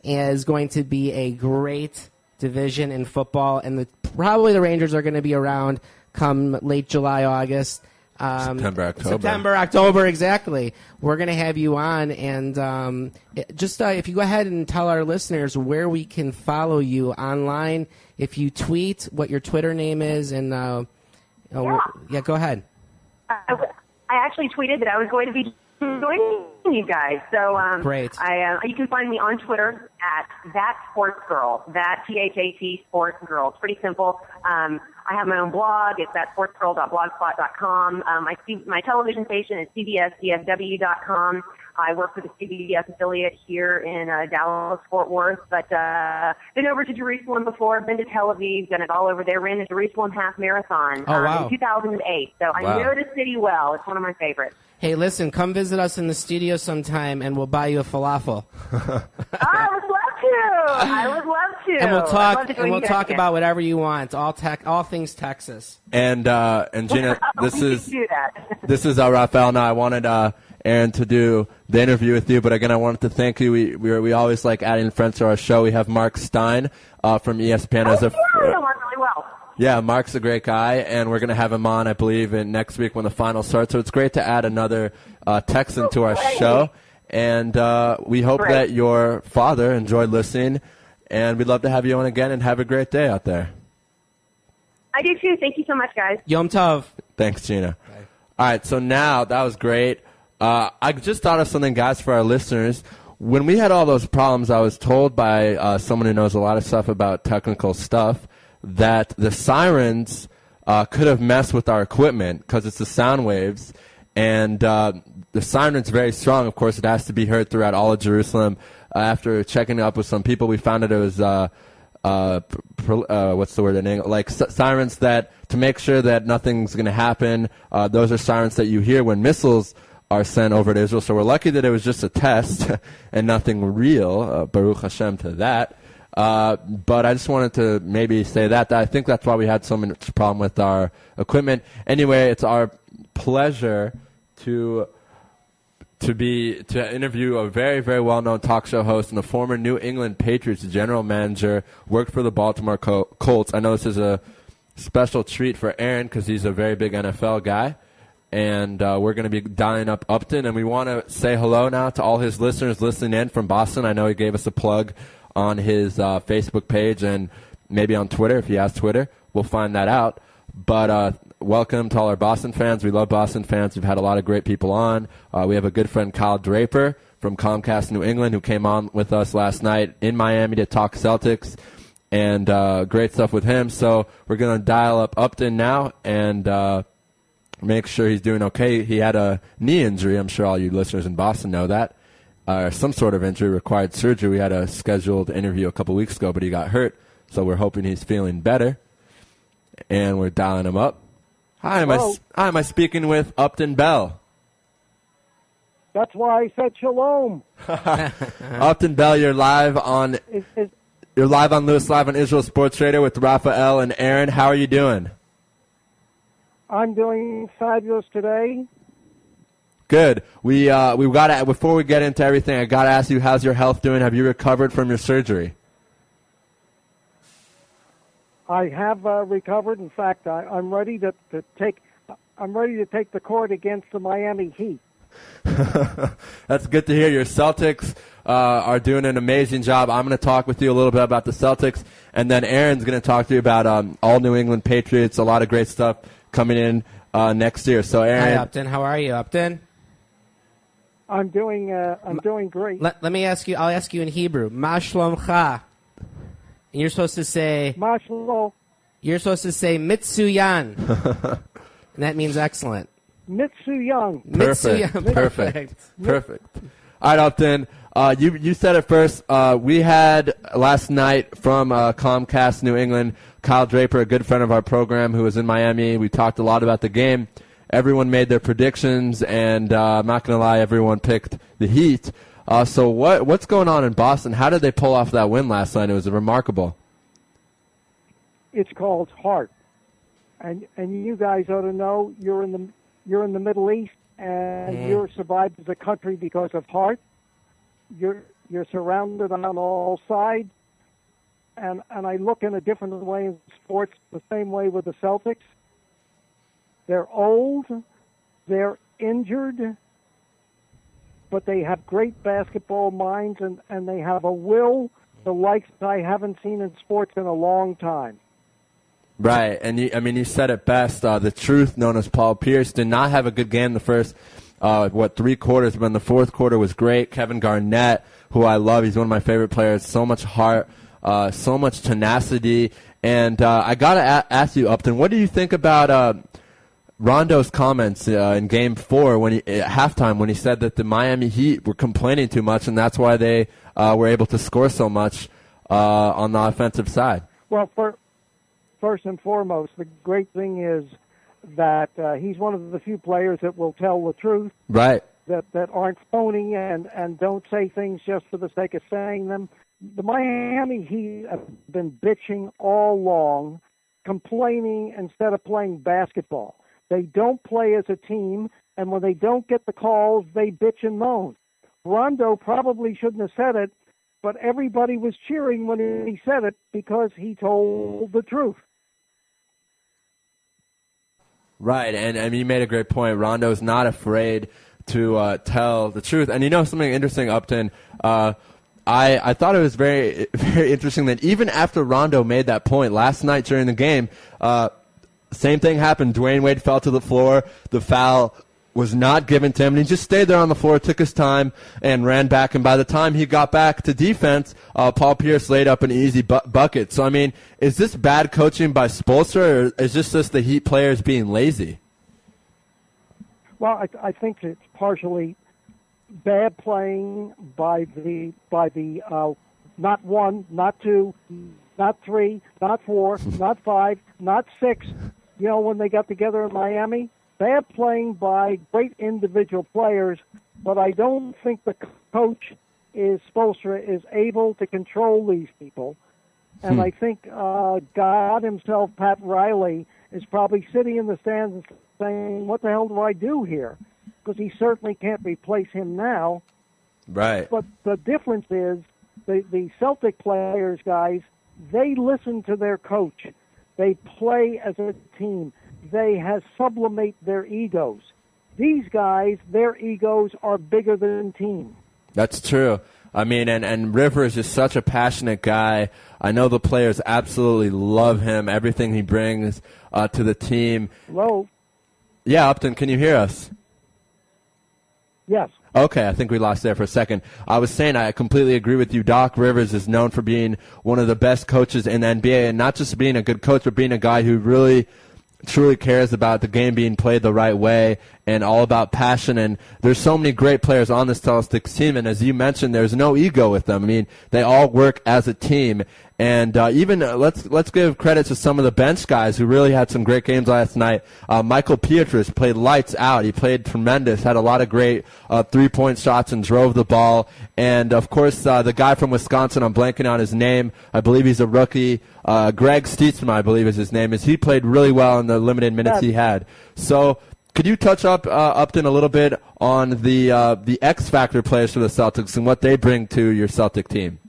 is going to be a great division in football, and probably the Rangers are going to be around come late July, August. September, October, exactly. We're going to have you on, and if you go ahead and tell our listeners where we can follow you online, if you tweet what your Twitter name is, and go ahead. I actually tweeted that I was going to be joining you guys. So great. You can find me on Twitter at That Sports Girl. That THAT Sports Girl. It's pretty simple. I have my own blog. It's thatsportsgirl.blogspot.com. My television station is cbsdfw.com. I work for the CBS affiliate here in Dallas-Fort Worth, but been over to Jerusalem before, been to Tel Aviv, done it all over there, ran the Jerusalem Half Marathon in 2008. So I know the city well. It's one of my favorites. Hey, listen, come visit us in the studio sometime, and we'll buy you a falafel. I would love to. And we'll talk about whatever you want, all things Texas. And Gina, this is Raphael. Now I wanted Aaron to do the interview with you, but again, I wanted to thank you. We always like adding friends to our show. We have Mark Stein from ESPN I know Mark really well. Yeah, Mark's a great guy, and we're going to have him on, I believe, next week when the final starts. So it's great to add another Texan to our show. And we hope that your father enjoyed listening, and we'd love to have you on again, and have a great day out there. I do, too. Thank you so much, guys. Yom Tov. Thanks, Gina. Bye. All right, so now, that was great. I just thought of something, guys, for our listeners. When we had all those problems, I was told by someone who knows a lot of stuff about technical stuff that the sirens could have messed with our equipment because it's the sound waves, and the siren's very strong. Of course, it has to be heard throughout all of Jerusalem. After checking up with some people, we found that it was what's the word in English? Like sirens that to make sure that nothing's going to happen. Those are sirens that you hear when missiles are sent over to Israel. So we're lucky that it was just a test and nothing real. Baruch Hashem to that. But I just wanted to maybe say that I think that's why we had so much problem with our equipment. Anyway, it's our pleasure to interview a very, very well-known talk show host and the former New England Patriots general manager, worked for the Baltimore Colts. I know this is a special treat for Aaron because he's a very big NFL guy. And we're going to be dialing up Upton, and we want to say hello now to all his listeners listening in from Boston. I know he gave us a plug on his Facebook page and maybe on Twitter. If he has Twitter, we'll find that out. But welcome to all our Boston fans. We love Boston fans. We've had a lot of great people on. We have a good friend, Kyle Draper from Comcast New England, who came on with us last night in Miami to talk Celtics, and great stuff with him. So we're going to dial up Upton now and make sure he's doing okay. He had a knee injury. I'm sure all you listeners in Boston know that. Some sort of injury, required surgery. We had a scheduled interview a couple weeks ago, but he got hurt, so we're hoping he's feeling better. And we're dialing him up. Hi, am I speaking with Upton Bell? That's why I said shalom. Upton Bell, you're live on Lewis Live on Israel Sports Radio with Raphael and Aaron. How are you doing? I'm doing fabulous today. Good. We got to, before we get into everything, I got to ask you, how's your health doing? Have you recovered from your surgery? I have recovered. In fact, I'm ready to take the court against the Miami Heat. That's good to hear. Your Celtics are doing an amazing job. I'm going to talk with you a little bit about the Celtics, and then Aaron's going to talk to you about all New England Patriots. A lot of great stuff coming in next year. So, Aaron. Hi, Upton. How are you, Upton? I'm doing great. Let me ask you. I'll ask you in Hebrew. Ma shlomcha. And you're supposed to say. Ma shalom. You're supposed to say mitsuyan, and that means excellent. Mitsuyan. Perfect. All right, Upton. You said it first. We had last night from Comcast New England, Kyle Draper, a good friend of our program who was in Miami. We talked a lot about the game. Everyone made their predictions, and I'm not going to lie, everyone picked the Heat. So what's going on in Boston? How did they pull off that win last night? It was remarkable. It's called heart, and you guys ought to know you're in the Middle East, and you're survived as a country because of heart. You're surrounded on all sides, and I look in a different way in sports, the same way with the Celtics. They're old, they're injured, but they have great basketball minds, and they have a will, the likes I haven't seen in sports in a long time. Right, and you said it best. The truth, known as Paul Pierce, did not have a good game the first, 3 quarters, but in the fourth quarter was great. Kevin Garnett, who I love, he's one of my favorite players, so much heart, so much tenacity. And I got to ask you, Upton, what do you think about Rondo's comments in Game 4 at halftime when he said that the Miami Heat were complaining too much, and that's why they were able to score so much on the offensive side? Well, first and foremost, the great thing is that he's one of the few players that will tell the truth. Right. That aren't phony and don't say things just for the sake of saying them. The Miami Heat have been bitching all along, complaining instead of playing basketball. They don't play as a team, and when they don't get the calls, they bitch and moan. Rondo probably shouldn't have said it, but everybody was cheering when he said it because he told the truth. Right, and you made a great point. Rondo's not afraid to tell the truth. And you know something interesting, Upton? I thought it was very, very interesting that even after Rondo made that point last night during the game, same thing happened. Dwayne Wade fell to the floor. The foul was not given to him, and he just stayed there on the floor, took his time, and ran back. And by the time he got back to defense, Paul Pierce laid up an easy bucket. So, I mean, is this bad coaching by Spoelstra, or is this just the Heat players being lazy? Well, I think it's partially bad playing by the not 1, not 2, not 3, not 4, not 5, not 6. You know, when they got together in Miami, bad playing by great individual players, but I don't think the coach Spoelstra is able to control these people. And I think God himself, Pat Riley, is probably sitting in the stands and saying, what the hell do I do here? Because he certainly can't replace him now. Right. But the difference is the Celtic players, guys, they listen to their coach. They play as a team. They have sublimate their egos. These guys, their egos are bigger than team. That's true. I mean, and River is just such a passionate guy. I know the players absolutely love him, everything he brings to the team. Hello? Yeah, Upton, can you hear us? Yes. Okay, I think we lost there for a second. I was saying I completely agree with you. Doc Rivers is known for being one of the best coaches in the NBA, and not just being a good coach, but being a guy who really truly cares about the game being played the right way and all about passion. And there's so many great players on this Celtics team, and as you mentioned, there's no ego with them. I mean, they all work as a team. And even let's give credit to some of the bench guys who really had some great games last night. Michael Pietrus played lights out. He played tremendous, had a lot of great three-point shots and drove the ball. And, of course, the guy from Wisconsin, I'm blanking on his name. I believe he's a rookie. Greg Stietzman, I believe is his name. He played really well in the limited minutes he had. So could you touch Upton a little bit on the X-Factor players for the Celtics and what they bring to your Celtic team?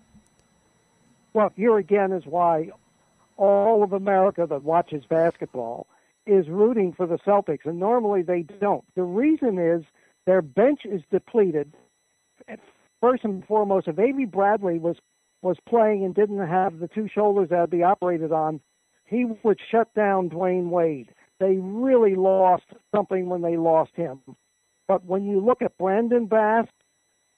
Well, here again is why all of America that watches basketball is rooting for the Celtics, and normally they don't. The reason is Their bench is depleted. First and foremost, if Avery Bradley was playing and didn't have the two shoulders that would be operated on, he would shut down Dwayne Wade. They really lost something when they lost him. But when you look at Brandon Bass,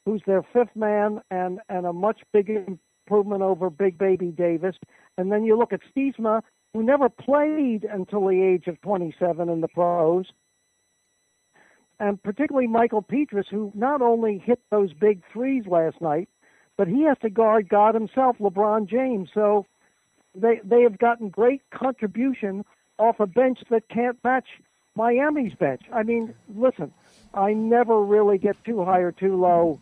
who's their fifth man and a much bigger improvement over Big Baby Davis, and then you look at Stiefma, who never played until the age of 27 in the pros, and particularly Michael Petrus, who not only hit those big threes last night, but he has to guard God himself, LeBron James. So they have gotten great contribution off a bench that can't match Miami's bench. I mean, listen, I never really get too high or too low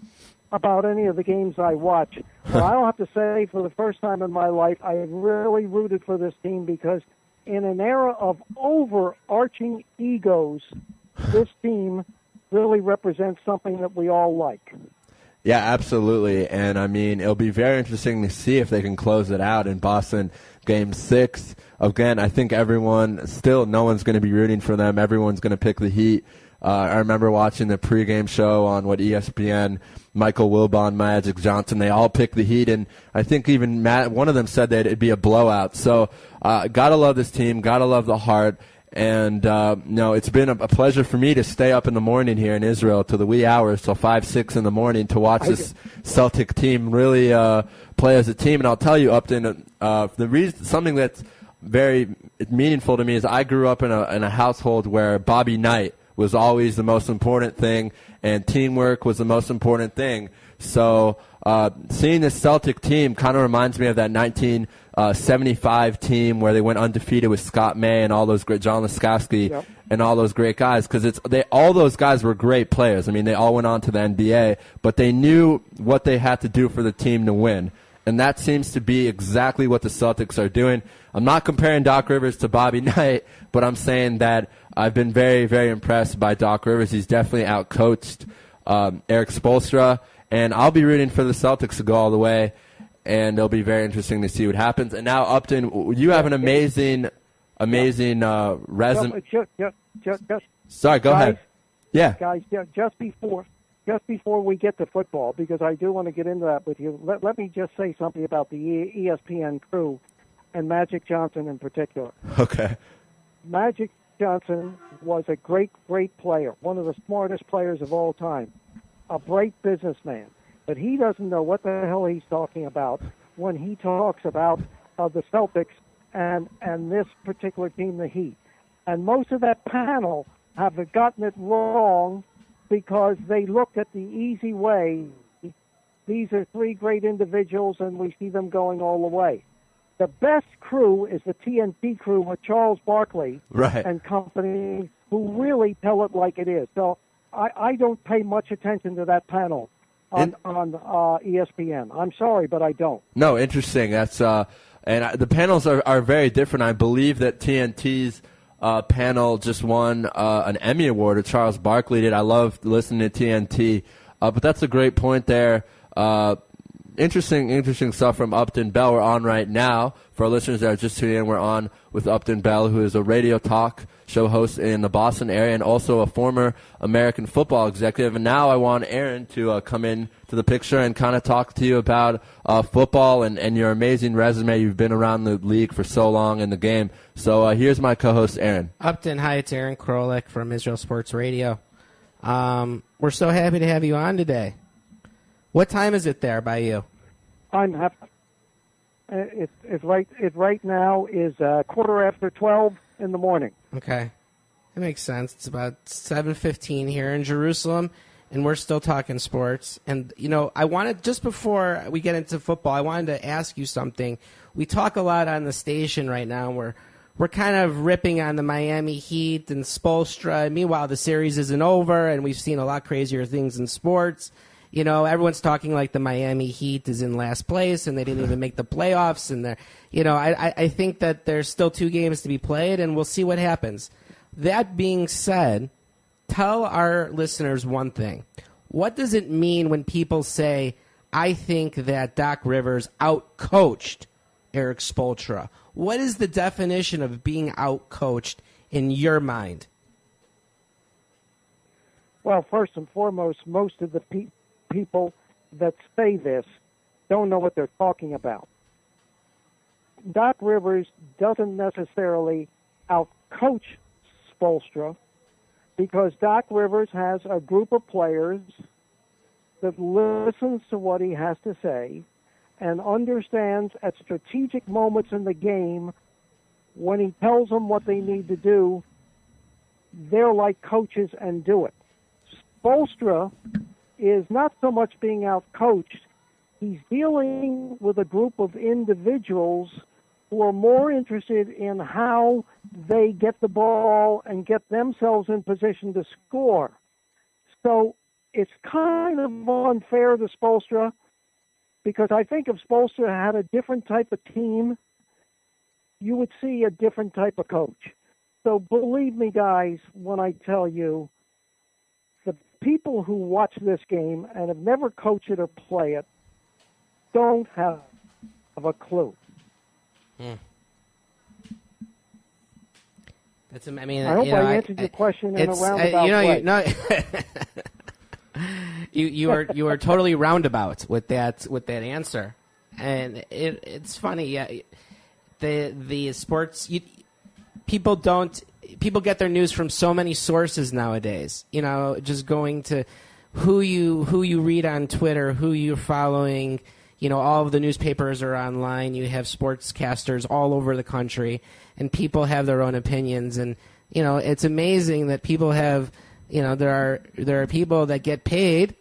about any of the games I watch. But I'll have to say, for the first time in my life, I have really rooted for this team because in an era of overarching egos, this team really represents something that we all like. Yeah, absolutely. And, I mean, it'll be very interesting to see if they can close it out in Boston Game 6. Again, I think no one's going to be rooting for them. Everyone's going to pick the Heat. I remember watching the pregame show on ESPN, Michael Wilbon, Magic Johnson. They all picked the Heat, and I think even one of them said that it'd be a blowout. So gotta love this team, gotta love the heart. And, it's been a pleasure for me to stay up in the morning here in Israel to the wee hours, till 5, 6 in the morning to watch this Celtic team really play as a team. And I'll tell you, Upton, something that's very meaningful to me is I grew up in a household where Bobby Knight was always the most important thing, and teamwork was the most important thing. So seeing this Celtic team kind of reminds me of that 1975 team where they went undefeated with Scott May and all those great John Laskowski and all those great guys, because all those guys were great players. I mean, they all went on to the NBA, but they knew what they had to do for the team to win. And that seems to be exactly what the Celtics are doing. I'm not comparing Doc Rivers to Bobby Knight, but I'm saying that I've been very, very impressed by Doc Rivers. He's definitely outcoached Eric Spoelstra, and I'll be rooting for the Celtics to go all the way, and it'll be very interesting to see what happens. And now, Upton, you have an amazing resume. Sorry, go ahead. Yeah. Guys, just before we get to football, because I do want to get into that with you, let me just say something about the ESPN crew and Magic Johnson in particular. Okay. Magic Johnson was a great, great player, one of the smartest players of all time, a great businessman. But he doesn't know what the hell he's talking about when he talks about the Celtics and this particular team, the Heat. And most of that panel have gotten it wrong because they looked at the easy way. These are three great individuals, and we see them going all the way. The best crew is the TNT crew with Charles Barkley and company, who really tell it like it is. So I don't pay much attention to that panel on ESPN. I'm sorry, but I don't. No, interesting. That's and the panels are very different. I believe that TNT's panel just won an Emmy Award, or Charles Barkley did. I love listening to TNT. But that's a great point there. Interesting stuff from Upton Bell. We're on right now. For our listeners that are just tuning in, we're on with Upton Bell, who is a radio talk show host in the Boston area and also a former American football executive. And now I want Aaron to come in to the picture and kind of talk to you about football and your amazing resume. You've been around the league for so long in the game. So here's my co-host, Aaron. Upton, hi, it's Aaron Krolik from Israel Sports Radio. We're so happy to have you on today. What time is it there by you? I'm happy. It right now is 12:15 in the morning. Okay, that makes sense. It's about 7:15 here in Jerusalem, and we're still talking sports. And I wanted, just before we get into football, I wanted to ask you something. We talk a lot on the station right now. We're kind of ripping on the Miami Heat and Spoelstra. Meanwhile, the series isn't over, and we've seen a lot crazier things in sports. Everyone's talking like the Miami Heat is in last place and they didn't even make the playoffs. And I think that there's still 2 games to be played, and we'll see what happens. That being said, tell our listeners one thing. What does it mean when people say, I think that Doc Rivers outcoached Eric Spoelstra? What is the definition of being outcoached in your mind? Well, first and foremost, most of the people that say this don't know what they're talking about. Doc Rivers doesn't necessarily out-coach Spoelstra because Doc Rivers has a group of players that listens to what he has to say and understands at strategic moments in the game when he tells them what they need to do, they're like coaches and do it. Spoelstra is not so much being out-coached. He's dealing with a group of individuals who are more interested in how they get the ball and get themselves in position to score. So it's kind of unfair to Spoelstra because I think if Spoelstra had a different type of team, you would see a different type of coach. So believe me, guys, when I tell you, the people who watch this game and have never coached it or play it don't have a clue. That's, I mean, I hope I answered your question in a roundabout way. You are totally roundabout with that answer, and it's funny. Yeah, the sports people get their news from so many sources nowadays. You know, just going to who you read on Twitter, who you're following. You know, all of the newspapers are online. You have sportscasters all over the country, and people have their own opinions. And you know, it's amazing that people have. You know, there are people that get paid,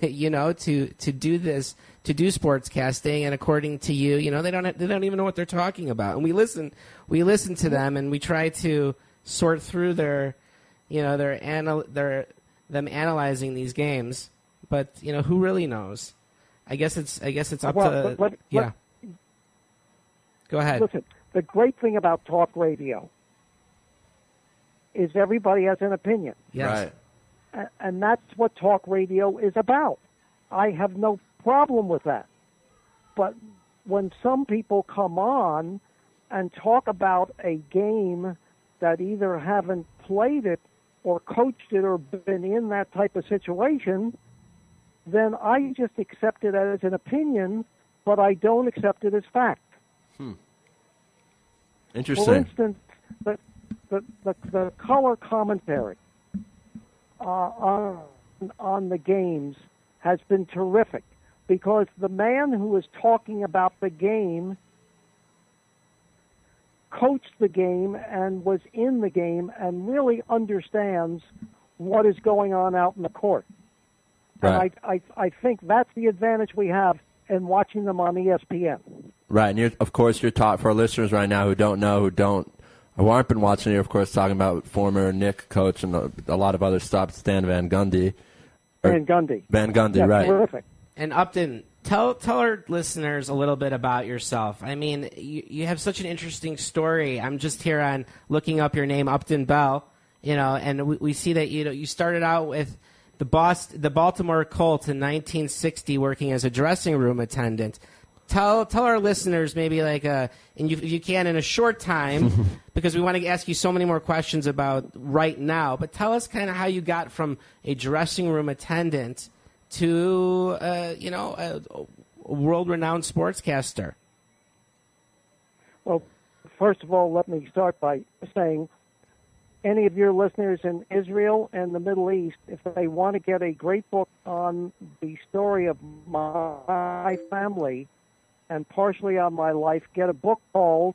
you know, to do this, to do sportscasting, and according to you, you know, they don't even know what they're talking about. And we listen to them, and we try to sort through them analyzing these games. But you know, who really knows? I guess it's up to yeah. Go ahead. Listen, the great thing about talk radio is everybody has an opinion. Yes. Right. And that's what talk radio is about. I have no problem with that. But when some people come on and talk about a game that either haven't played it or coached it or been in that type of situation, then I just accept it as an opinion, but I don't accept it as fact. Interesting. For instance, the color commentary on the games has been terrific because the man who is talking about the game coached the game and was in the game and really understands what is going on out in the court. Right. And I think that's the advantage we have in watching them on ESPN. Right, and of course you're taught for our listeners right now who aren't been watching you, of course, talking about former Knick coach and a lot of other stuff, Stan Van Gundy. Van Gundy, yeah, right. Terrific. And Upton, tell our listeners a little bit about yourself. I mean, you have such an interesting story. I'm just here on looking up your name, Upton Bell, you know, and we see that you started out with the Baltimore Colts in 1960 working as a dressing room attendant. Tell our listeners maybe if you can in a short time, because we want to ask you so many more questions about right now, but tell us kind of how you got from a dressing room attendant to, a world-renowned sportscaster. Well, first of all, let me start by saying any of your listeners in Israel and the Middle East, if they want to get a great book on the story of my family and partially on my life, get a book called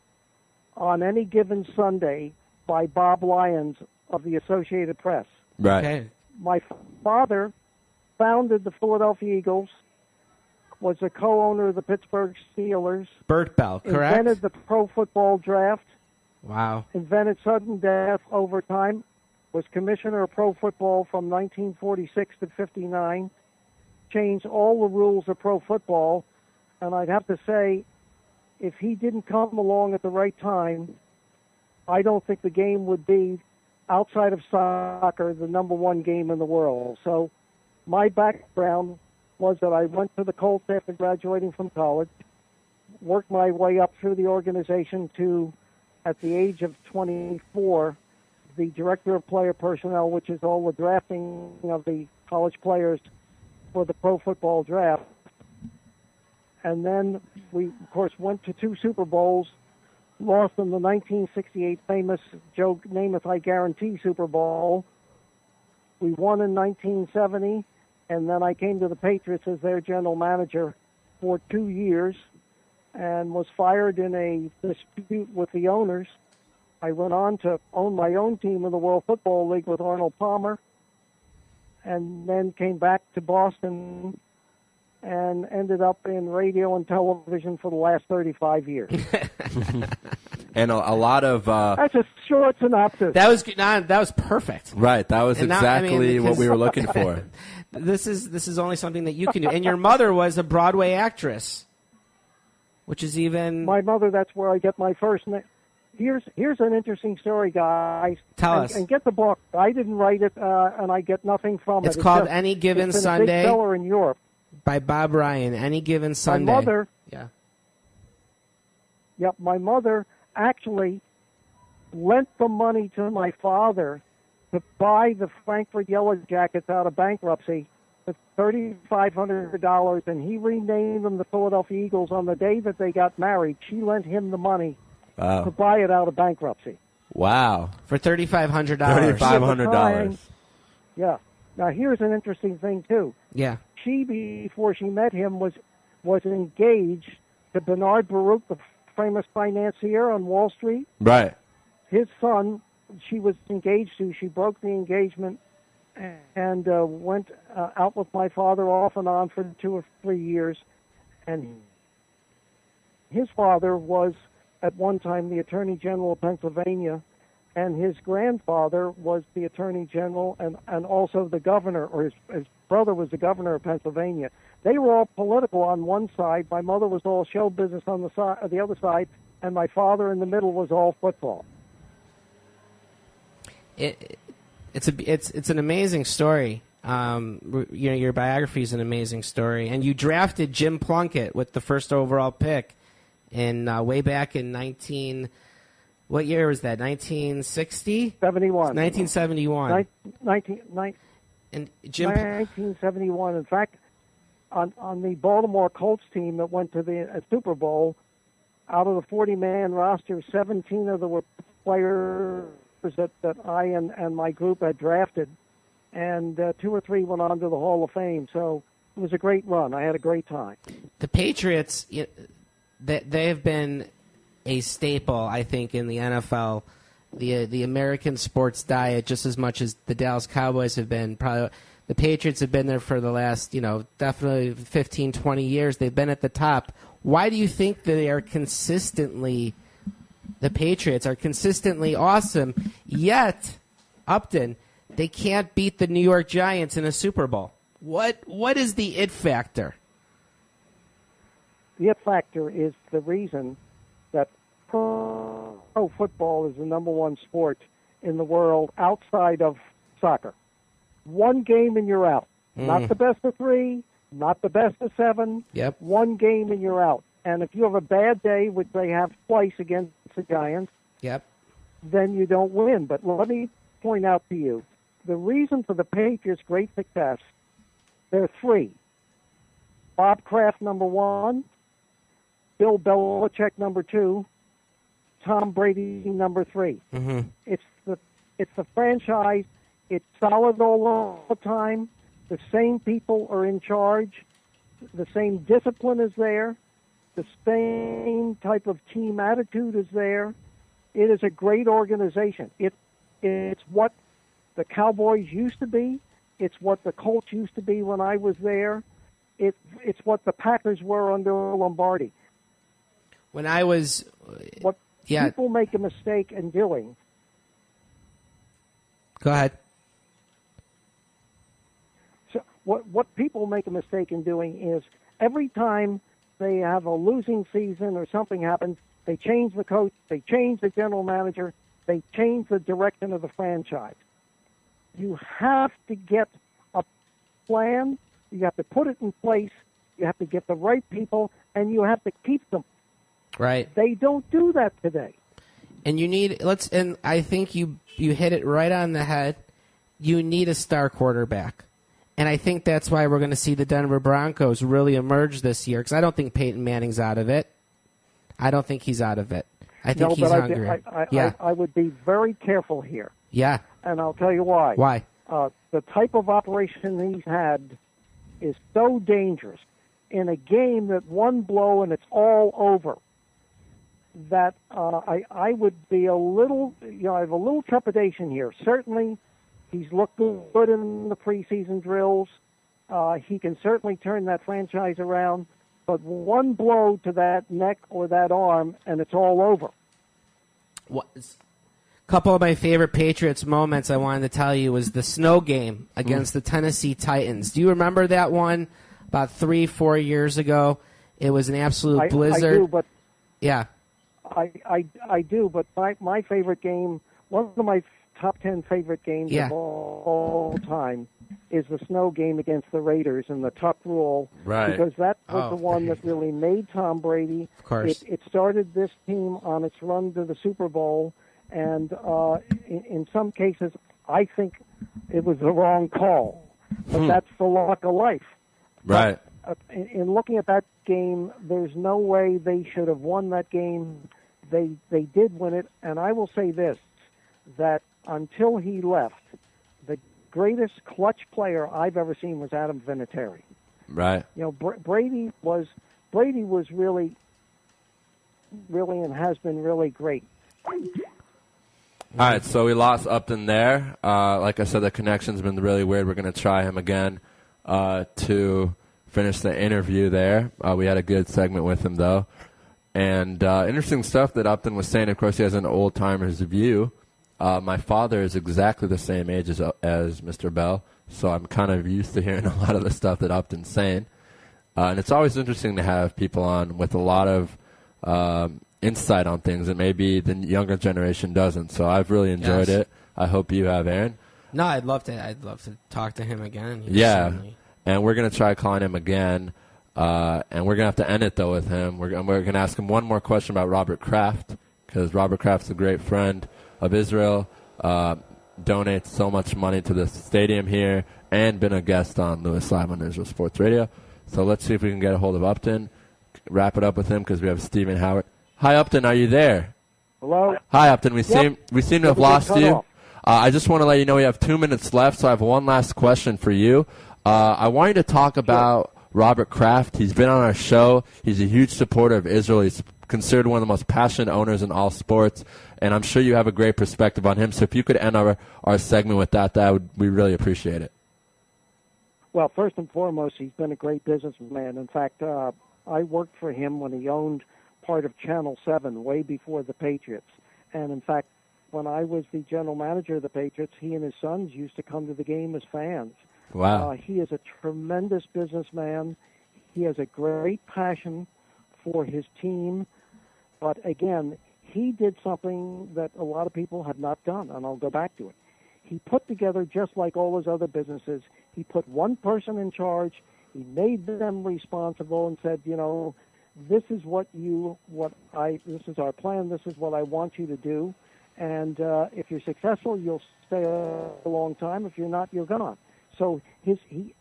On Any Given Sunday by Bob Lyons of the Associated Press. Right. Okay. My father founded the Philadelphia Eagles, was a co-owner of the Pittsburgh Steelers. Bert Bell, correct? Invented the pro football draft. Wow. Invented sudden death overtime. Was commissioner of pro football from 1946 to 59. Changed all the rules of pro football. And I'd have to say, if he didn't come along at the right time, I don't think the game would be, outside of soccer, the number one game in the world. So my background was that I went to the Colts after graduating from college, worked my way up through the organization to, at the age of 24, the director of player personnel, which is all the drafting of the college players for the pro football draft. And then we, of course, went to 2 Super Bowls, lost in the 1968 famous Joe Namath I Guarantee Super Bowl. We won in 1970, and then I came to the Patriots as their general manager for 2 years and was fired in a dispute with the owners. I went on to own my own team in the World Football League with Arnold Palmer, and then came back to Boston and ended up in radio and television for the last 35 years. And a lot of... That's a short synopsis. That was perfect. Right, that was exactly what we were looking for. This is only something that you can do. And your mother was a Broadway actress, which is even... My mother, that's where I get my first name. Here's an interesting story, guys. Tell us. And get the book. I didn't write it, and I get nothing from it. It's called just, Any Given it's been Sunday. A big seller in Europe. By Bob Ryan. Any Given Sunday. My mother. Yeah. Yep. My mother actually lent the money to my father to buy the Frankfurt Yellow Jackets out of bankruptcy for $3,500, and he renamed them the Philadelphia Eagles on the day that they got married. She lent him the money to buy it out of bankruptcy. Wow. For $3,500. $3,500. Yeah. Now, here's an interesting thing, too. Yeah. She, before she met him, was engaged to Bernard Baruch, the famous financier on Wall Street. Right. His son, she was engaged to. She broke the engagement and went out with my father off and on for 2 or 3 years. And his father was, at one time, the Attorney General of Pennsylvania, and his grandfather was the Attorney General and also the governor, or his brother was the governor of Pennsylvania. They were all political on one side. My mother was all show business on the other side, and my father in the middle was all football. It's an amazing story. Your biography is an amazing story, and you drafted Jim Plunkett with the first overall pick in way back in 19. What year was that? 1960? 71. 1971. 1971. In fact, on the Baltimore Colts team that went to the Super Bowl, out of the 40-man roster, 17 of them were players that I and my group had drafted, and 2 or 3 went on to the Hall of Fame. So it was a great run. I had a great time. The Patriots, they have been a staple, I think, in the NFL, the American sports diet, just as much as the Dallas Cowboys have been. Probably the Patriots have been there for the last, definitely 15, 20 years. They've been at the top. Why do you think that the Patriots are consistently awesome, yet, Upton, they can't beat the New York Giants in a Super Bowl? What is the it factor? The it factor is the reason that pro football is the number one sport in the world outside of soccer. One game and you're out. Not the best of 3, not the best of 7. Yep. One game and you're out. And if you have a bad day, which they have twice against the Giants, then you don't win. But let me point out to you, the reason for the Patriots' great success, there are 3. Bob Kraft, number 1. Bill Belichick, number 2. Tom Brady, number 3. Mm-hmm. It's the franchise. It's solid all the time. The same people are in charge. The same discipline is there. The same type of team attitude is there. It is a great organization. It's what the Cowboys used to be. It's what the Colts used to be when I was there. It's what the Packers were under Lombardi. When I was... People make a mistake in doing... Go ahead. So what people make a mistake in doing is every time they have a losing season or something happens, they change the coach, they change the general manager, they change the direction of the franchise. You have to get a plan, you have to put it in place, you have to get the right people, and you have to keep them. Right. They don't do that today. And you need and I think you hit it right on the head. You need a star quarterback. And I think that's why we're going to see the Denver Broncos really emerge this year, because I don't think Peyton Manning's out of it. I don't think he's out of it. I think he's hungry. I would be very careful here. Yeah. And I'll tell you why. Why? The type of operation he's had is so dangerous in a game that one blow and it's all over, that I would be a little, I have a little trepidation here. Certainly, he's looked good in the preseason drills. He can certainly turn that franchise around, but one blow to that neck or that arm and it's all over. A couple of my favorite Patriots moments I wanted to tell you was the snow game against the Tennessee Titans. Do you remember that one about 3-4 years ago? It was an absolute blizzard. I do, but yeah. I do, but my favorite game, one of my top 10 favorite games of all time, is the snow game against the Raiders in the Tuck Rule. Right. Because that was the one that really made Tom Brady. Of course. It started this team on its run to the Super Bowl, and in some cases, I think it was the wrong call. But that's the luck of life. Right. In looking at that game, there's no way they should have won that game. They did win it, and I will say this, that until he left, the greatest clutch player I've ever seen was Adam Vinatieri. Right. Brady was really and has been really great. All right, so we lost Upton there. Like I said, the connection's been really weird. We're going to try him again to finish the interview there. We had a good segment with him, though. And interesting stuff that Upton was saying. Of course, he has an old-timer's view. My father is exactly the same age as Mr. Bell, so I'm kind of used to hearing a lot of the stuff that Upton's saying. And it's always interesting to have people on with a lot of insight on things that maybe the younger generation doesn't. So I've really enjoyed it. I hope you have, Aaron. No, I'd love to talk to him again. And we're going to try calling him again. And we're going to have to end it, though, with him. We're going to ask him one more question about Robert Kraft, because Robert Kraft's a great friend of Israel, donates so much money to the stadium here, and been a guest on Lewis Live on Israel Sports Radio. So let's see if we can get a hold of Upton, wrap it up with him, because we have Stephen Howard. Hi, Upton, are you there? Hello? Hi, Upton. We seem to have lost you. I just want to let you know we have 2 minutes left, so I have one last question for you. I want you to talk about Robert Kraft. He's been on our show. He's a huge supporter of Israel. He's considered one of the most passionate owners in all sports, and I'm sure you have a great perspective on him. So if you could end our segment with that, we really appreciate it. Well, first and foremost, he's been a great businessman. In fact, I worked for him when he owned part of Channel 7 way before the Patriots. And in fact, when I was the general manager of the Patriots, he and his sons used to come to the game as fans. Wow. He is a tremendous businessman. He has a great passion for his team. But again, he did something that a lot of people have not done, and I'll go back to it. He put together, just like all his other businesses, he put one person in charge. He made them responsible and said, this is this is our plan. This is what I want you to do. And if you're successful, you'll stay a long time. If you're not, you're gone. So his key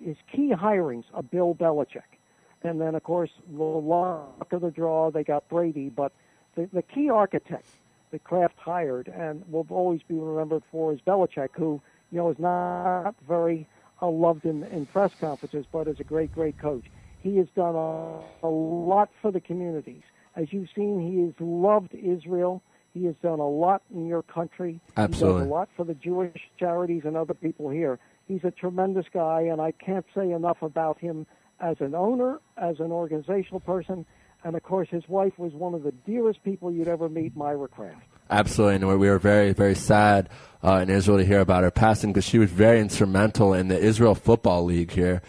hirings are Bill Belichick. And then, of course, the luck of the draw, they got Brady. But the key architect that Kraft hired and will always be remembered for is Belichick, who, is not very loved in press conferences, but is a great, great coach. He has done a lot for the communities. As you've seen, he has loved Israel. He has done a lot in your country. Absolutely. He's done a lot for the Jewish charities and other people here. He's a tremendous guy, and I can't say enough about him as an owner, as an organizational person, and, of course, his wife was one of the dearest people you'd ever meet, Myra Kraft. Absolutely, and we were very, very sad in Israel to hear about her passing, because she was very instrumental in the Israel Football League here.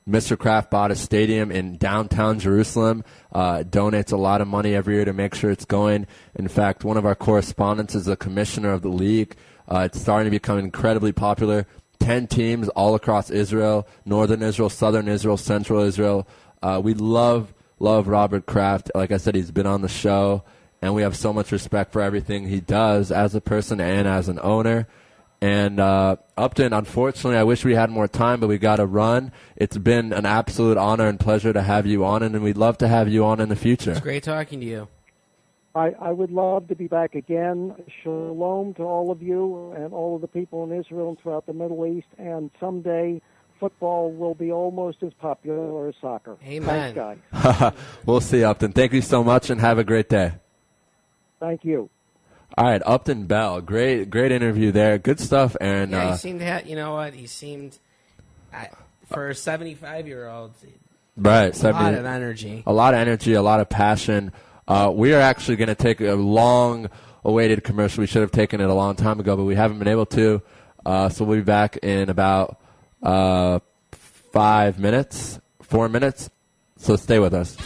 Mr. Kraft bought a stadium in downtown Jerusalem, donates a lot of money every year to make sure it's going. In fact, one of our correspondents is the commissioner of the league. It's starting to become incredibly popular. 10 teams all across Israel, northern Israel, southern Israel, central Israel. We love Robert Kraft. Like I said, he's been on the show, and we have so much respect for everything he does as a person and as an owner. And Upton, unfortunately, I wish we had more time, but we got to run. It's been an absolute honor and pleasure to have you on, and we'd love to have you on in the future. It's great talking to you. I would love to be back again. Shalom to all of you and all of the people in Israel and throughout the Middle East. And someday football will be almost as popular as soccer. Amen. Thanks, guys. We'll see, Upton. Thank you so much, and have a great day. Thank you. All right, Upton Bell. Great interview there. Good stuff, Aaron. Yeah, he seemed to have, you know what? He seemed, for a 75-year-old, right, a lot of energy. A lot of energy, a lot of passion. We are actually going to take a long-awaited commercial. We should have taken it a long time ago, but we haven't been able to. So we'll be back in about 4 minutes. So stay with us.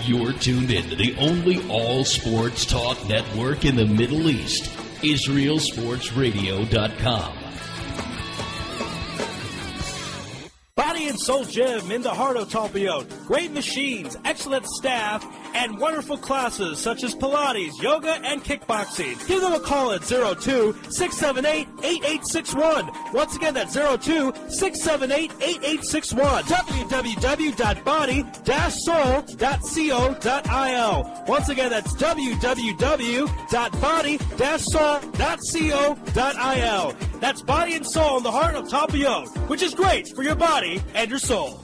You're tuned in to the only all-sports talk network in the Middle East, IsraelSportsRadio.com. Body and Soul Gym in the heart of Talpiot. Great machines, excellent staff, and wonderful classes such as Pilates, yoga, and kickboxing. Give them a call at 02-678-8861. Once again, that's 02-678-8861. www.body-soul.co.il. Once again, that's www.body-soul.co.il. That's Body and Soul in the heart of Talpiot, which is great for your body and your soul.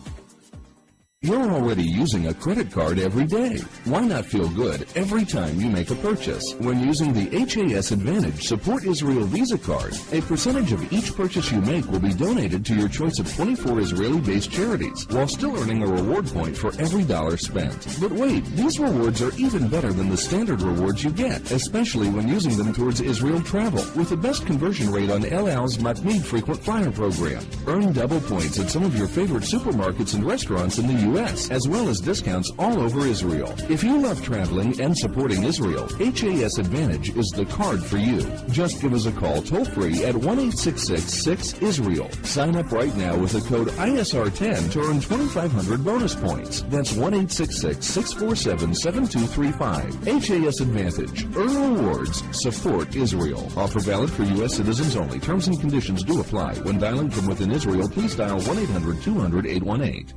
You're already using a credit card every day. Why not feel good every time you make a purchase? When using the HAS Advantage Support Israel Visa card, a percentage of each purchase you make will be donated to your choice of 24 Israeli-based charities, while still earning a reward point for every dollar spent. But wait, these rewards are even better than the standard rewards you get, especially when using them towards Israel travel, with the best conversion rate on El Al's Matmeed Frequent Flyer program. Earn double points at some of your favorite supermarkets and restaurants in the U.S., as well as discounts all over Israel. If you love traveling and supporting Israel, HAS Advantage is the card for you. Just give us a call toll-free at 1-866-6-ISRAEL. Sign up right now with the code ISR10 to earn 2,500 bonus points. That's 1-866-647-7235. HAS Advantage. Earn rewards. Support Israel. Offer valid for U.S. citizens only. Terms and conditions do apply. When dialing from within Israel, please dial 1-800-200-818.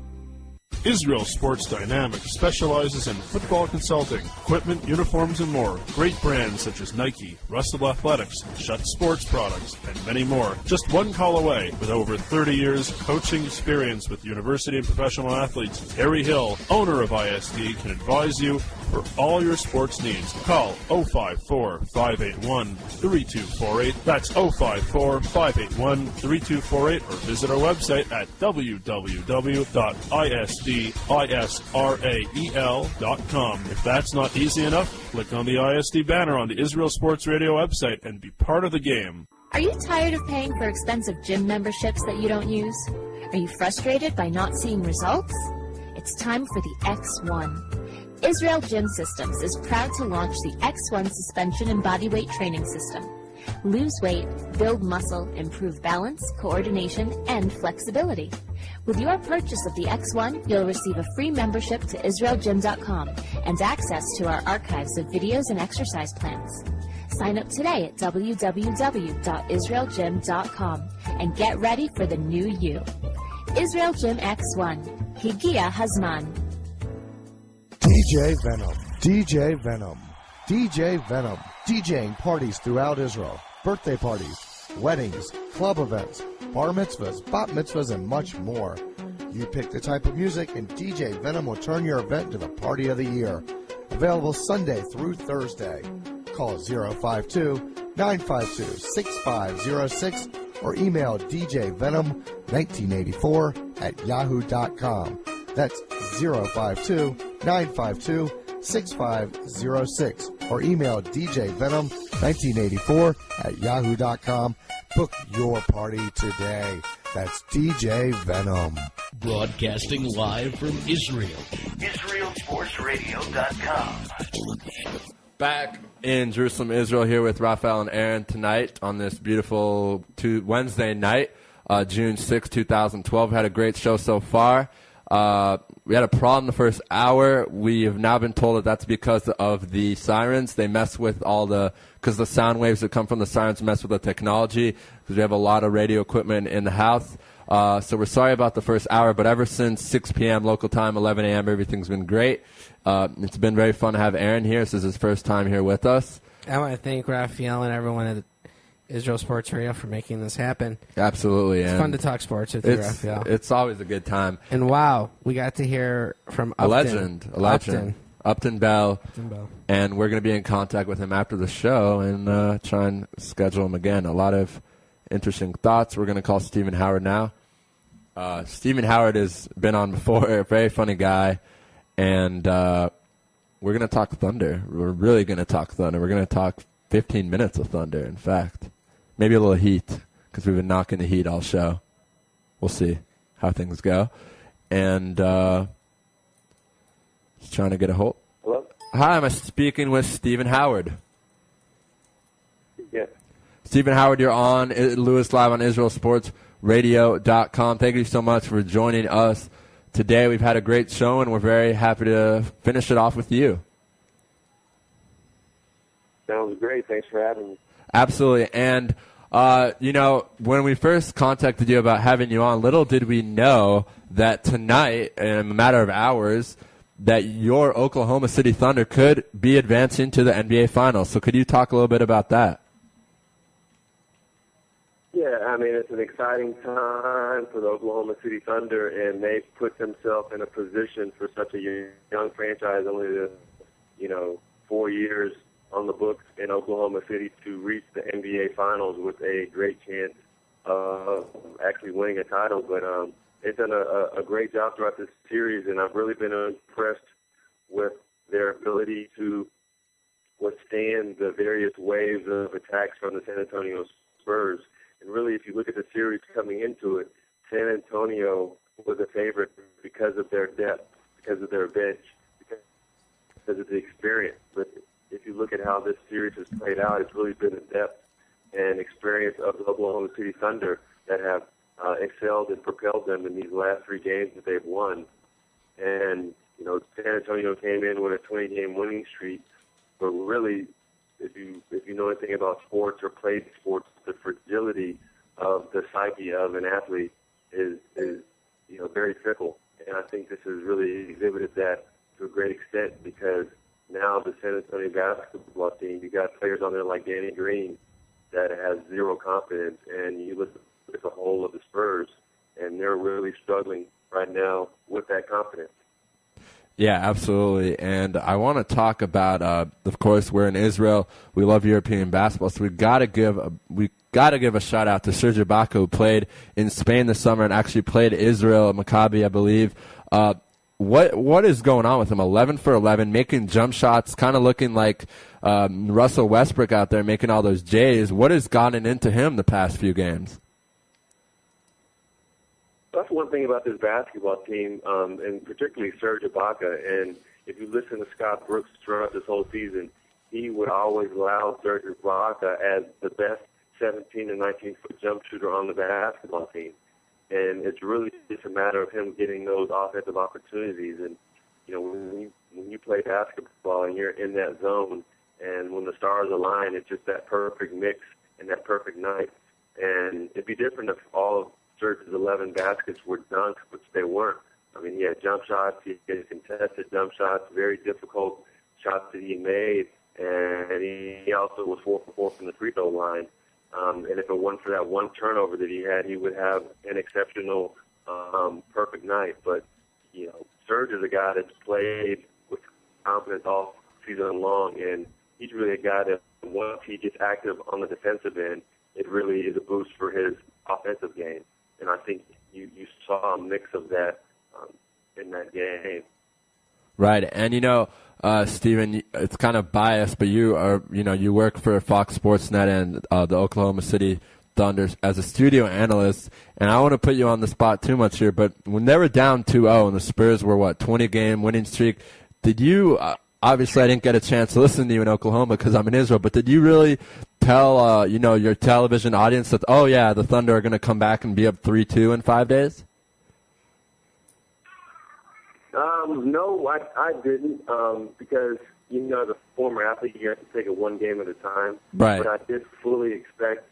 Israel Sports Dynamics specializes in football consulting, equipment, uniforms, and more. Great brands such as Nike, Russell Athletics, Shutt Sports Products, and many more. Just one call away. With over 30 years coaching experience with university and professional athletes, Harry Hill, owner of ISD, can advise you for all your sports needs. Call 054-581-3248. That's 054-581-3248, or visit our website at www.isdisrael.com. If that's not easy enough, click on the ISD banner on the Israel Sports Radio website and be part of the game. Are you tired of paying for expensive gym memberships that you don't use? Are you frustrated by not seeing results? It's time for the X1. Israel Gym Systems is proud to launch the X1 suspension and bodyweight training system. Lose weight, build muscle, improve balance, coordination, and flexibility. With your purchase of the X1, you'll receive a free membership to IsraelGym.com and access to our archives of videos and exercise plans. Sign up today at www.IsraelGym.com and get ready for the new you. Israel Gym X1. Higia Hazman. DJ Venom. DJ Venom. DJ Venom. DJing parties throughout Israel. Birthday parties, weddings, club events, bar mitzvahs, bat mitzvahs, and much more. You pick the type of music, and DJ Venom will turn your event into the party of the year. Available Sunday through Thursday. Call 052-952-6506 or email djvenom1984@yahoo.com. That's 052-952-6506 or email djvenom1984@yahoo.com. Book your party today. That's DJ Venom. Broadcasting live from Israel. IsraelSportsRadio.com. Back in Jerusalem, Israel, here with Raphael and Aaron tonight on this beautiful Wednesday night, June 6, 2012. Had a great show so far. We had a problem the first hour. We have now been told that that's because of the sirens. They mess with because the sound waves that come from the sirens mess with the technology, because we have a lot of radio equipment in the house. So we're sorry about the first hour, but ever since 6 p.m. local time, 11 a.m., everything's been great. It's been very fun to have Aaron here. This is his first time here with us. I want to thank Raphael and everyone at Israel Sports Radio for making this happen. Absolutely. It's fun to talk sports with you, Raphael. It's always a good time. And wow, we got to hear from a legend, Upton Bell. And we're going to be in contact with him after the show and try and schedule him again. A lot of interesting thoughts. We're going to call Stephen Howard now. Stephen Howard has been on before, a very funny guy. And we're going to talk Thunder. We're really going to talk Thunder. We're going to talk 15 minutes of Thunder, in fact. Maybe a little Heat, because we've been knocking the Heat all show. We'll see how things go. And just trying to get a hold. Hello? Hi, am I speaking with Stephen Howard? Yes. Stephen Howard, you're on Lewis Live on IsraelSportsRadio.com. Thank you so much for joining us today. We've had a great show, and we're very happy to finish it off with you. Sounds great. Thanks for having me. Absolutely. And, when we first contacted you about having you on, little did we know that tonight, in a matter of hours, that your Oklahoma City Thunder could be advancing to the NBA Finals. So could you talk a little bit about that? Yeah, I mean, it's an exciting time for the Oklahoma City Thunder, and they've put themselves in a position for such a young franchise, only 4 years on the books in Oklahoma City, to reach the NBA Finals with a great chance of actually winning a title. But they've done a great job throughout this series, and I've really been impressed with their ability to withstand the various waves of attacks from the San Antonio Spurs. And really, if you look at the series coming into it, San Antonio was a favorite because of their depth, because of their bench, because of the experience. But if you look at how this series has played out, it's really been the depth and experience of the Oklahoma City Thunder that have excelled and propelled them in these last 3 games that they've won. And, San Antonio came in with a 20-game winning streak, but really, if you know anything about sports or played sports, the fragility of the psyche of an athlete is very fickle. And I think this has really exhibited that to a great extent, because now the San Antonio basketball team, you got players on there like Danny Green that has zero confidence, and you look at the whole of the Spurs, and they're really struggling right now with that confidence. Yeah, absolutely. And I want to talk about, of course, we're in Israel. We love European basketball, so we got to give a shout out to Serge Ibaka, who played in Spain this summer and actually played Israel at Maccabi, I believe. What is going on with him? 11 for 11, making jump shots, kind of looking like Russell Westbrook out there making all those J's. What has gotten into him the past few games? That's one thing about this basketball team, and particularly Serge Ibaka. And if you listen to Scott Brooks throughout this whole season, he would always allow Serge Ibaka as the best 17 and 19-foot jump shooter on the basketball team. And it's really just a matter of him getting those offensive opportunities. And, when you play basketball and you're in that zone, and when the stars align, it's just that perfect mix and that perfect night. And it'd be different if all of Serge's 11 baskets were dunks, which they weren't. I mean, he had jump shots, he had contested jump shots, very difficult shots that he made, and he also was 4 for 4 from the free throw line. And if it weren't for that one turnover that he had, he would have an exceptional, perfect night. But, Serge is a guy that's played with confidence all season long, and he's really a guy that once he gets active on the defensive end, it really is a boost for his offensive game. And I think you saw a mix of that in that game. Right. And, Stephen, it's kind of biased, but you are, you work for Fox Sports Net and the Oklahoma City Thunder as a studio analyst. And I don't want to put you on the spot too much here, but when they were down 2-0 and the Spurs were, 20-game winning streak, did you obviously I didn't get a chance to listen to you in Oklahoma because I'm in Israel, but did you really tell, your television audience that, oh, yeah, the Thunder are going to come back and be up 3-2 in 5 days? No, I didn't, because, as a former athlete, you have to take it one game at a time. Right. But I did fully expect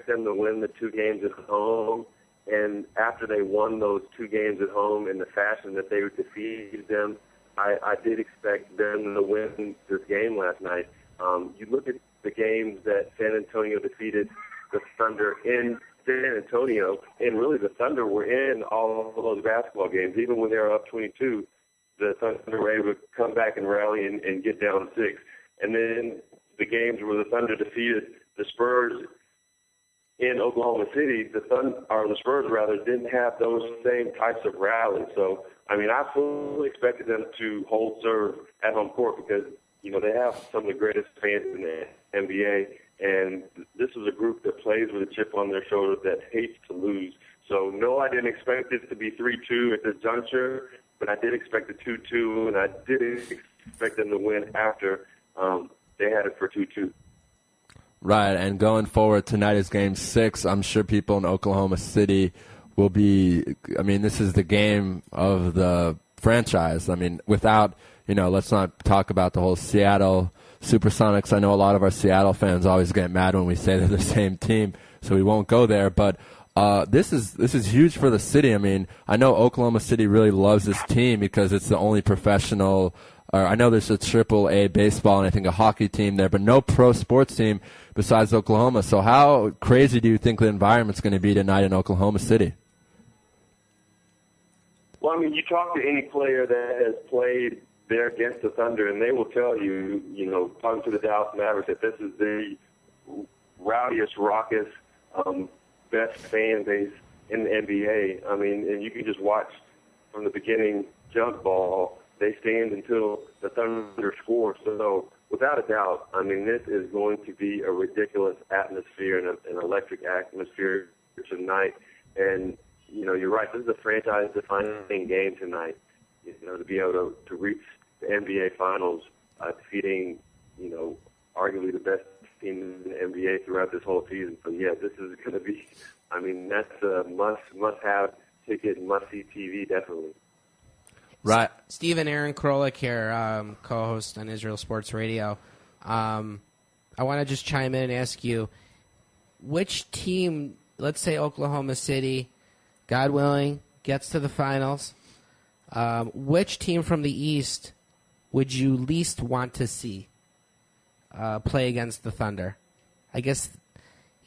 them to win the 2 games at home. And after they won those 2 games at home in the fashion that they defeated them, I did expect them to win this game last night. You look at the games that San Antonio defeated the Thunder in San Antonio, and really the Thunder were in all of those basketball games. Even when they were up 22, the Thunder were able to come back and rally and get down 6. And then the games where the Thunder defeated the Spurs in Oklahoma City, the Spurs didn't have those same types of rallies. So, I fully expected them to hold serve at home court because, they have some of the greatest fans in the NBA. And this was a group that plays with a chip on their shoulder that hates to lose. So, no, I didn't expect it to be 3-2 at this juncture, but I did expect a 2-2, and I did expect them to win after they had it for 2-2. Right, and going forward, tonight is Game 6. I'm sure people in Oklahoma City will be – this is the game of the franchise. Without – let's not talk about the whole Seattle Supersonics. I know a lot of our Seattle fans always get mad when we say they're the same team, so we won't go there. But this is huge for the city. I know Oklahoma City really loves this team because it's the only professional I know there's a AAA baseball and I think a hockey team there, but no pro sports team besides Oklahoma. So how crazy do you think the environment's going to be tonight in Oklahoma City? Well, you talk to any player that has played there against the Thunder, and they will tell you, talking to the Dallas Mavericks, that this is the rowdiest, raucous, best fan base in the NBA. And you can just watch from the beginning jump ball. They stand until the Thunder score. So, without a doubt, this is going to be a ridiculous atmosphere and an electric atmosphere tonight. And, you're right. This is a franchise-defining game tonight. To be able to reach the NBA Finals, defeating, arguably the best team in the NBA throughout this whole season. So, yeah, this is going to be, that's a must-have ticket, must-see TV, definitely. Right. Stephen, Aaron Krolik here, co-host on Israel Sports Radio. I want to just chime in and ask you, which team, let's say Oklahoma City, God willing, gets to the finals, which team from the East would you least want to see play against the Thunder? I guess,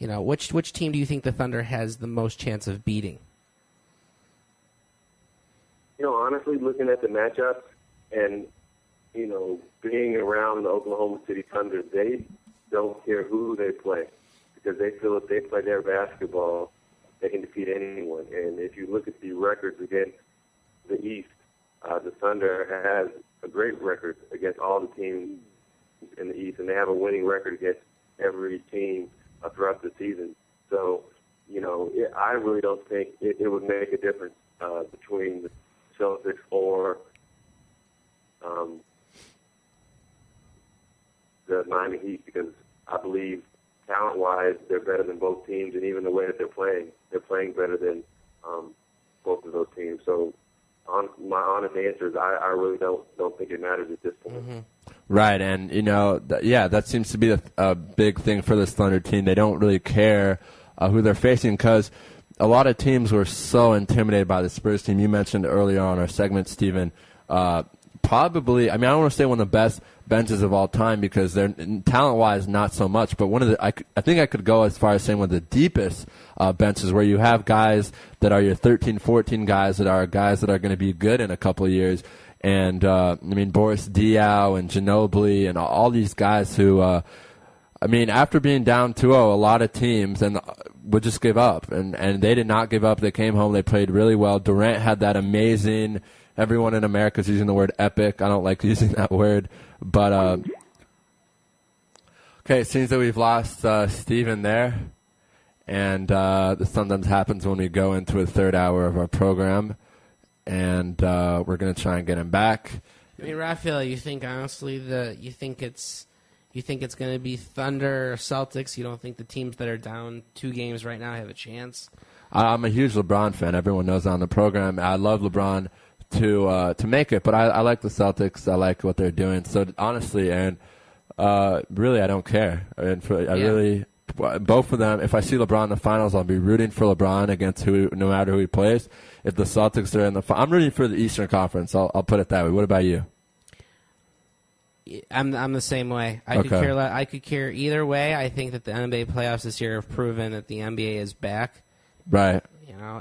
which team do you think the Thunder has the most chance of beating? Honestly, looking at the matchups and, being around the Oklahoma City Thunder, they don't care who they play because they feel if they play their basketball, they can defeat anyone. And if you look at the records against the East, the Thunder has a great record against all the teams in the East, and they have a winning record against every team throughout the season. So, I really don't think it would make a difference between the Celtics or the Miami Heat because I believe talent-wise they're better than both teams, and even the way that they're playing better than both of those teams. So my honest answer is I really don't think it matters at this point. Mm-hmm. Right, and that seems to be a big thing for this Thunder team. They don't really care who they're facing because a lot of teams were so intimidated by the Spurs team. You mentioned earlier on our segment, Stephen, probably, I don't want to say one of the best benches of all time because they're talent-wise not so much, but I think I could go as far as saying one of the deepest benches where you have guys that are your 13, 14 guys that are going to be good in a couple of years. And, Boris Diaw and Ginobili and all these guys who, after being down 2-0, a lot of teams would just give up. And they did not give up. They came home. They played really well. Durant had that amazing – everyone in America is using the word epic. I don't like using that word. But, okay, it seems that we've lost Steven there. And this sometimes happens when we go into a third hour of our program. And we're going to try and get him back. Raphael, you think honestly you think it's going to be Thunder or Celtics? You don't think the teams that are down 2 games right now have a chance? I'm a huge LeBron fan. Everyone knows on the program. I love LeBron to make it. But I like the Celtics. I like what they're doing. So honestly, Aaron, really, I don't care. Really, both of them. If I see LeBron in the finals, I'll be rooting for LeBron against no matter who he plays. If the Celtics are in I'm rooting for the Eastern Conference. I'll put it that way. What about you? I'm the same way. I could care either way. I think that the NBA playoffs this year have proven that the NBA is back. Right.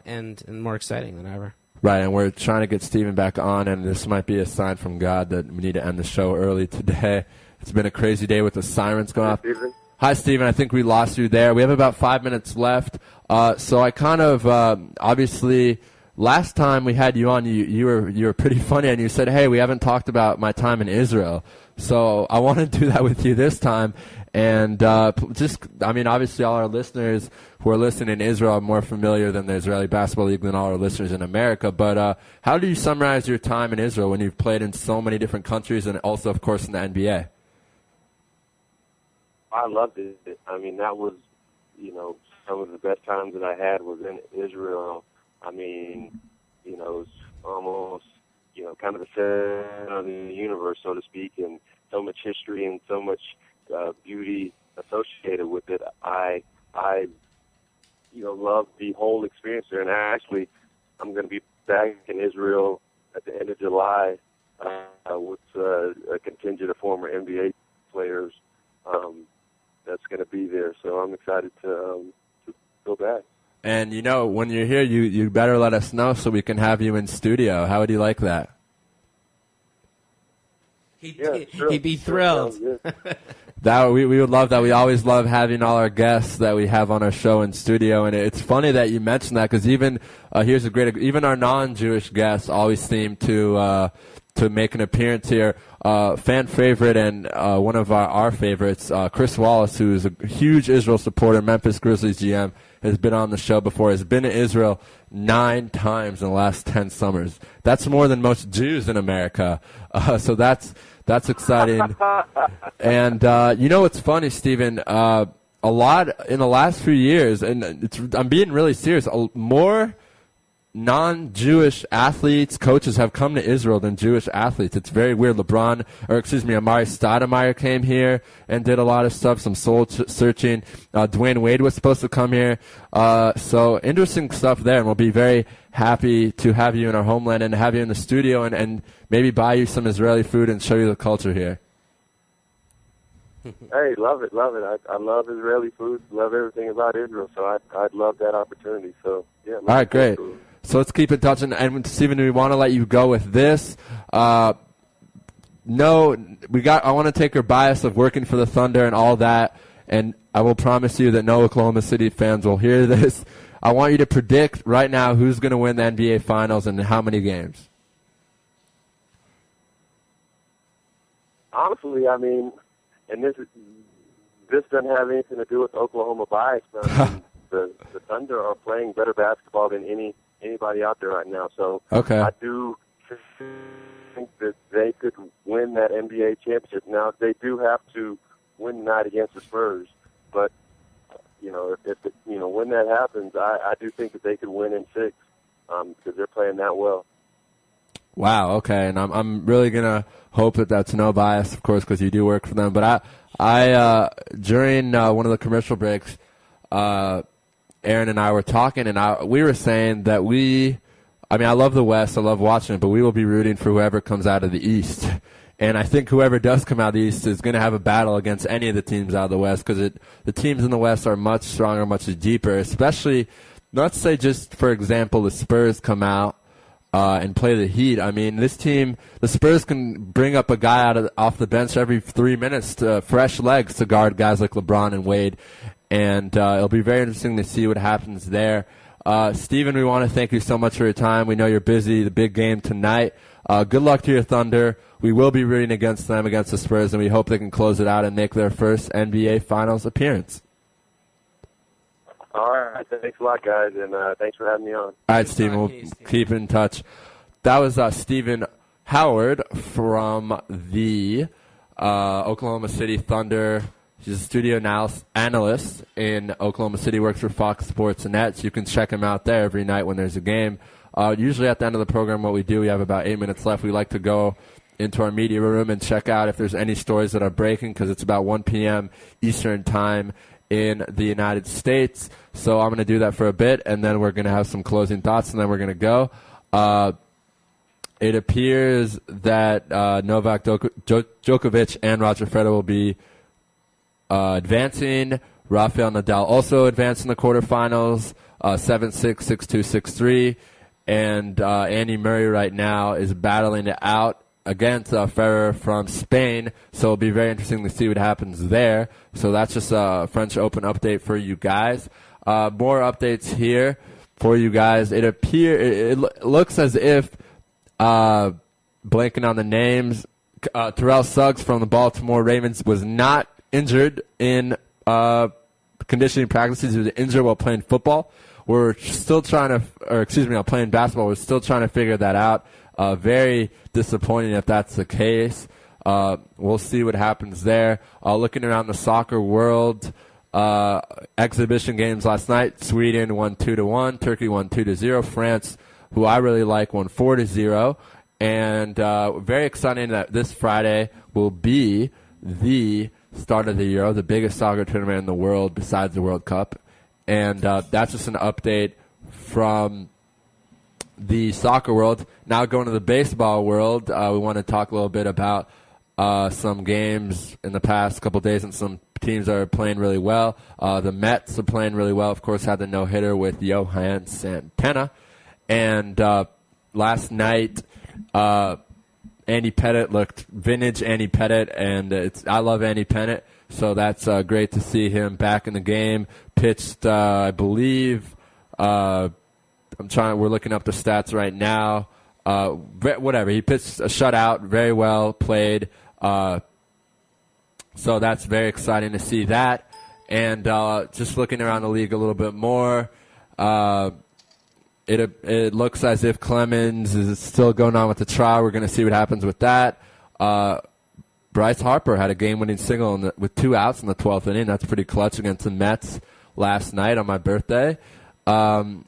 And more exciting than ever. Right, and we're trying to get Steven back on, and this might be a sign from God that we need to end the show early today. It's been a crazy day with the sirens going off. Steven? Hi, Steven. I think we lost you there. We have about 5 minutes left. So I kind of obviously last time we had you on, you were pretty funny, and you said, "Hey, we haven't talked about my time in Israel." So I want to do that with you this time. And obviously all our listeners who are listening in Israel are more familiar than the Israeli Basketball League than all our listeners in America. But how do you summarize your time in Israel when you've played in so many different countries and also, of course, in the NBA? I loved it. I mean, that was, some of the best times that I had was in Israel. I mean, it was almost, kind of the center of the universe, so to speak, and so much history and so much beauty associated with it. I loved the whole experience there. And actually, I'm going to be back in Israel at the end of July with a contingent of former NBA players that's going to be there. So I'm excited to go back. And, when you're here, you better let us know so we can have you in studio. How would you like that? He'd be thrilled. We would love that. We always love having all our guests that we have on our show in studio, and it's funny that you mentioned that because even even our non-Jewish guests always seem to make an appearance here. Fan favorite and one of our favorites, Chris Wallace, who is a huge Israel supporter, Memphis Grizzlies GM, has been on the show before. Has been to Israel 9 times in the last 10 summers. That's more than most Jews in America. So that's exciting. And what's funny, Stephen? A lot in the last few years, and I'm being really serious. More non-Jewish athletes, coaches have come to Israel than Jewish athletes. It's very weird. Amari Stoudemire came here and did a lot of stuff, some soul searching. Dwayne Wade was supposed to come here. So interesting stuff there, and we'll be very happy to have you in our homeland and have you in the studio and maybe buy you some Israeli food and show you the culture here. Hey, love it. I love Israeli food, love everything about Israel, so I'd love that opportunity. So, yeah. All right, great. So let's keep in touch. And Stephen, we want to let you go with this. I want to take your bias of working for the Thunder and all that, and I will promise you that no Oklahoma City fans will hear this. I want you to predict right now who's going to win the NBA Finals and how many games. Honestly, I mean, and this doesn't have anything to do with Oklahoma bias, but the Thunder are playing better basketball than anybody out there right now. So okay. I do think that they could win that NBA championship. Now, they do have to win tonight against the Spurs, but when that happens, I do think that they could win in 6 because they're playing that well. Wow. Okay, and I'm really gonna hope that that's no bias, of course, because you do work for them. But I during one of the commercial breaks, Aaron and I were talking, and we were saying that I love the West, I love watching it, but we will be rooting for whoever comes out of the East. And I think whoever does come out of the East is going to have a battle against any of the teams out of the West because the teams in the West are much stronger, much deeper, especially, let's say just, for example, the Spurs come out and play the Heat. I mean, this team, the Spurs can bring up a guy off the bench every 3 minutes, fresh legs to guard guys like LeBron and Wade. And it'll be very interesting to see what happens there. Stephen, we want to thank you so much for your time. We know you're busy, the big game tonight. Good luck to your Thunder. We will be rooting against them, against the Spurs, and we hope they can close it out and make their first NBA Finals appearance. All right. Thanks a lot, guys, and thanks for having me on. All right, Stephen, we'll keep in touch. That was Stephen Howard from the Oklahoma City Thunder. He's a studio analyst in Oklahoma City, works for Fox Sports Net, so you can check him out there every night when there's a game. Usually at the end of the program, what we do, we have about 8 minutes left. We like to go into our media room and check out if there's any stories that are breaking, because it's about 1 p.m. Eastern time in the United States. So I'm going to do that for a bit, and then we're going to have some closing thoughts, and then we're going to go. It appears that Novak Djokovic and Roger Federer will be advancing. Raphael Nadal also advanced in the quarterfinals, 7-6, 6-2, 6-3. And Andy Murray right now is battling it out against Federer from Spain. So it'll be very interesting to see what happens there. So that's just a French Open update for you guys. More updates here for you guys. It looks as if, blanking on the names, Terrell Suggs from the Baltimore Ravens was not injured in conditioning practices. He was injured while playing football. We're still trying to, playing basketball. We're still trying to figure that out. Very disappointing if that's the case. We'll see what happens there. Looking around the soccer world, exhibition games last night. Sweden won 2-1. Turkey won 2-0. France, who I really like, won 4-0. And very exciting that this Friday will be the start of the Euro, the biggest soccer tournament in the world besides the World Cup. And that's just an update from the soccer world. Now going to the baseball world, we want to talk a little bit about some games in the past couple days, and some teams are playing really well. The Mets are playing really well. Of course, had the no-hitter with Johan Santana. And last night, Andy Pettitte looked vintage Andy Pettitte, and I love Andy Pettitte. So that's great to see him back in the game. Pitched, I believe, we're looking up the stats right now. Whatever, he pitched a shutout, very well played. So that's very exciting to see that. And just looking around the league a little bit more, it looks as if Clemens is still going on with the trial. We're going to see what happens with that. Bryce Harper had a game-winning single with 2 outs in the 12th inning. That's pretty clutch against the Mets last night on my birthday. And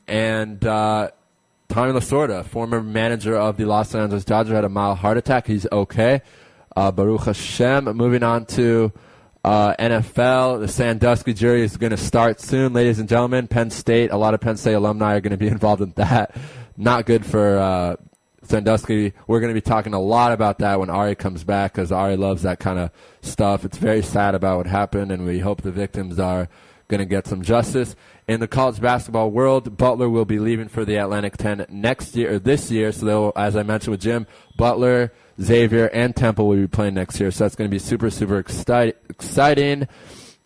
Tommy Lasorda, former manager of the Los Angeles Dodgers, had a mild heart attack. He's okay. Baruch Hashem. Moving on to NFL, the Sandusky jury is going to start soon, ladies and gentlemen. Penn State, a lot of Penn State alumni are going to be involved in that. Not good for Sandusky. We're going to be talking a lot about that when Ari comes back, because Ari loves that kind of stuff. It's very sad about what happened, and we hope the victims are going to get some justice. In the college basketball world, Butler will be leaving for the Atlantic 10 this year. So as I mentioned with Jim, Butler, Xavier, and Temple will be playing next year. So that's going to be super, super exciting.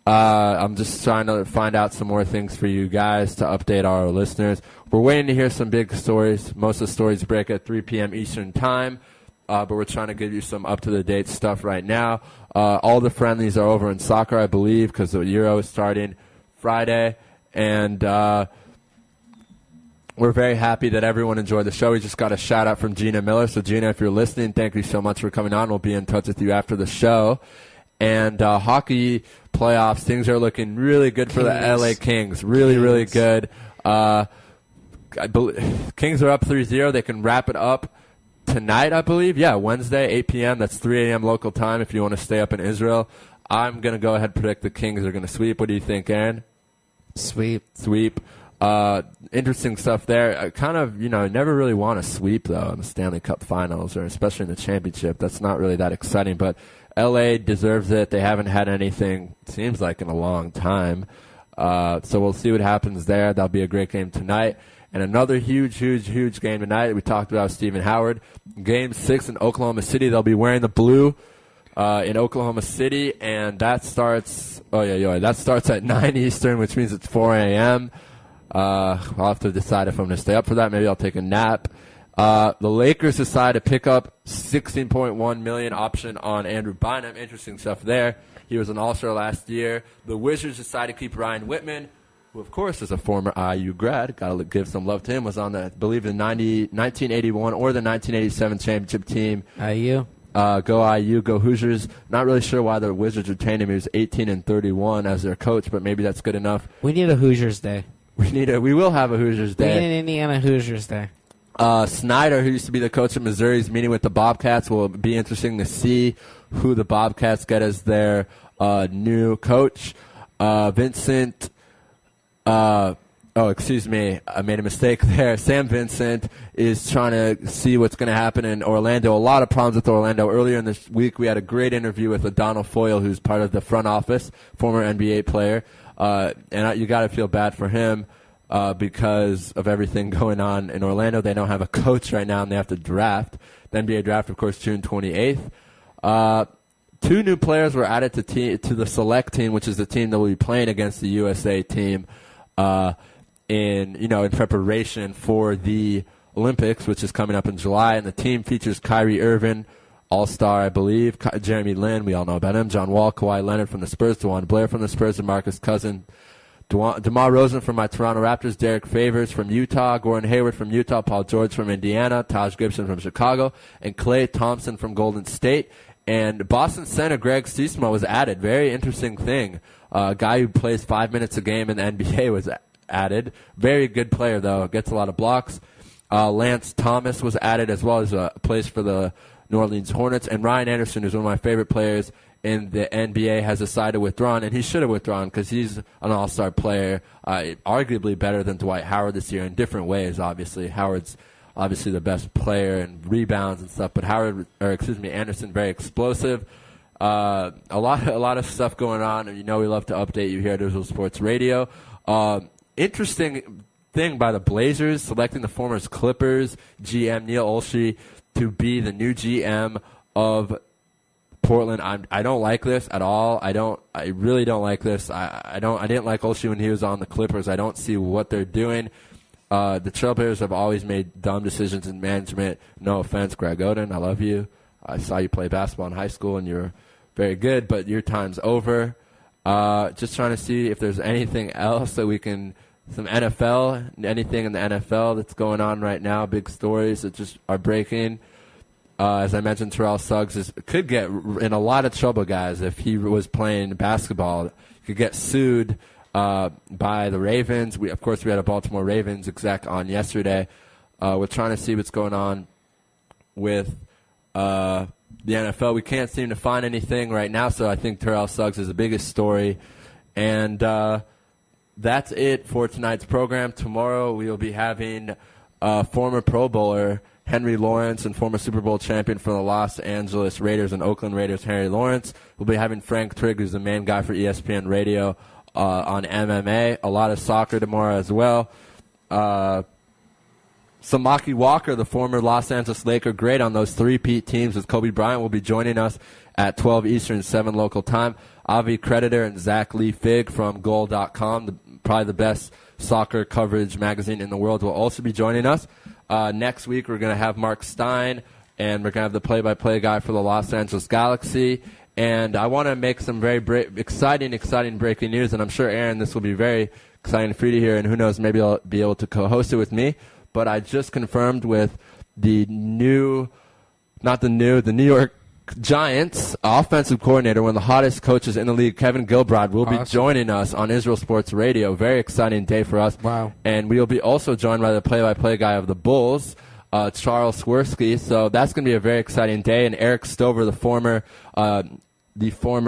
I'm just trying to find out some more things for you guys to update our listeners. We're waiting to hear some big stories. Most of the stories break at 3 p.m. Eastern time, but we're trying to give you some up-to-the-date stuff right now. All the friendlies are over in soccer, I believe, because the Euro is starting Friday. And we're very happy that everyone enjoyed the show. We just got a shout-out from Gina Miller. So, Gina, if you're listening, thank you so much for coming on. We'll be in touch with you after the show. And hockey playoffs, things are looking really good for the LA Kings. Really good. Kings are up 3-0. They can wrap it up tonight, I believe. Yeah, Wednesday, 8 p.m. That's 3 a.m. local time if you want to stay up in Israel. I'm going to go ahead and predict the Kings are going to sweep. What do you think, Aaron? Sweep. Interesting stuff there. I kind of, never really want to sweep, though, in the Stanley Cup Finals, or especially in the championship. That's not really that exciting, but L.A. deserves it. They haven't had anything, seems like, in a long time. So we'll see what happens there. That'll be a great game tonight. And another huge game tonight. We talked about Stephen Howard. Game 6 in Oklahoma City. They'll be wearing the blue in Oklahoma City, and that starts at 9 Eastern, which means it's 4 a.m. I'll have to decide if I'm going to stay up for that. Maybe I'll take a nap. The Lakers decide to pick up $16.1 million option on Andrew Bynum. Interesting stuff there. He was an All-Star last year. The Wizards decide to keep Ryan Whitman, who, of course, is a former IU grad. Got to give some love to him. Was on the, I believe, the 1981 or the 1987 championship team. IU. Go IU, go Hoosiers. Not really sure why the Wizards retained him. He was 18-31 as their coach, but maybe that's good enough. We need a Hoosiers Day. We will have a Hoosiers Day. We need an Indiana Hoosiers Day. Snyder, who used to be the coach of Missouri, is meeting with the Bobcats. Will be interesting to see who the Bobcats get as their new coach. Vincent, excuse me, I made a mistake there. Sam Vincent is trying to see what's going to happen in Orlando. A lot of problems with Orlando. Earlier in this week, we had a great interview with O'Donnell Foyle, who's part of the front office, former NBA player. And you got to feel bad for him. Because of everything going on in Orlando. They don't have a coach right now, and they have to draft. The NBA draft, of course, June 28th. 2 new players were added to the select team, which is the team that will be playing against the USA team in preparation for the Olympics, which is coming up in July. And the team features Kyrie Irving, All-Star, I believe, Jeremy Lin, we all know about him, John Wall, Kawhi Leonard from the Spurs, DeJuan Blair from the Spurs, and Marcus Cousins. DeMar Rosen from my Toronto Raptors, Derek Favors from Utah, Gordon Hayward from Utah, Paul George from Indiana, Taj Gibson from Chicago, and Klay Thompson from Golden State. And Boston center Greg Stiesma was added. Very interesting thing. A guy who plays 5 minutes a game in the NBA was added. Very good player, though. Gets a lot of blocks. Lance Thomas was added as well as plays for the New Orleans Hornets. And Ryan Anderson, who's one of my favorite players in the NBA, has decided to withdraw, and he should have withdrawn because he's an all-star player, arguably better than Dwight Howard this year in different ways, obviously. Howard's obviously the best player and rebounds and stuff, but Anderson, very explosive. A lot of stuff going on, and we love to update you here at Israel Sports Radio. Interesting thing by the Blazers, selecting the former Clippers GM Neil Olshey to be the new GM of Portland. I don't like this at all. I really don't like this. I didn't like Olshey when he was on the Clippers. I don't see what they're doing. The Trailblazers have always made dumb decisions in management. No offense, Greg Oden, I love you. I saw you play basketball in high school, and you're very good, but your time's over. Just trying to see if there's anything else that we can, some NFL, anything in the NFL that's going on right now, big stories that just are breaking. As I mentioned, Terrell Suggs could get in a lot of trouble, guys, if he was playing basketball. He could get sued by the Ravens. We had a Baltimore Ravens exec on yesterday. We're trying to see what's going on with the NFL. We can't seem to find anything right now, so I think Terrell Suggs is the biggest story. And that's it for tonight's program. Tomorrow we will be having former Pro Bowler Henry Lawrence and former Super Bowl champion for the Los Angeles Raiders and Oakland Raiders, Henry Lawrence. We'll be having Frank Trigg, who's the main guy for ESPN Radio, on MMA. A lot of soccer tomorrow as well. Samaki Walker, the former Los Angeles Laker great on those three-peat teams with Kobe Bryant, will be joining us at 12 Eastern, 7 local time. Avi Creditor and Zach Lee Fig from Goal.com, probably the best soccer coverage magazine in the world, will also be joining us. Next week, we're going to have Mark Stein, and we're going to have the play-by-play guy for the Los Angeles Galaxy. And I want to make some very exciting breaking news, and I'm sure, Aaron, this will be very exciting for you to hear, and who knows, maybe I'll be able to co-host it with me. But I just confirmed with the New York Giants offensive coordinator, one of the hottest coaches in the league, Kevin Gilbride, will be joining us on Israel Sports Radio. Very exciting day for us. Wow. And we will be also joined by the play-by-play guy of the Bulls, Charles Swirsky. So that's going to be a very exciting day. And Eric Stover, the former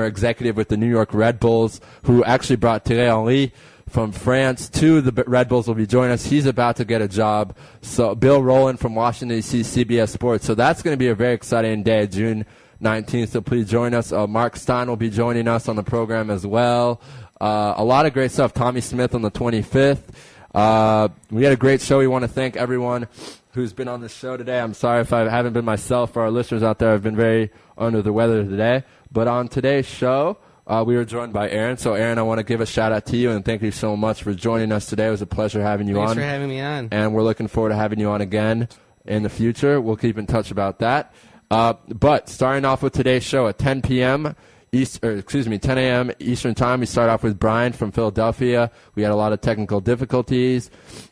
executive with the New York Red Bulls, who actually brought Thierry Henry from France to the Red Bulls, will be joining us. He's about to get a job. So Bill Rowland from Washington, D.C., CBS Sports. So that's going to be a very exciting day, June 19th. So please join us. Mark Stein will be joining us on the program as well. A lot of great stuff. Tommy Smith on the 25th. We had a great show. We want to thank everyone who's been on the show today. I'm sorry if I haven't been myself. For our listeners out there, I've been very under the weather today. But on today's show, we were joined by Aaron. So, Aaron, I want to give a shout-out to you, and thank you so much for joining us today. It was a pleasure having you on. Thanks for having me on. And we're looking forward to having you on again in the future. We'll keep in touch about that. But starting off with today's show at 10 p.m. 10 a.m. Eastern Time. We start off with Brian from Philadelphia. We had a lot of technical difficulties.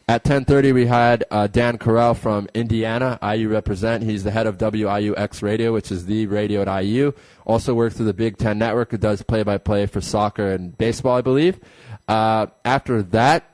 At 10:30, we had Dan Carell from Indiana, IU represent. He's the head of WIUX Radio, which is the radio at IU. Also works with the Big Ten Network. Who does play-by-play for soccer and baseball, I believe. After that,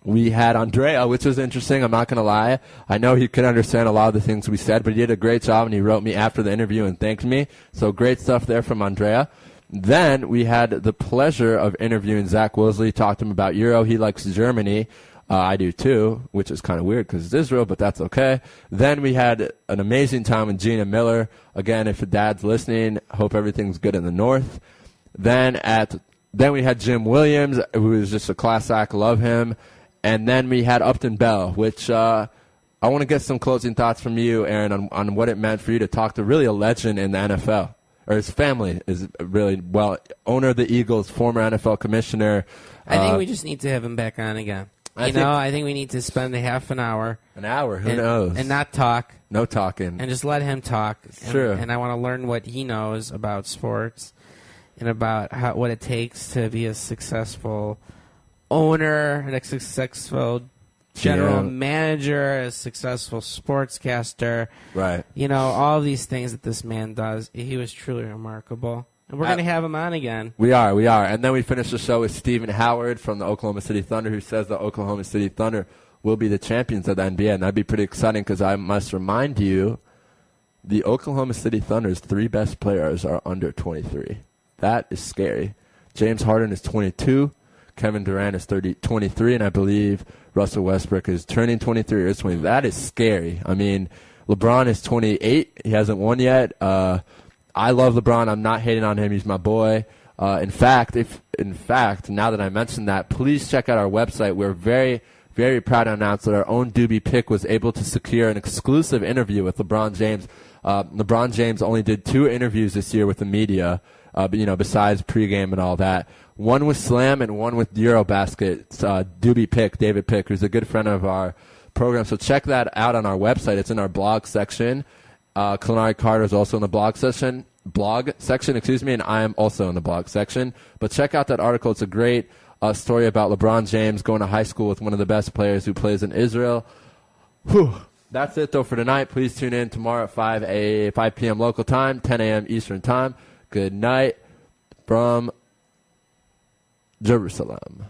we had Andrea, which was interesting. I'm not going to lie. I know he could understand a lot of the things we said, but he did a great job, and he wrote me after the interview and thanked me. So great stuff there from Andrea. Then we had the pleasure of interviewing Zach Wosley, talked to him about Euro. He likes Germany. I do too, which is kind of weird because it's Israel, but that's okay. Then we had an amazing time with Gina Miller. Again, if your dad's listening, hope everything's good in the North. Then we had Jim Williams, who is just a class act. Love him. And then we had Upton Bell, which I want to get some closing thoughts from you, Aaron, on what it meant for you to talk to really a legend in the NFL. Or his family is really, owner of the Eagles, former NFL commissioner. I think we just need to have him back on again. I think we need to spend a half an hour. An hour, who knows? And not talk. No talking. And just let him talk. Sure. And I want to learn what he knows about sports and about what it takes to be a successful owner, a successful general manager, a successful sportscaster. Right. All of these things that this man does. He was truly remarkable. And we're going to have him on again. We are. And then we finish the show with Stephen Howard from the Oklahoma City Thunder, who says the Oklahoma City Thunder will be the champions of the NBA. And that'd be pretty exciting because I must remind you, the Oklahoma City Thunder's 3 best players are under 23. That is scary. James Harden is 22. Kevin Durant is 23. And I believe Russell Westbrook is turning 23 or 20. That is scary. I mean, LeBron is 28. He hasn't won yet. I love LeBron. I'm not hating on him. He's my boy. In fact, now that I mentioned that, please check out our website. We're very, very proud to announce that our own Doobie Pick was able to secure an exclusive interview with LeBron James. LeBron James only did 2 interviews this year with the media, besides pregame and all that. One with Slam and one with Eurobasket. Doobie Pick, David Pick, who's a good friend of our program. So check that out on our website. It's in our blog section. Clenari Carter is also in the blog section, and I am also in the blog section. But check out that article. It's a great story about LeBron James going to high school with one of the best players who plays in Israel. Whew. That's it, though, for tonight. Please tune in tomorrow at 5 p.m. local time, 10 a.m. Eastern time. Good night from Jerusalem.